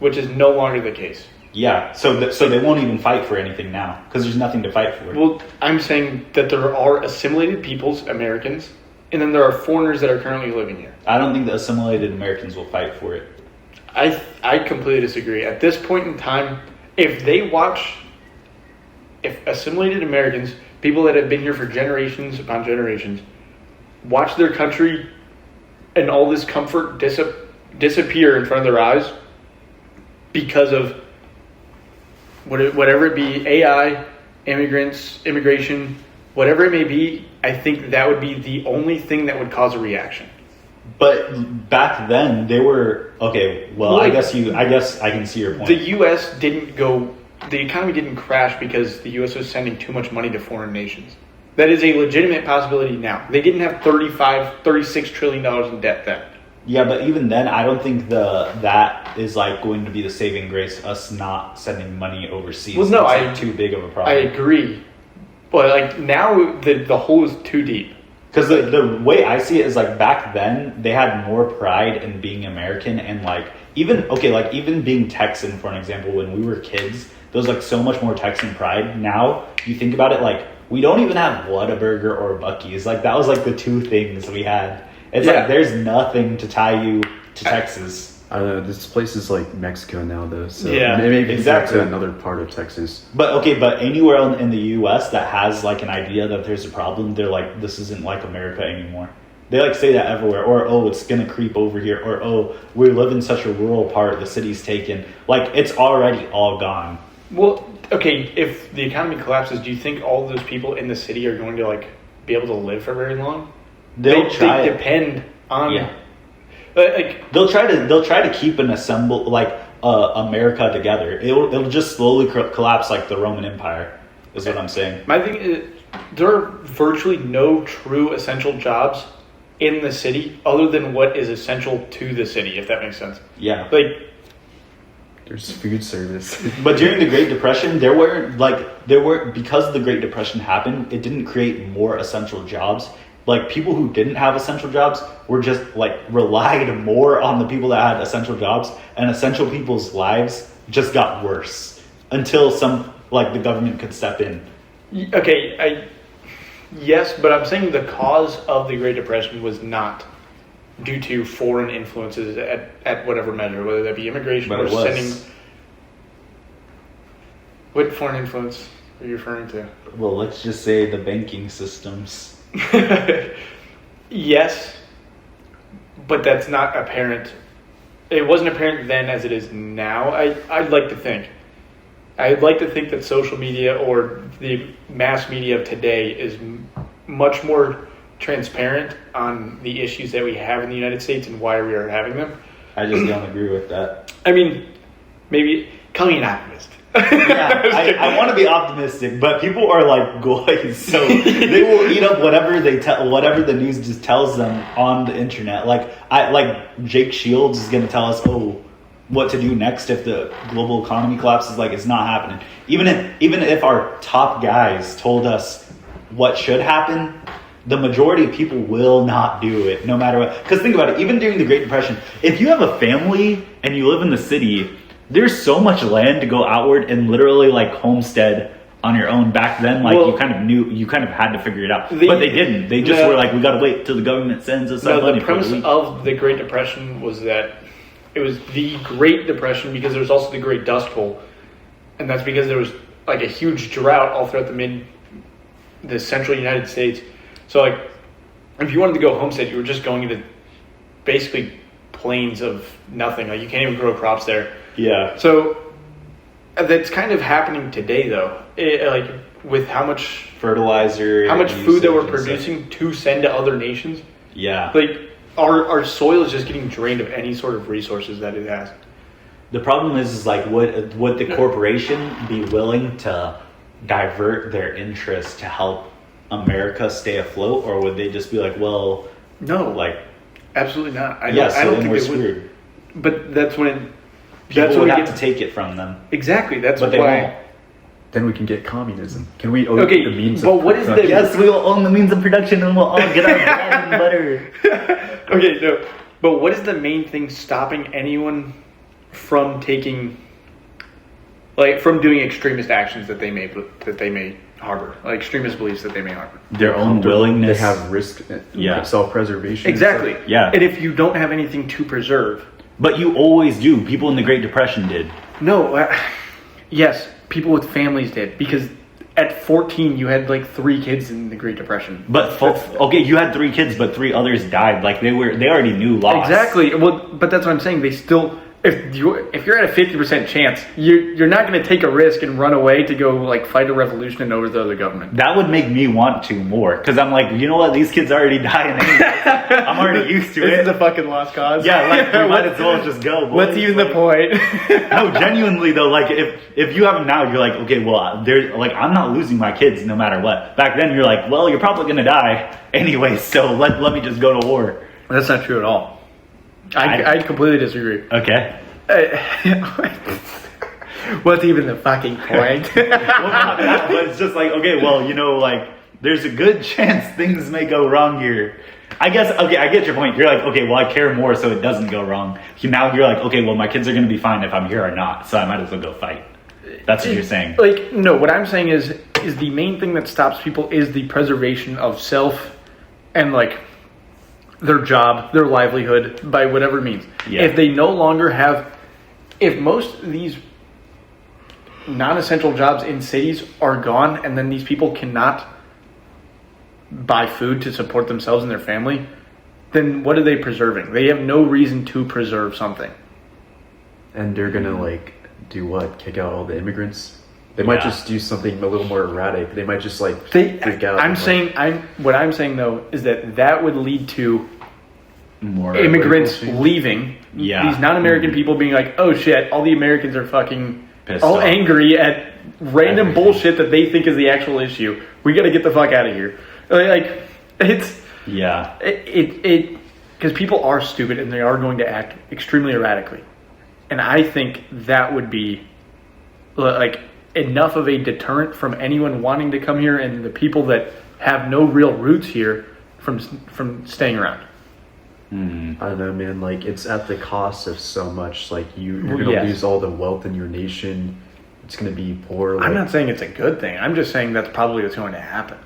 which is no longer the case. Yeah, so they won't even fight for anything now because there's nothing to fight for. Well, I'm saying that there are assimilated peoples, Americans, and then there are foreigners that are currently living here. I don't think the assimilated Americans will fight for it. I completely disagree. At this point in time, if assimilated Americans, people that have been here for generations upon generations, watch their country and all this comfort disappear in front of their eyes because of whatever it be, AI, immigrants, immigration, whatever it may be, I think that would be the only thing that would cause a reaction. But back then they were okay. Well, I guess I can see your point. The U.S. the economy didn't crash because the U.S. was sending too much money to foreign nations. That is a legitimate possibility now. They didn't have $36 trillion in debt then. Yeah, but even then, I don't think that is like going to be the saving grace. Us not sending money overseas. Well, no, it's like too big of a problem. I agree, but like now the hole is too deep. Because the way I see it is like back then they had more pride in being American and like even being Texan, for an example. When we were kids, there was like so much more Texan pride. Now you think about it, like we don't even have Whataburger or Buc-ee's. Like that was like the two things we had. It's like there's nothing to tie you to Texas. I don't know. This place is like Mexico now, though. So yeah, maybe exactly. To another part of Texas. But anywhere in the U.S. that has like an idea that there's a problem, they're like, this isn't like America anymore. They like say that everywhere, or oh, it's gonna creep over here, or oh, we live in such a rural part, the city's taken. Like it's already all gone. Well, okay, if the economy collapses, do you think all those people in the city are going to like be able to live for very long? They depend on they'll try to keep and assemble like America together. It'll just slowly collapse like the Roman Empire is what I'm saying. My thing is there are virtually no true essential jobs in the city other than what is essential to the city, if that makes sense. Yeah. Like there's food service. But during the Great Depression, there were because the Great Depression happened, it didn't create more essential jobs. Like people who didn't have essential jobs were just like relied more on the people that had essential jobs, and essential people's lives just got worse until the government could step in. Okay, yes, but I'm saying the cause of the Great Depression was not due to foreign influences at whatever measure, whether that be immigration or sending. What foreign influence are you referring to? Well, let's just say the banking systems. Yes, but that's not apparent. It wasn't apparent then as it is now. I'd like to think that social media or the mass media of today is much more transparent on the issues that we have in the United States and why we are having them. I just don't agree with that. I mean, maybe call me an optimist. Yeah, I want to be optimistic, but people are like goys, so they will eat up whatever whatever the news just tells them on the internet. Like Jake Shields is going to tell us, what to do next if the global economy collapses. Like it's not happening. Even if our top guys told us what should happen, the majority of people will not do it, no matter what. Because think about it, even during the Great Depression, if you have a family and you live in the city, there's so much land to go outward and literally like homestead on your own. Back then, you kind of had to figure it out, but they didn't. They just were like, we got to wait till the government sends us some money. The premise of the Great Depression was that it was the Great Depression because there was also the Great Dust Bowl, and that's because there was like a huge drought all throughout the central United States. So like, if you wanted to go homestead, you were just going into basically plains of nothing. Like you can't even grow crops there. Yeah. So That's kind of happening today, though. Like with how much fertilizer, food that we're producing to send to other nations. Yeah. Like our soil is just getting drained of any sort of resources that it has. The problem is like, would the corporation be willing to divert their interest to help America stay afloat, or would they just be like, well, no, like, absolutely not. I so don't then think we're they screwed. would. But that's when People would have to take it from them. Exactly. That's But they why. won't. Then we can get communism. Can we own Okay, the means but of what is the- production? Yes, we will own the means of production, and we'll all get our bread and butter. Okay, no. But what is the main thing stopping anyone from taking, like, from doing extremist actions that they may harbor, like extremist beliefs that they may harbor? Their own willingness. They have risk, Yeah. self-preservation. Exactly. Yeah. And if you don't have anything to preserve, But you always do. People in the Great Depression did. no. Yes, people with families did, because at 14 you had like 3 kids in the Great Depression. But okay, you had 3 kids, but 3 others died. Like they already knew loss. Exactly. Well, but that's what I'm saying. They still, if you're at a 50% chance, you're not going to take a risk and run away to go like fight a revolution and overthrow the government. That would make me want to more, because I'm like, you know what? These kids are already dying anyway. I'm already used to This it. is a fucking lost cause. Yeah, like we might as well just go. Boys. What's even the point? No, genuinely though, like if you have them now, you're like, okay, well, there's like I'm not losing my kids no matter what. Back then, you're like, well, you're probably gonna die anyway, so let me just go to war. That's not true at all. I completely disagree. Okay. What's even the fucking point? Well, not that, but it's just like, okay, well, you know, like there's a good chance things may go wrong here. I guess, okay, I get your point. You're like, okay, well, I care more so it doesn't go wrong. Now you're like, okay, well, my kids are going to be fine if I'm here or not, so I might as well go fight. That's what you're saying. Like, no, what I'm saying is the main thing that stops people is the preservation of self and, like, their job, their livelihood, by whatever means. Yeah. If they no longer have, if most of these non-essential jobs in cities are gone and then these people cannot buy food to support themselves and their family, then what are they preserving? They have no reason to preserve something. And they're gonna like do what? Kick out all the immigrants? They might just do something a little more erratic. They might just like freak out. What I'm saying though is that would lead to More immigrants liberal leaving. Yeah. These non-American people being like, oh shit, all the Americans are fucking Pissed all off. angry at random Everything. bullshit that they think is the actual issue. We got to get the fuck out of here. Like, it's Yeah. it because people are stupid and they are going to act extremely erratically, and I think that would be like enough of a deterrent from anyone wanting to come here and the people that have no real roots here from staying around. I don't know, man. Like it's at the cost of so much. Like you're gonna Yes. lose all the wealth in your nation. It's gonna be poor. Like, I'm not saying it's a good thing. I'm just saying that's probably what's going to happen.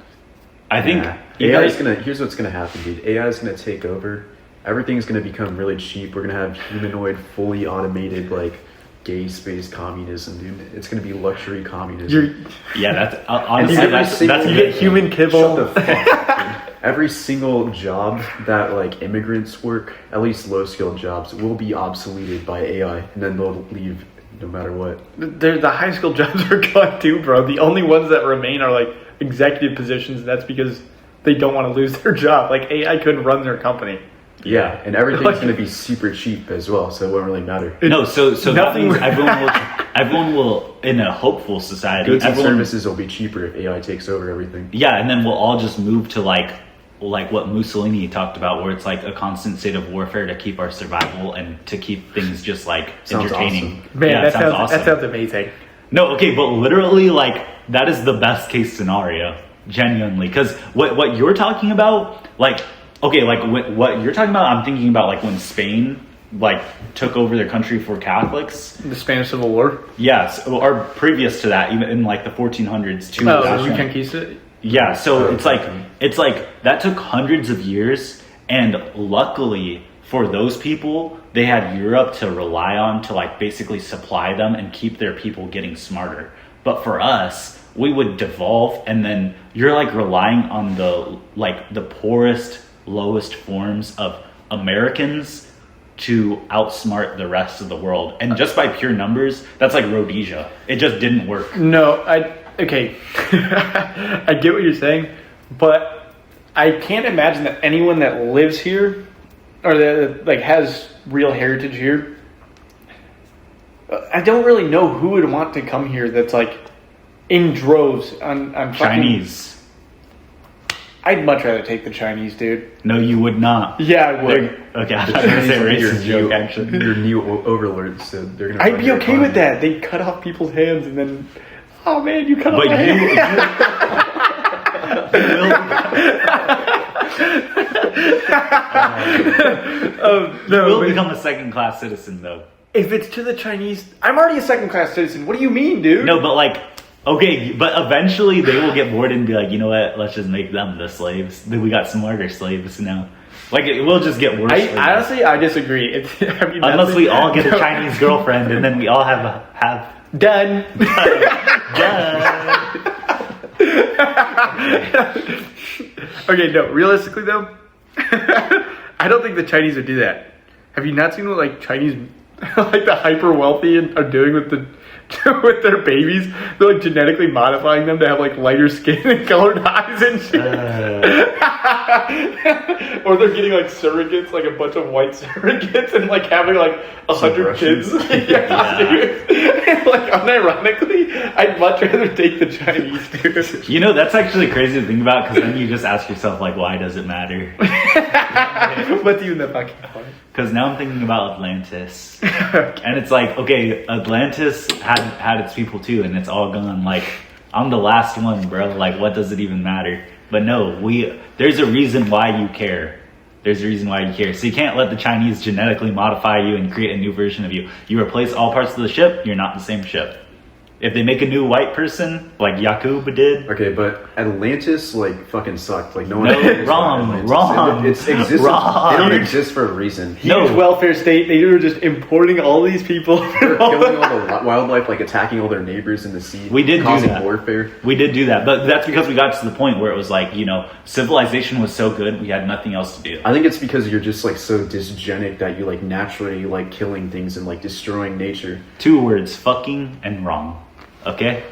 I think AI is gonna. Here's what's gonna happen, dude. AI is gonna take over. Everything's gonna become really cheap. We're gonna have humanoid, fully automated, like gay space communism, dude. It's gonna be luxury communism. Yeah, that's honestly every that's single- a You good get human kibble. Shut the fuck up, dude. Every single job that like immigrants work, at least low skilled jobs, will be obsoleted by AI, and then they'll leave no matter what. The high school jobs are gone too, bro. The only ones that remain are like executive positions. That's because they don't want to lose their job. Like AI couldn't run their company. Yeah, and everything's Like- gonna be super cheap as well, so it won't really matter. No, so that Nothing- means everyone will in a hopeful society. Goods and everyone, services will be cheaper if AI takes over everything. Yeah, and then we'll all just move to like what Mussolini talked about, where it's like a constant state of warfare to keep our survival and to keep things just like Sounds entertaining. Man, Yeah, it that sounds awesome. that sounds amazing. No, okay, but literally, like, that is the best case scenario, genuinely. Because what you're talking about, like, okay, like, what you're talking about, I'm thinking about, like, when Spain, like, took over their country for Catholics. The Spanish Civil War. Yes, or previous to that, even in, like, the 1400s, too. Oh, That's when- Reconquista. yeah, so Oh, it's like okay. that took hundreds of years, and luckily for those people, they had Europe to rely on to like basically supply them and keep their people getting smarter. But for us, we would devolve, and then you're like relying on the poorest, lowest forms of Americans to outsmart the rest of the world. And just by pure numbers, that's like Rhodesia. It just didn't work. No, okay. I get what you're saying, but I can't imagine that anyone that lives here or that like has real heritage here, I don't really know who would want to come here that's like in droves on Chinese. I'd much rather take the Chinese, dude. No, you would not. Yeah, I would. Okay, I was going to say racist joke, actually. Your new overlords, so they're gonna. I'd be okay with that. They cut off people's hands and then, oh man, you cut off my hand. You will become a second-class citizen, though. If it's to the Chinese, I'm already a second-class citizen. What do you mean, dude? No, but like, okay, but eventually they will get bored and be like, you know what? Let's just make them the slaves. Then we got smarter slaves now. Like, it will just get worse. Honestly, I disagree. Unless we all get a Chinese girlfriend and then we all have done. Done. Okay, no. Realistically, though, I don't think the Chinese would do that. Have you not seen what like Chinese, like the hyper wealthy, are doing with with their babies? They're like genetically modifying them to have like lighter skin and colored eyes and shit. Or they're getting like surrogates, like a bunch of white surrogates, and like having like 100 kids. Yeah. Dude. Like unironically, I'd much rather take the Chinese, dude. You know, that's actually crazy to think about, because then you just ask yourself, like, why does it matter? What do you in the fucking point? Because now I'm thinking about Atlantis. And it's like, okay, Atlantis had its people too, and it's all gone. Like, I'm the last one, bro. Like, what does it even matter? But no, there's a reason why you care. There's a reason why you care. So you can't let the Chinese genetically modify you and create a new version of you. You replace all parts of the ship, you're not the same ship. If they make a new white person, like Yakub did. Okay, but Atlantis, like, fucking sucked. Like, no one... No, wrong. It exists. Wrong. They don't exist for a reason. Huge welfare state. They were just importing all these people. They're killing all the wildlife, like attacking all their neighbors in the sea. We did causing do that. warfare. We did do that, but that's because we got to the point where it was like, you know, civilization was so good, we had nothing else to do. I think it's because you're just, like, so dysgenic that you, like, naturally like killing things and, like, destroying nature. 2 words, fucking and wrong. Okay?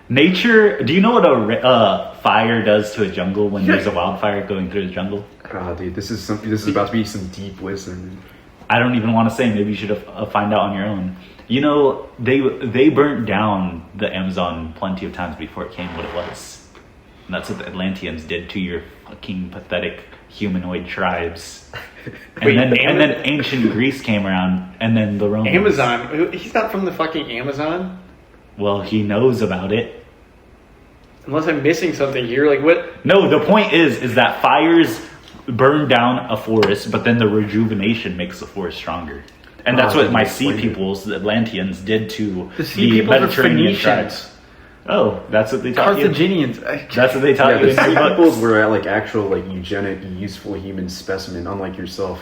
Nature, do you know what a fire does to a jungle when there's a wildfire going through the jungle? God, dude, this is about to be some deep wisdom. I don't even want to say, maybe you should find out on your own. You know, they burnt down the Amazon plenty of times before it came what it was. And that's what the Atlanteans did to your fucking pathetic humanoid tribes. And then ancient Greece came around, and then the Romans. Amazon? He's not from the fucking Amazon? Well, he knows about it. Unless I'm missing something here, like what? No, the point is that fires burn down a forest, but then the rejuvenation makes the forest stronger. And that's what my sea peoples, the Atlanteans, did to the Mediterranean tribes. Oh, that's what they taught you? Carthaginians. That's what they taught you the in your sea books? peoples were like actual, like, eugenic, useful human specimen, unlike yourself.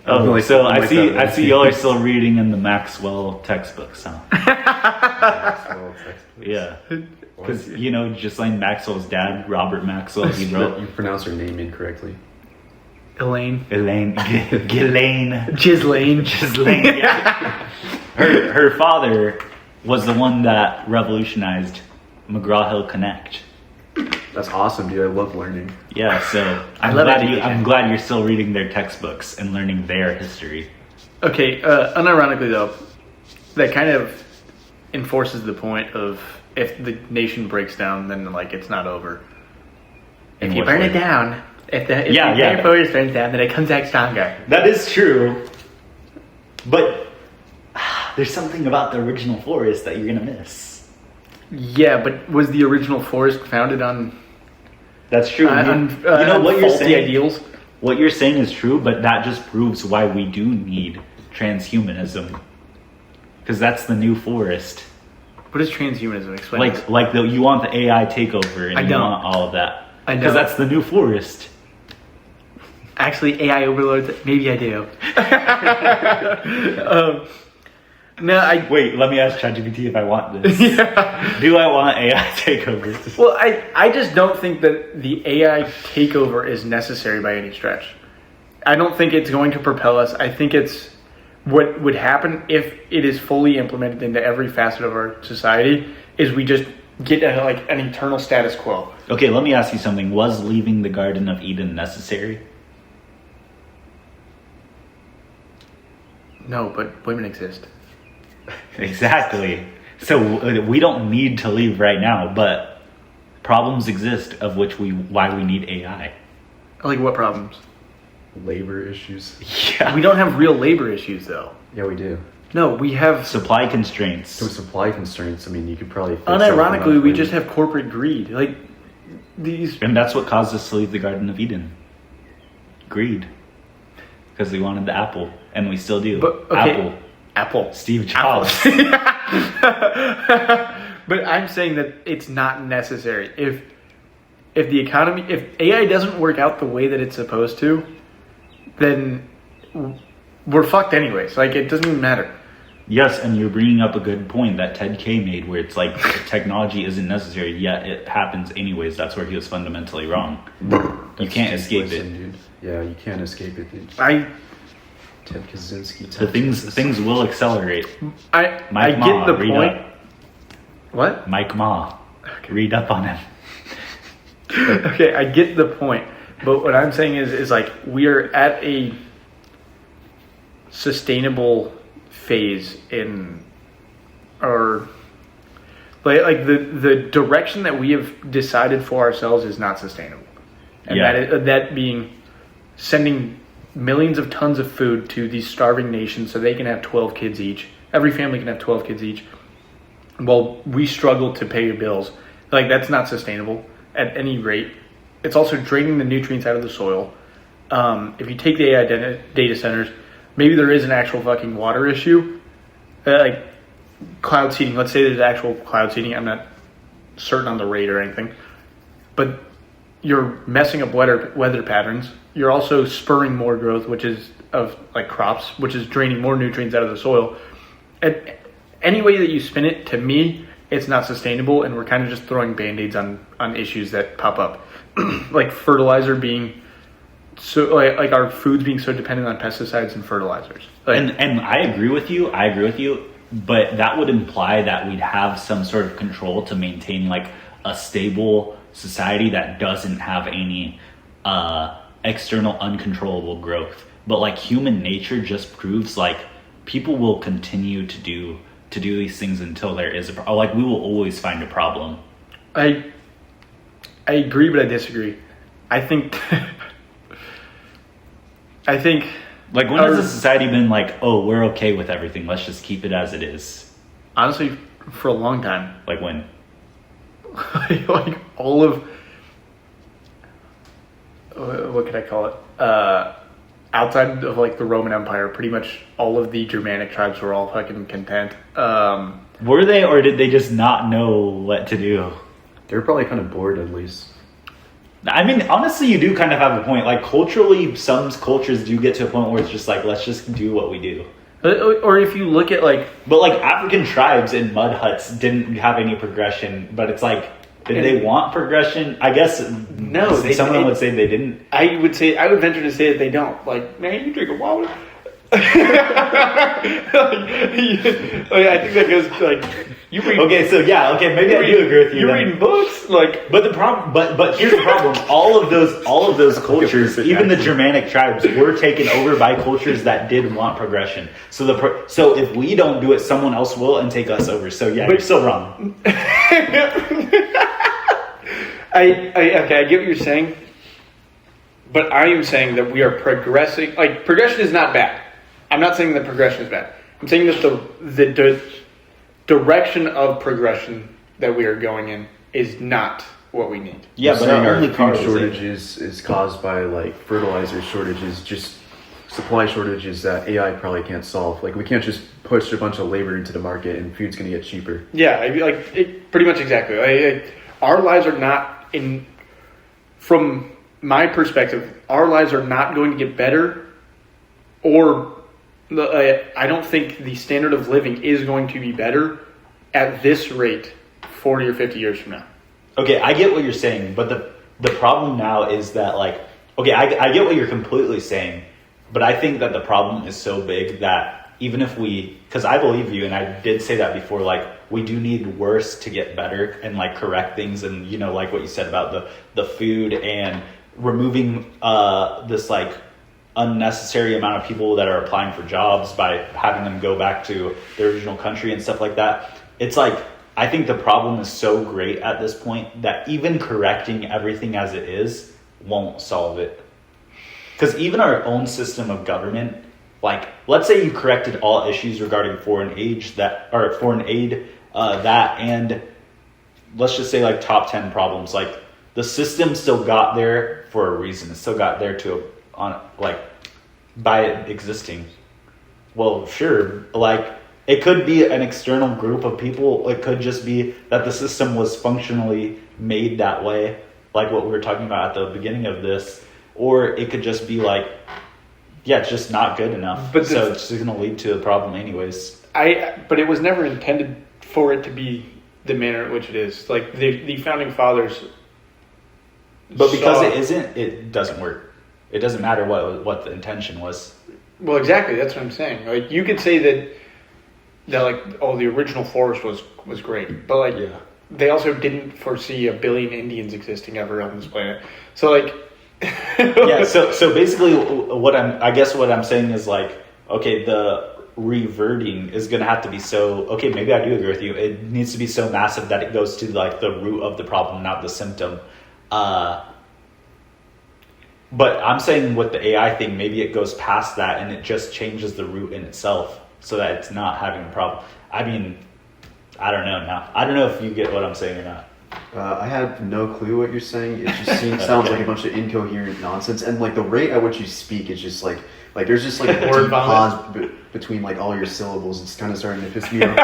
Oh, Like, so I that, see y'all are still reading in the Maxwell textbooks, huh? Maxwell textbooks. Yeah. Because, you know, Ghislaine Maxwell's dad, Robert Maxwell, he wrote... You pronounce her name incorrectly. Elaine. Ghislaine. Ghislaine. Yeah. Her father was the one that revolutionized McGraw-Hill Connect. That's awesome, dude. I love learning. Yeah, so I'm glad you're still reading their textbooks and learning their history. Okay, unironically though, that kind of enforces the point of if the nation breaks down, then like it's not over. If you burn it down, if the forest burns down, then it comes back stronger. That is true, but there's something about the original forest that you're gonna miss. Yeah, but was the original forest founded on? That's true. You know what you're saying. Ideals. What you're saying is true, but that just proves why we do need transhumanism, because that's the new forest. What is transhumanism? Explain. You want the AI takeover, and you want all of that. I know. Because that's the new forest. Actually, AI overloads. Maybe I do. Wait, let me ask ChatGPT if I want this. Yeah. Do I want AI takeover? Well, I just don't think that the AI takeover is necessary by any stretch. I don't think it's going to propel us. I think it's what would happen if it is fully implemented into every facet of our society is we just get like an eternal status quo. Okay, let me ask you something. Was leaving the Garden of Eden necessary? No, but women exist. Exactly. So we don't need to leave right now, but problems exist of why we need AI. Like what problems? Labor issues. Yeah. We don't have real labor issues though. Yeah, we do. No, we have Supply constraints. So supply constraints, I mean, you could probably fix that unironically, without we labor. just have corporate greed. Like these. And that's what caused us to leave the Garden of Eden. Greed. Because we wanted the apple. And we still do. But, okay. Apple. Steve Jobs. But I'm saying that it's not necessary. If the economy, if AI doesn't work out the way that it's supposed to, then we're fucked anyways. Like, it doesn't even matter. Yes, and you're bringing up a good point that Ted K made, where it's like technology isn't necessary, yet it happens anyways. That's where he was fundamentally wrong. You can't escape it. Dude. Yeah, you can't escape it, dude. Ted Kaczynski. So things will accelerate. I Mike Ma, get the read point. up. What? Mike Ma. Okay. Read up on him. Okay, I get the point. But what I'm saying is like we are at a sustainable phase in our like the direction that we have decided for ourselves is not sustainable. And that being sending millions of tons of food to these starving nations so they can have 12 kids each. Every family can have 12 kids each. While we struggle to pay your bills. Like, that's not sustainable at any rate. It's also draining the nutrients out of the soil. If you take the AI data centers, maybe there is an actual fucking water issue. Like cloud seeding. Let's say there's actual cloud seeding. I'm not certain on the rate or anything. But you're messing up weather patterns. You're also spurring more growth, which is of like crops, which is draining more nutrients out of the soil. And any way that you spin it, to me, it's not sustainable, and we're kind of just throwing band-aids on issues that pop up. Like fertilizer being so like our foods being so dependent on pesticides and fertilizers. Like, and I agree with you. But that would imply that we'd have some sort of control to maintain like a stable society that doesn't have any external uncontrollable growth. But like human nature just proves like people will continue to do these things until there is like we will always find a problem. I agree, but I disagree. I think like when has a society been like, oh, we're okay with everything, let's just keep it as it is? Honestly, for a long time. Like when? Like all of what could I call it? Outside of like the Roman Empire, pretty much all of the Germanic tribes were all fucking content. Were they, or did they just not know what to do? They were probably kind of bored, at least. I mean, honestly, you do kind of have a point. Like culturally, some cultures do get to a point where it's just like, let's just do what we do. Or if you look at like... But like African tribes in mud huts didn't have any progression, but it's like, did they want progression? I guess no. Someone would say they didn't. I would venture to say that they don't. Like, man, you drink a water. I think that goes like you read. Okay, so yeah, okay, maybe I do agree with you. You're reading books, like, but the problem, but here's the problem: all of those cultures, even the Germanic tribes, were taken over by cultures that did want progression. So so if we don't do it, someone else will and take us over. So yeah, you're still wrong. I get what you're saying, but I am saying that we are progressing. Like, progression is not bad. I'm not saying that progression is bad. I'm saying that the direction of progression that we are going in is not what we need. Yeah, but our only food shortages is caused by like fertilizer shortages, just supply shortages that AI probably can't solve. Like, we can't just push a bunch of labor into the market and food's going to get cheaper. Yeah, pretty much exactly. Our lives are not from my perspective, our lives are not going to get better, or I don't think the standard of living is going to be better at this rate 40 or 50 years from now. Okay, I get what you're saying, but the problem now is that, like, okay, I get what you're completely saying, But I think that the problem is so big that even if because I believe you, and I did say that before, like, we do need worse to get better and like correct things, and you know, like what you said about the food and removing this like unnecessary amount of people that are applying for jobs by having them go back to their original country and stuff like that. It's like, I think the problem is so great at this point that even correcting everything as it is won't solve it. Because even our own system of government, like, let's say you corrected all issues regarding foreign aid, that, and let's just say like top 10 problems, like the system still got there for a reason. It still got there by it existing. Well, sure, like, it could be an external group of people. It could just be that the system was functionally made that way, like what we were talking about at the beginning of this. Or it could just be like, yeah, it's just not good enough. But so it's just going to lead to a problem anyways. But it was never intended for it to be the manner in which it is. Like, the founding fathers. But because it isn't, it doesn't work. It doesn't matter what the intention was. Well, exactly. That's what I'm saying. Like, you could say that like, oh, the original forest was great, but like, yeah, they also didn't foresee 1 billion Indians existing ever on this planet. So like, yeah. So basically, what I'm saying is like, okay, the reverting is going to have to be so. Okay, maybe I do agree with you. It needs to be so massive that it goes to like the root of the problem, not the symptom. But I'm saying with the AI thing, maybe it goes past that and it just changes the root in itself, so that it's not having a problem. I mean, I don't know now. I don't know if you get what I'm saying or not. I have no clue what you're saying. It just sounds like a bunch of incoherent nonsense. And like the rate at which you speak is just like there's just like a deep pause between like all your syllables. It's kind of starting to piss me off.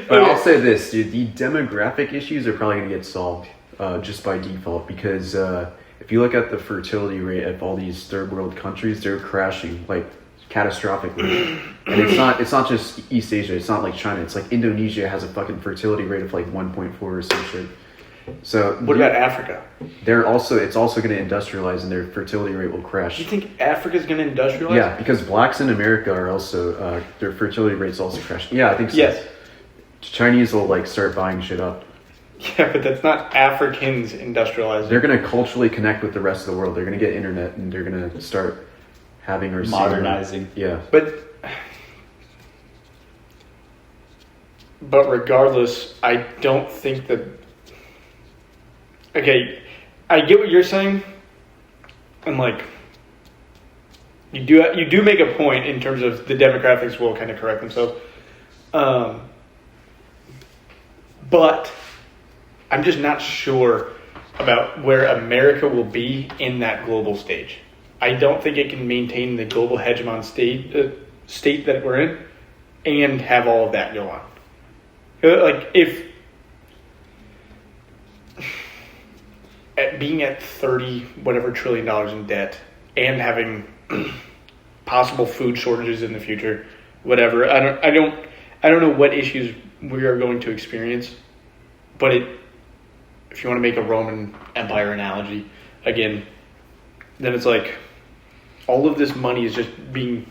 But I'll say this, dude. The demographic issues are probably going to get solved just by default, because if you look at the fertility rate of all these third world countries, they're crashing like catastrophically. And it's not just East Asia, it's not like China, it's like Indonesia has a fucking fertility rate of like 1.4 or some shit. So what about Africa? It's also going to industrialize and their fertility rate will crash. You think Africa's going to industrialize? Yeah, because blacks in America are also their fertility rates also crashing. Yeah, I think so. Yes. Chinese will like start buying shit up. Yeah, but that's not Africans industrializing. They're going to culturally connect with the rest of the world. They're going to get internet and they're going to start having or modernizing. Yeah. But regardless, I don't think that. Okay, I get what you're saying, and like, you do make a point in terms of the demographics will kind of correct themselves, but I'm just not sure about where America will be in that global stage. I don't think it can maintain the global hegemon state that we're in and have all of that go on. Like, if being at 30 whatever trillion dollars in debt and having possible food shortages in the future, whatever, I don't know what issues we are going to experience, but if you want to make a Roman Empire analogy again, then it's like all of this money is just being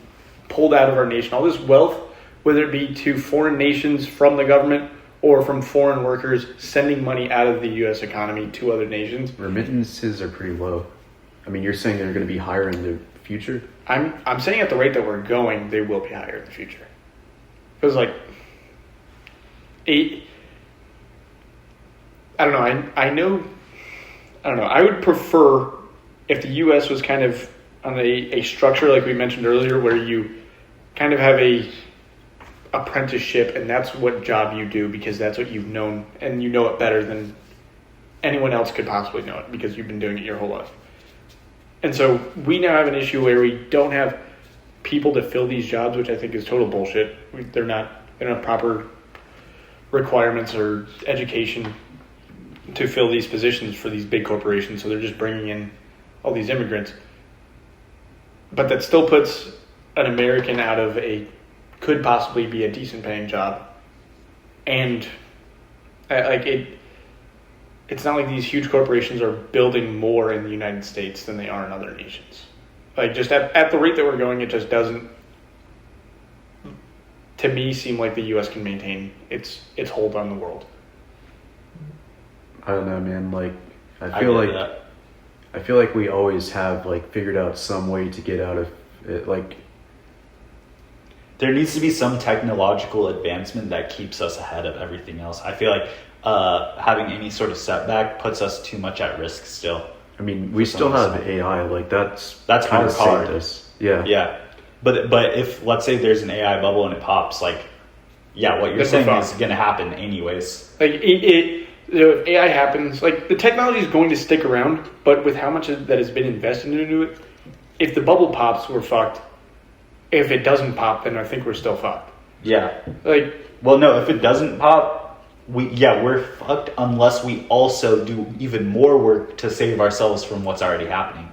pulled out of our nation. All this wealth, whether it be to foreign nations from the government or from foreign workers sending money out of the U.S. economy to other nations. Remittances are pretty low. I mean, you're saying they're going to be higher in the future? I'm saying at the rate that we're going, they will be higher in the future. Because like, I don't know. I would prefer if the U.S. was kind of on a structure like we mentioned earlier, where you kind of have a apprenticeship, and that's what job you do because that's what you've known, and you know it better than anyone else could possibly know it because you've been doing it your whole life. And so we now have an issue where we don't have people to fill these jobs, which I think is total bullshit. They don't have proper requirements or education to fill these positions for these big corporations, so they're just bringing in all these immigrants. But that still puts an American out of could possibly be a decent paying job. And it's not like these huge corporations are building more in the United States than they are in other nations. Like just at the rate that we're going, it just doesn't, to me, seem like the U.S. can maintain its hold on the world. I don't know, man. Like, I get feel that. like we always have like figured out some way to get out of it. Like, There needs to be some technological advancement that keeps us ahead of everything else. I feel like having any sort of setback puts us too much at risk still. I mean, we still have AI. Like that's That's kinda our card. saved us. Yeah. Yeah. But if, let's say there's an AI bubble and it pops, like, yeah, what you're Then we're saying is fucked. going to happen anyways. Like if AI happens, like the technology is going to stick around, but with how much that has been invested into it, if the bubble pops, we're fucked. If it doesn't pop, then I think we're still fucked. Yeah. Like, Well, no, if it doesn't pop, we're fucked unless we also do even more work to save ourselves from what's already happening.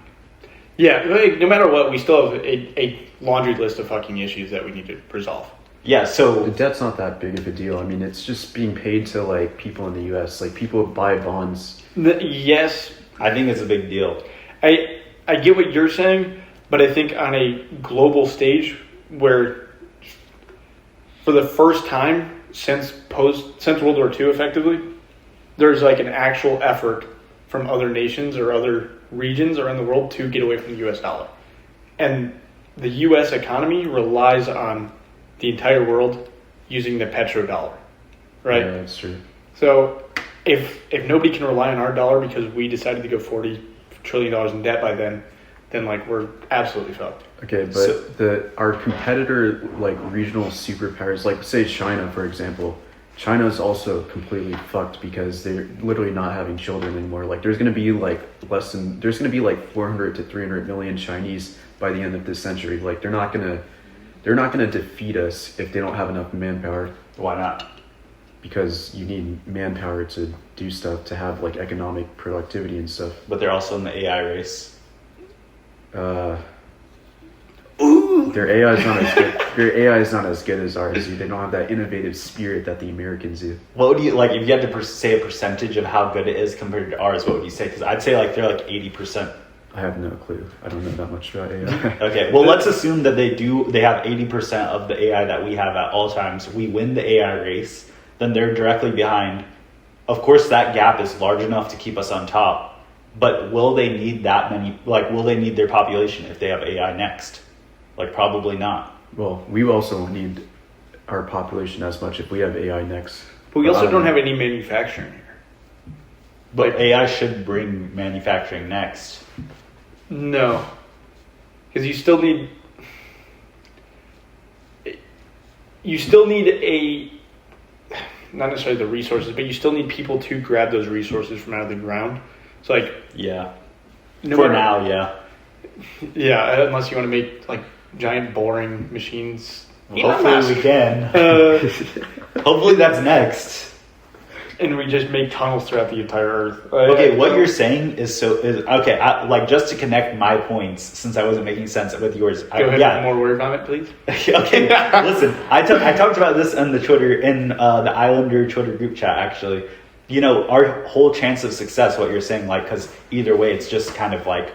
yeah, like, no matter what, we still have a laundry list of fucking issues that we need to resolve. Yeah, The so debt's not that big of a deal. I mean, it's just being paid to like people in the U.S. Like people buy bonds. Yes, I think it's a big deal. I get what you're saying, but I think on a global stage where for the first time since World War II effectively, there's like an actual effort from other nations or other regions around the world to get away from the US dollar. And the US economy relies on the entire world using the petrodollar. Right? Yeah, that's true. So if nobody can rely on our dollar because we decided to go $40 trillion in debt by then like we're absolutely fucked. Okay, but So- our competitor, like regional superpowers, like say China, for example, China's also completely fucked because they're literally not having children anymore. Like there's gonna be like 400 to 300 million Chinese by the end of this century. Like they're not gonna defeat us if they don't have enough manpower, Why not? because you need manpower to do stuff, to have like economic productivity and stuff. But they're also in the AI race. Their AI is not as good. Their AI is not as good as ours. Dude. They don't have that innovative spirit that the Americans do. What would you, like, if you had to say a percentage of how good it is compared to ours, what would you say? Because I'd say like they're like 80%. I have no clue. I don't know that much about AI. Okay, well, let's assume that they have 80% of the AI that we have at all times. We win the AI race, then they're directly behind. Of course, that gap is large enough to keep us on top. But will they need that many, like, will they need their population if they have AI next? Like, probably not. Well, we also won't need our population as much if we have AI next. But we I also don't know. have any manufacturing here. But Like- AI should bring manufacturing next. No. Because you still need not necessarily the resources, but you still need people to grab those resources from out of the ground. So like Yeah. no For matter- now, yeah. Yeah, unless you want to make like giant boring machines. Hopefully we can. Uh, Hopefully that's next. and we just make tunnels throughout the entire Earth. Okay, what you're saying is okay. Like, just to connect my points, since I wasn't making sense with yours. Go ahead. Yeah. More word on it, please. Okay. Listen, I talked about this on the Twitter in the Islander Twitter group chat. Actually, you know, our whole chance of success. What you're saying, like, because either way, it's just kind of like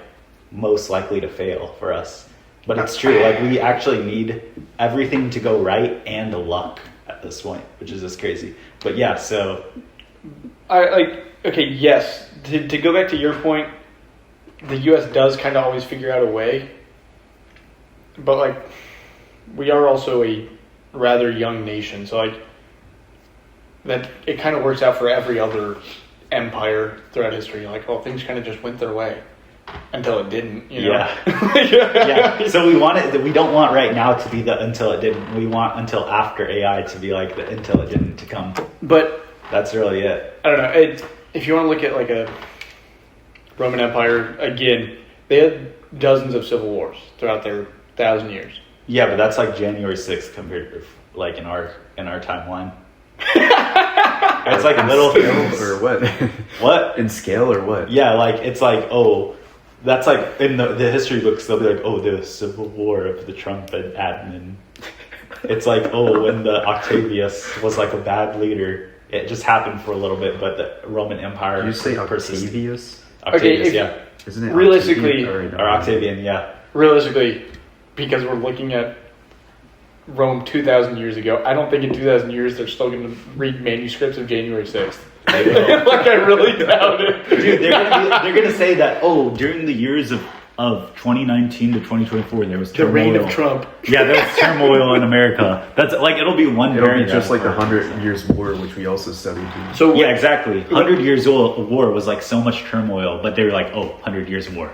most likely to fail for us. But it's true. Like, we actually need everything to go right and the luck at this point, which is just crazy. But yeah, so. Okay, yes. To go back to your point, the U.S. does kind of always figure out a way, but like we are also a rather young nation, so like that it kind of works out for every other empire throughout history. Like, well, things kind of just went their way until it didn't. You know? Yeah. So we don't want right now to be the until it didn't. We want until after AI to be like the until it didn't to come. But That's really it. I don't know. If you want to look at like a Roman Empire, again, they had dozens of civil wars throughout their 1,000 years. Yeah, but that's like January 6th compared to like in our timeline. It's like little things. Or what? What? In scale or what? Yeah, like it's like, oh, that's like in the history books they'll be like, oh, the Civil War of the Trump and admin. It's like, oh, when the Octavius was like a bad leader. It just happened for a little bit, but the Roman Empire Did you say persisted. Octavius? Octavius, Okay, yeah. Isn't it Realistically- Octavian? Or Octavian, yeah. realistically, because we're looking at Rome 2,000 years ago, I don't think in 2,000 years they're still going to read manuscripts of January 6th. Like, I really doubt it. Dude, they're gonna say that, during the years of 2019 to 2024, there was turmoil. The reign of Trump. Yeah, there was turmoil in America. That's like, it'll be one It'll be paragraph. just like the 100 Years' War, which we also studied. So yeah, exactly. 100 Years of War was like so much turmoil, but they were like, 100 Years of War.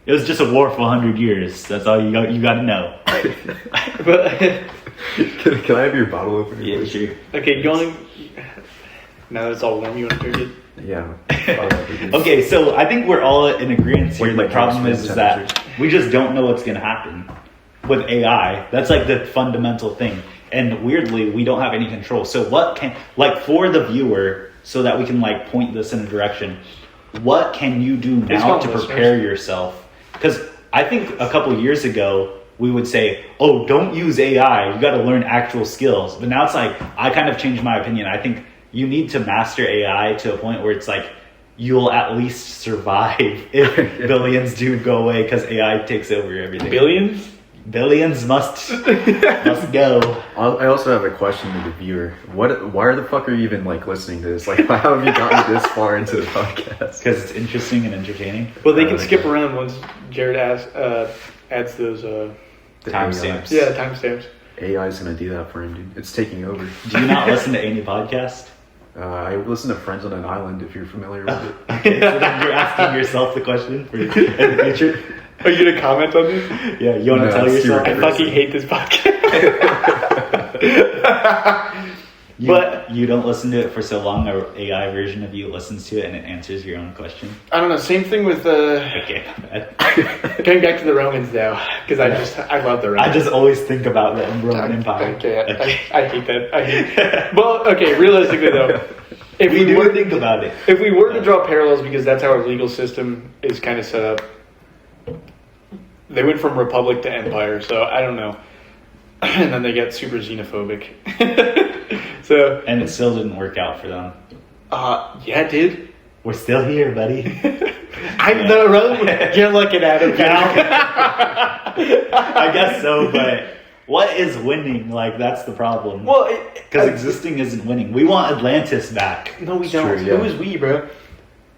It was just a war for 100 years. That's all you got to know. Can I have your bottle opener? Yeah, sure. Okay, going. Now that it's all warm, you want to drink it? Yeah. Okay, so I think we're all in agreement here. Wait, The like problem is that temperatures? we just don't know what's going to happen with AI. That's like the fundamental thing. And weirdly, we don't have any control. So what can, like for the viewer, so that we can like point this in a direction, what can you do now to prepare yourself? Because I think a couple years ago, we would say, don't use AI. You got to learn actual skills. But now it's like, I kind of changed my opinion. I think you need to master AI to a point where it's like, you'll at least survive if billions do go away because AI takes over everything. Billions must go. I also have a question to the viewer. Why the fuck are you even like listening to this? Like, how have you gotten this far into the podcast? Because it's interesting and entertaining. Well, they can skip around once Jared adds those Timestamps. Yeah, timestamps. AI's gonna do that for him, dude. It's taking over. Do you not listen to any podcast? I listen to Friends on an Island, if you're familiar with it. Okay, so then you're asking yourself the question for in the future. Are you gonna comment on this? Yeah, you want to tell yourself? I fucking hate this podcast. But you don't listen to it for so long. Our AI version of you listens to it and it answers your own question. I don't know. Same thing with Okay. going back to the Romans now, because I love the Romans. I just always think about the Roman Empire. Okay. I hate that. Well, okay. Realistically though, if we were think about it, if we were to draw parallels, because that's how our legal system is kind of set up, they went from republic to empire. So I don't know, and then they get super xenophobic. So and it still didn't work out for them. Yeah, it did. We're still here, buddy. I'm the Roman. You're looking at him now. I guess so, but what is winning? Like, that's the problem. Well, because existing isn't winning. We want Atlantis back. No, we don't. True, yeah. Who is we, bro?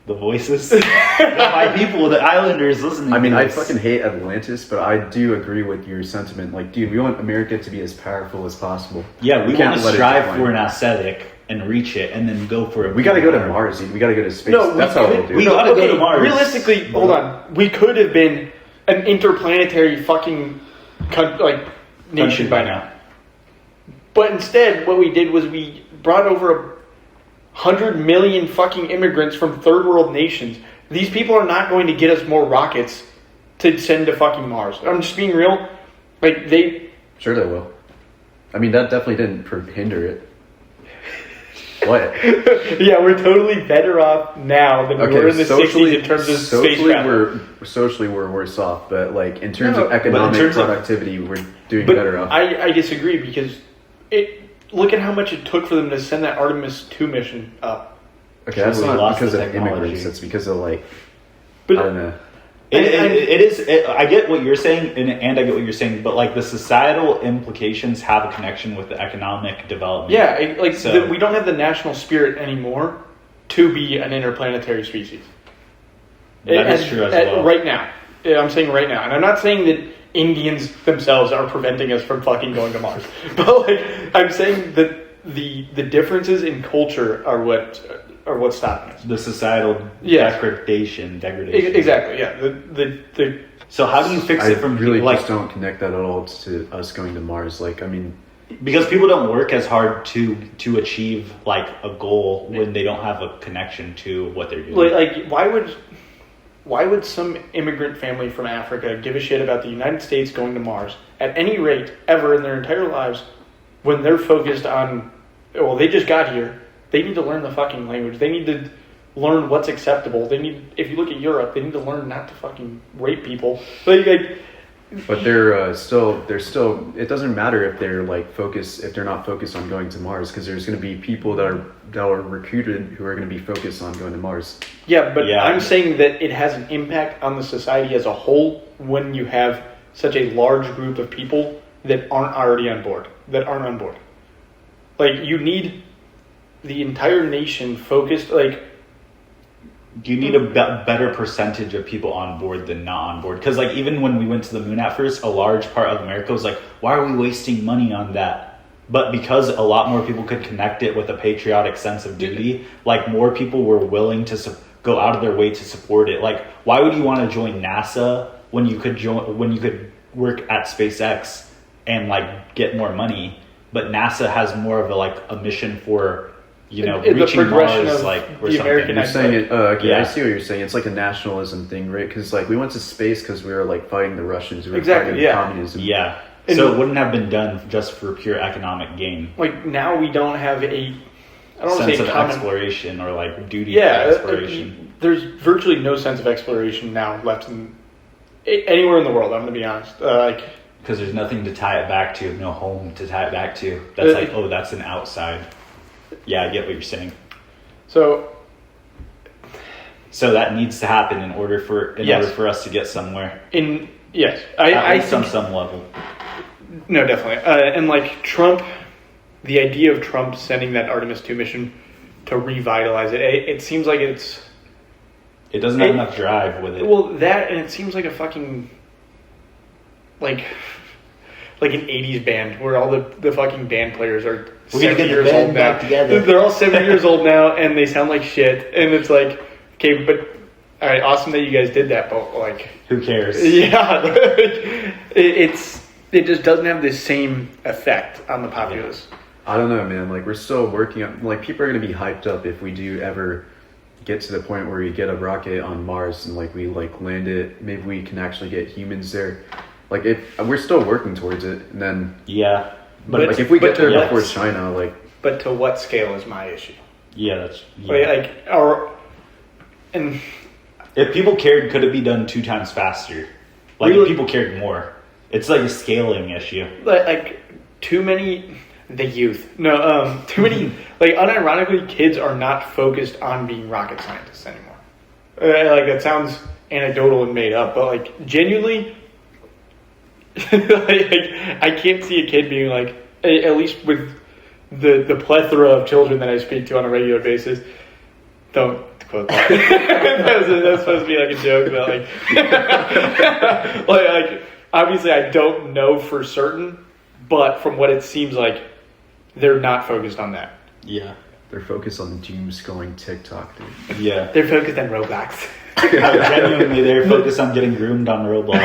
The voices. My people, the islanders listening. I mean, to I this. fucking hate Atlantis, but I do agree with your sentiment. Like, dude, we want America to be as powerful as possible. Yeah, we can't want to let it strive decline. for an aesthetic and reach it, and then go for it. We gotta go to Mars, dude. We gotta go to space. No, that's how we'll do we it. gotta go to Mars. Realistically, hold on. We could have been an interplanetary fucking nation by now. But instead, what we did was we brought over 100 million fucking immigrants from third world nations. These people are not going to get us more rockets to send to fucking Mars. I'm just being real. Like, Sure they will. I mean, that definitely didn't hinder it. What? Yeah, we're totally better off now than we were in the 60s in terms of space travel. Socially, we're worse off, but like in terms of economic productivity, we're doing better off. I disagree because look at how much it took for them to send that Artemis 2 mission up. Okay, that's not lost because the of technology. immigrants. That's because of I But don't know. I get what you're saying, and I get what you're saying, but like the societal implications have a connection with the economic development. yeah, we don't have the national spirit anymore to be an interplanetary species. That is true as well. Right now. I'm saying right now. And I'm not saying that Indians themselves are preventing us from fucking going to Mars. But I'm saying that the differences in culture are what's stopping us. The societal degradation. Exactly, yeah. So how do you fix it from really like just don't connect that at all to us going to Mars? Like, I mean, because people don't work as hard to achieve like a goal when they don't have a connection to what they're doing. Like why would some immigrant family from Africa give a shit about the United States going to Mars at any rate ever in their entire lives when they're focused on, well, they just got here. They need to learn the fucking language. They need to learn what's acceptable. They need, if you look at Europe, they need to learn not to fucking rape people. but they're still. It doesn't matter if they're if they're not focused on going to Mars, because there's going to be people that are recruited who are going to be focused on going to Mars. Yeah, but I'm saying that it has an impact on the society as a whole when you have such a large group of people that aren't already on board. Like, you need the entire nation focused, like... You need a better percentage of people on board than not on board. Because, like, even when we went to the moon at first, a large part of America was like, why are we wasting money on that? But because a lot more people could connect it with a patriotic sense of duty, like, more people were willing to go out of their way to support it. Like, why would you want to join NASA when you could work at SpaceX and, like, get more money? But NASA has more of a mission for... reaching Mars, like, or the something. American You're saying it. Okay, Yeah. I see what you're saying. It's like a nationalism thing, right? Because like we went to space because we were like fighting the Russians. We were Exactly, fighting yeah. communism. Yeah. And- So it wouldn't have been done just for pure economic gain. Like, now we don't have I don't want to Sense say of common... exploration or like duty Yeah, for exploration. there's virtually no sense of exploration now left in anywhere in the world. I'm going to be honest. Because there's nothing to tie it back to, no home to tie it back to. That's like, oh, that's an outside. Yeah, I get what you're saying. So that needs to happen in order for Yes. order for us to get somewhere. Yes, At I least on think, some level. no, definitely. And like Trump, the idea of Trump sending that Artemis 2 mission to revitalize it seems like It doesn't have enough drive with it. Well, that, and it seems like a fucking like an 80s band where all the fucking band players are We're gonna 70 get the years band old back now. together. They're all 70 years old now and they sound like shit. And it's like, okay, but all right, awesome that you guys did that, but like, Who cares? yeah, it just doesn't have the same effect on the populace. I don't know, man. Like we're still working on. Like people are gonna be hyped up if we do ever get to the point where we get a rocket on Mars and like we like land it. Maybe we can actually get humans there. Like we're still working towards it, and then Yeah. But- like if we get there yes. before China, like But to what scale is my issue? And If people cared, could it be done 2 times faster? Like, Really? if people cared more. It's like a scaling issue. like too many the youth. No, too many like unironically kids are not focused on being rocket scientists anymore. Like that sounds anecdotal and made up, but like genuinely like I can't see a kid being like, at least with the plethora of children that I speak to on a regular basis, don't quote that. That's supposed to be like a joke, but like like obviously I don't know for certain, but from what it seems like, they're not focused on that. Yeah. they're focused on doom scrolling TikTok, dude. Yeah. They're focused on Roblox. Genuinely, they're focused on getting groomed on Roblox.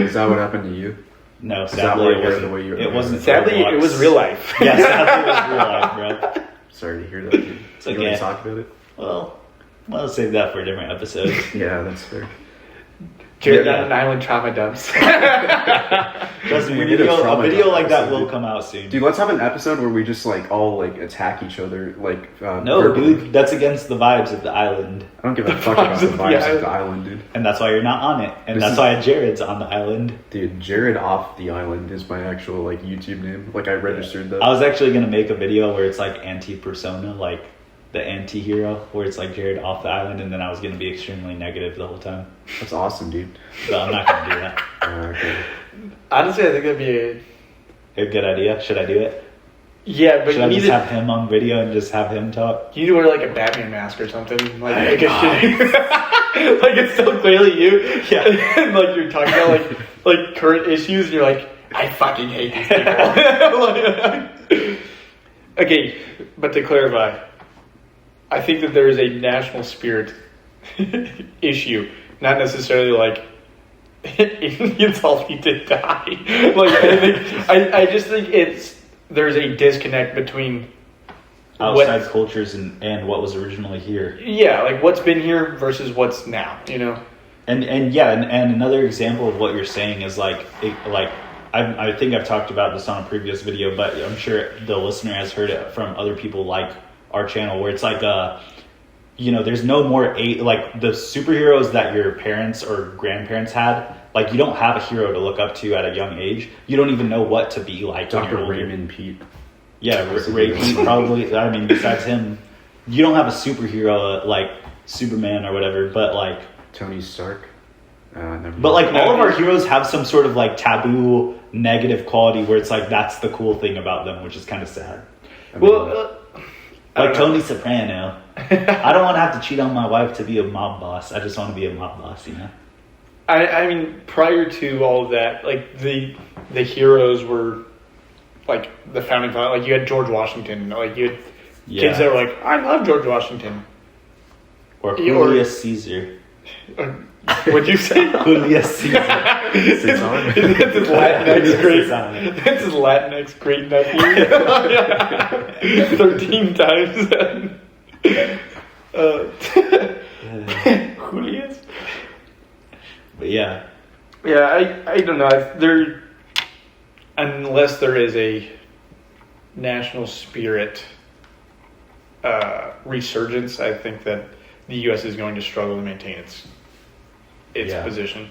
Is that what happened to you? No, that sadly, why it you're wasn't. the way you are? It wasn't. Sadly, Roblox. it was real life. Yeah, sadly, it was real life, bro. Sorry to hear that, dude. It's You okay. want to talk about it? Well, I'll save that for a different episode. Yeah, that's fair. Jared Yeah. on an island trauma dumps. Trust me, We a need a video trauma like that episode, will dude. come out soon. Dude, let's have an episode where we just like all like attack each other, like No, verbally. dude, that's against the vibes of the island. I don't give a fuck about the vibes of the island, dude. And that's why you're not on it. And This that's is- why Jared's on the island. Dude, Jared off the island is my actual like YouTube name. Like I registered that. I was actually going to make a video where it's like anti-persona, like the anti-hero, where it's like Jared off the island, and then I was going to be extremely negative the whole time. That's awesome, dude. But I'm not going to do that. Okay. Honestly, I think that'd be A good idea. Should I do it? yeah, but Should I just have him on video and just have him talk? you need to wear like a Batman mask or something, like a shit. Like it's so clearly you. Yeah. And like you're talking about like current issues, and you're like, I fucking hate these people. Okay, but to clarify, I think that there is a national spirit issue, not necessarily like Indians all need to die. Like I just think there's a disconnect between Outside cultures and what was originally here. yeah, like what's been here versus what's now, you know? And another example of what you're saying is like I think I've talked about this on a previous video, but I'm sure the listener has heard it from other people like our channel, where it's like there's no more like the superheroes that your parents or grandparents had. Like you don't have a hero to look up to at a young age. You don't even know what to be like. when you're Dr. older. Raymond Pete. Yeah, Ray Pete probably. I mean, besides him, you don't have a superhero like Superman or whatever. But like Tony Stark. Never But like No, all of our it's- heroes have some sort of like taboo negative quality where it's like that's the cool thing about them, which is kind of sad. I mean, Well, I Like don't know. Tony Soprano. I don't want to have to cheat on my wife to be a mob boss. I just want to be a mob boss, you know? I mean, prior to all of that, like the heroes were like the founding father. Like you had George Washington. Like you had kids that were like, I love George Washington. Or You- Julius Caesar. What'd you say? Julius Caesar. That's his Latinx great. That's his Latinx great nephew. 13 times. Julius. But yeah. Yeah, I don't know. There, unless there is a national spirit resurgence, I think that the U.S. is going to struggle to maintain its Yeah. position.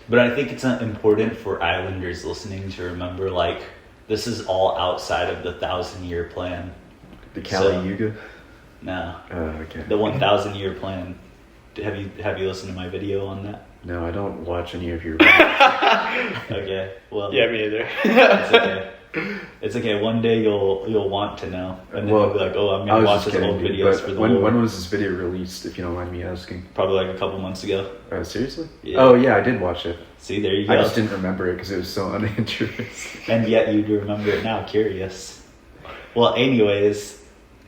But I think it's important for islanders listening to remember, like, this is all outside of the 1,000-year plan. the Kali Yuga. No. Okay. The 1,000-year plan. Have you listened to my video on that? No, I don't watch any of your. Okay. Well. Yeah, me either. It's okay. It's okay. One day you'll want to know, and then you'll be like, "Oh, I'm I gonna was watch just his old kidding, videos but for the when Lord." was this video released? If you don't mind me asking. Probably like a couple months ago. Seriously? Yeah. Oh yeah, I did watch it. See, there you go. I just didn't remember it because it was so uninteresting. And yet you do remember it now. Curious. Well, anyways,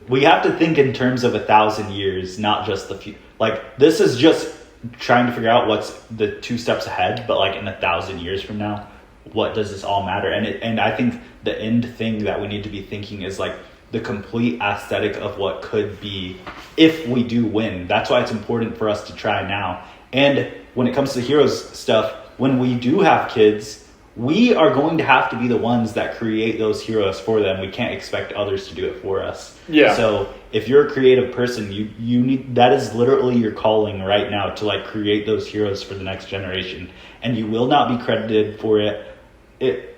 we have to think in terms of 1,000 years, not just the few. Like, this is just trying to figure out what's the 2 steps ahead, but like in 1,000 years from now, what does this all matter? And I think the end thing that we need to be thinking is like the complete aesthetic of what could be if we do win. That's why it's important for us to try now. And when it comes to heroes stuff, when we do have kids, we are going to have to be the ones that create those heroes for them. We can't expect others to do it for us. Yeah. So if you're a creative person, you need, that is literally your calling right now, to like create those heroes for the next generation. And you will not be credited for it.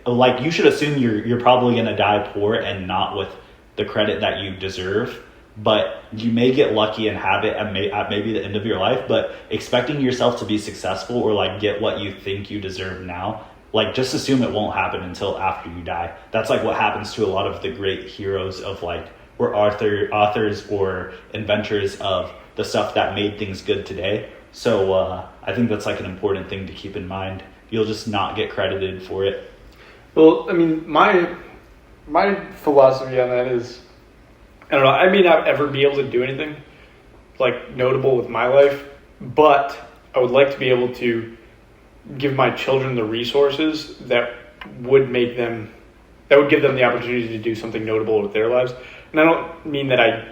Like, you should assume you're probably going to die poor and not with the credit that you deserve. But you may get lucky and have it at maybe the end of your life. But expecting yourself to be successful or like get what you think you deserve now, like, just assume it won't happen until after you die. That's like what happens to a lot of the great heroes of like, or authors or inventors of the stuff that made things good today. So I think that's like an important thing to keep in mind. You'll just not get credited for it. Well, I mean, my philosophy on that is, I don't know, I may not ever be able to do anything like notable with my life, but I would like to be able to give my children the resources that would give them the opportunity to do something notable with their lives. And I don't mean that I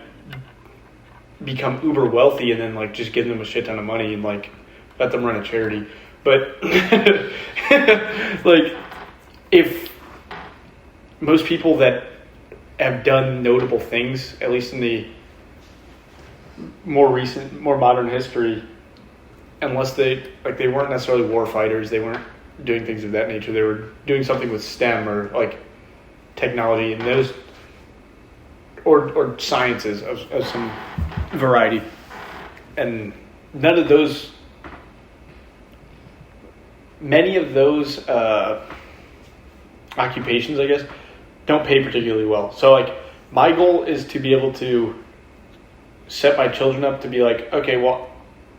become uber wealthy and then like just give them a shit ton of money and like let them run a charity. But like, if most people that have done notable things, at least in the more modern history, unless they weren't necessarily war fighters, they weren't doing things of that nature. They were doing something with STEM or like technology and those, or sciences of some variety. And many of those occupations, I guess, don't pay particularly well. So like, my goal is to be able to set my children up to be like, okay, well,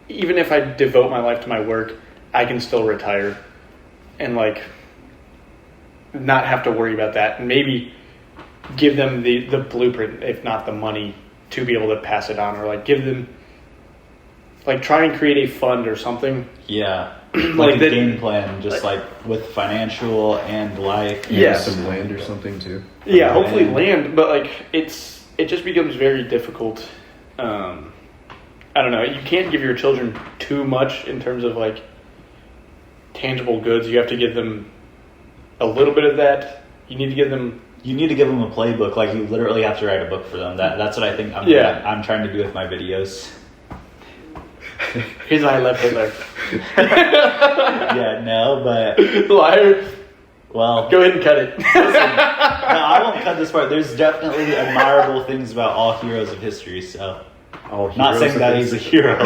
even if I devote my life to my work, I can still retire and like not have to worry about that, and maybe give them the blueprint, if not the money, to be able to pass it on, or like give them, like, try and create a fund or something. Yeah. Like Like a that- game plan, just like with financial and life. Maybe Yes. some land or something too. Yeah, hopefully Land. land, but like it just becomes very difficult. I don't know. You can't give your children too much in terms of like tangible goods. You have to give them a little bit of that. You need to give them. You need to give them a playbook. Like, you literally have to write a book for them. That's what I think I'm trying to do with my videos. Here's how I left Hitler. Yeah, no, but Liar. well, Go ahead and cut it. no, I won't cut this part. There's definitely admirable things about all heroes of history. So, All not heroes saying of that he's a history. hero.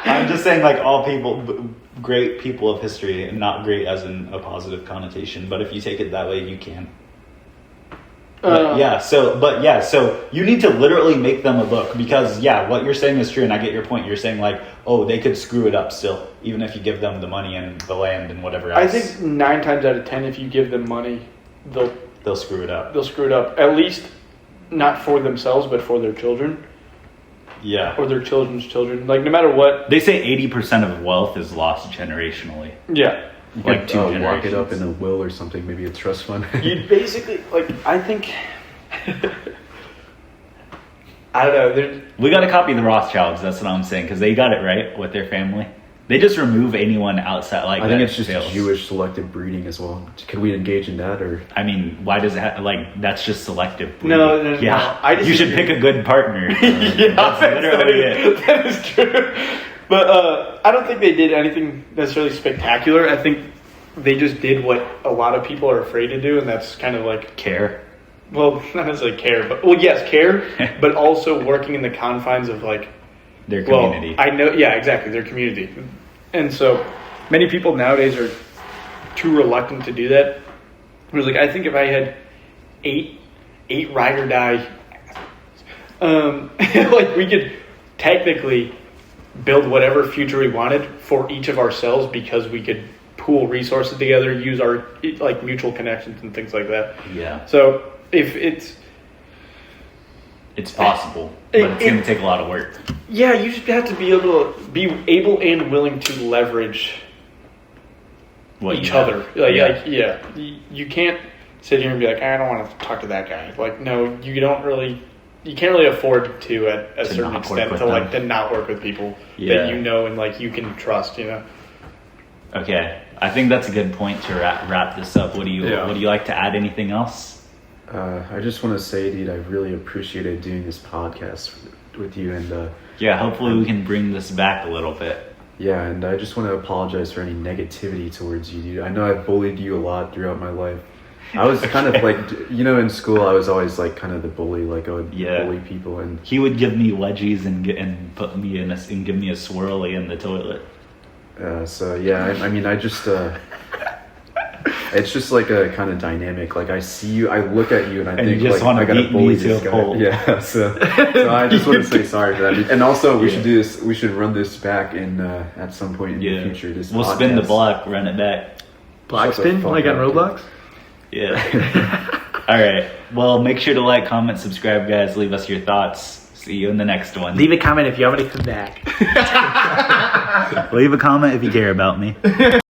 I'm just saying, like, all people, great people of history, and not great as in a positive connotation, but if you take it that way, you can. So you need to literally make them a book because, what you're saying is true, and I get your point. You're saying, like, oh, they could screw it up still, even if you give them the money and the land and whatever else. I think 9 times out of 10, if you give them money, they'll screw it up. They'll screw it up. At least not for themselves, but for their children. Yeah. Or their children's children. Like, no matter what. They say 80% of wealth is lost generationally. Yeah. Like 2 generations. Lock it up in a will or something, maybe a trust fund. You basically, like, I think... I don't know. We got to copy the Rothschilds, that's what I'm saying, because they got it right with their family. They just remove anyone outside. Like I think it's just fails. Jewish selective breeding as well. Can we engage in that, or? I mean, why does it that's just selective breeding. No. Yeah, you should pick a good partner. That's literally it. That is true. But I don't think they did anything necessarily spectacular. I think they just did what a lot of people are afraid to do, and that's kind of like... Care. Well, not necessarily care, but... Well, yes, care, but also working in the confines of, like... Their community. Well, I know, yeah, exactly, their community. And so, many people nowadays are too reluctant to do that. It was like, I think if I had eight ride or die, like, we could technically build whatever future we wanted for each of ourselves because we could pool resources together, use our, like, mutual connections and things like that. Yeah. So, if it's possible, but it's going to take a lot of work. Yeah, you just have to be able and willing to leverage each other. You can't sit here and be like, I don't want to talk to that guy. Like, no, you can't really afford to at a certain extent to not work with people that you know and like you can trust. You know. Okay, I think that's a good point to wrap this up. Would you like to add anything else? I just want to say, dude, I really appreciated doing this podcast with you, and hopefully we can bring this back a little bit. Yeah, and I just want to apologize for any negativity towards you, dude. I know I've bullied you a lot throughout my life. I was kind of like, in school I was always like kind of the bully, like I would bully people, and he would give me wedgies and put me in and give me a swirly in the toilet. I mean, I just. It's just like a kind of dynamic. Like I see you, I look at you, and I think like I gotta bully this guy. Yeah, so I just want to say sorry for that. And also, we should do this. We should run this back in at some point in the future. We'll spin the block, run it back. Block spin, like on Roblox. Yeah. All right. Well, make sure to like, comment, subscribe, guys. Leave us your thoughts. See you in the next one. Leave a comment if you have anything back. Leave a comment if you care about me.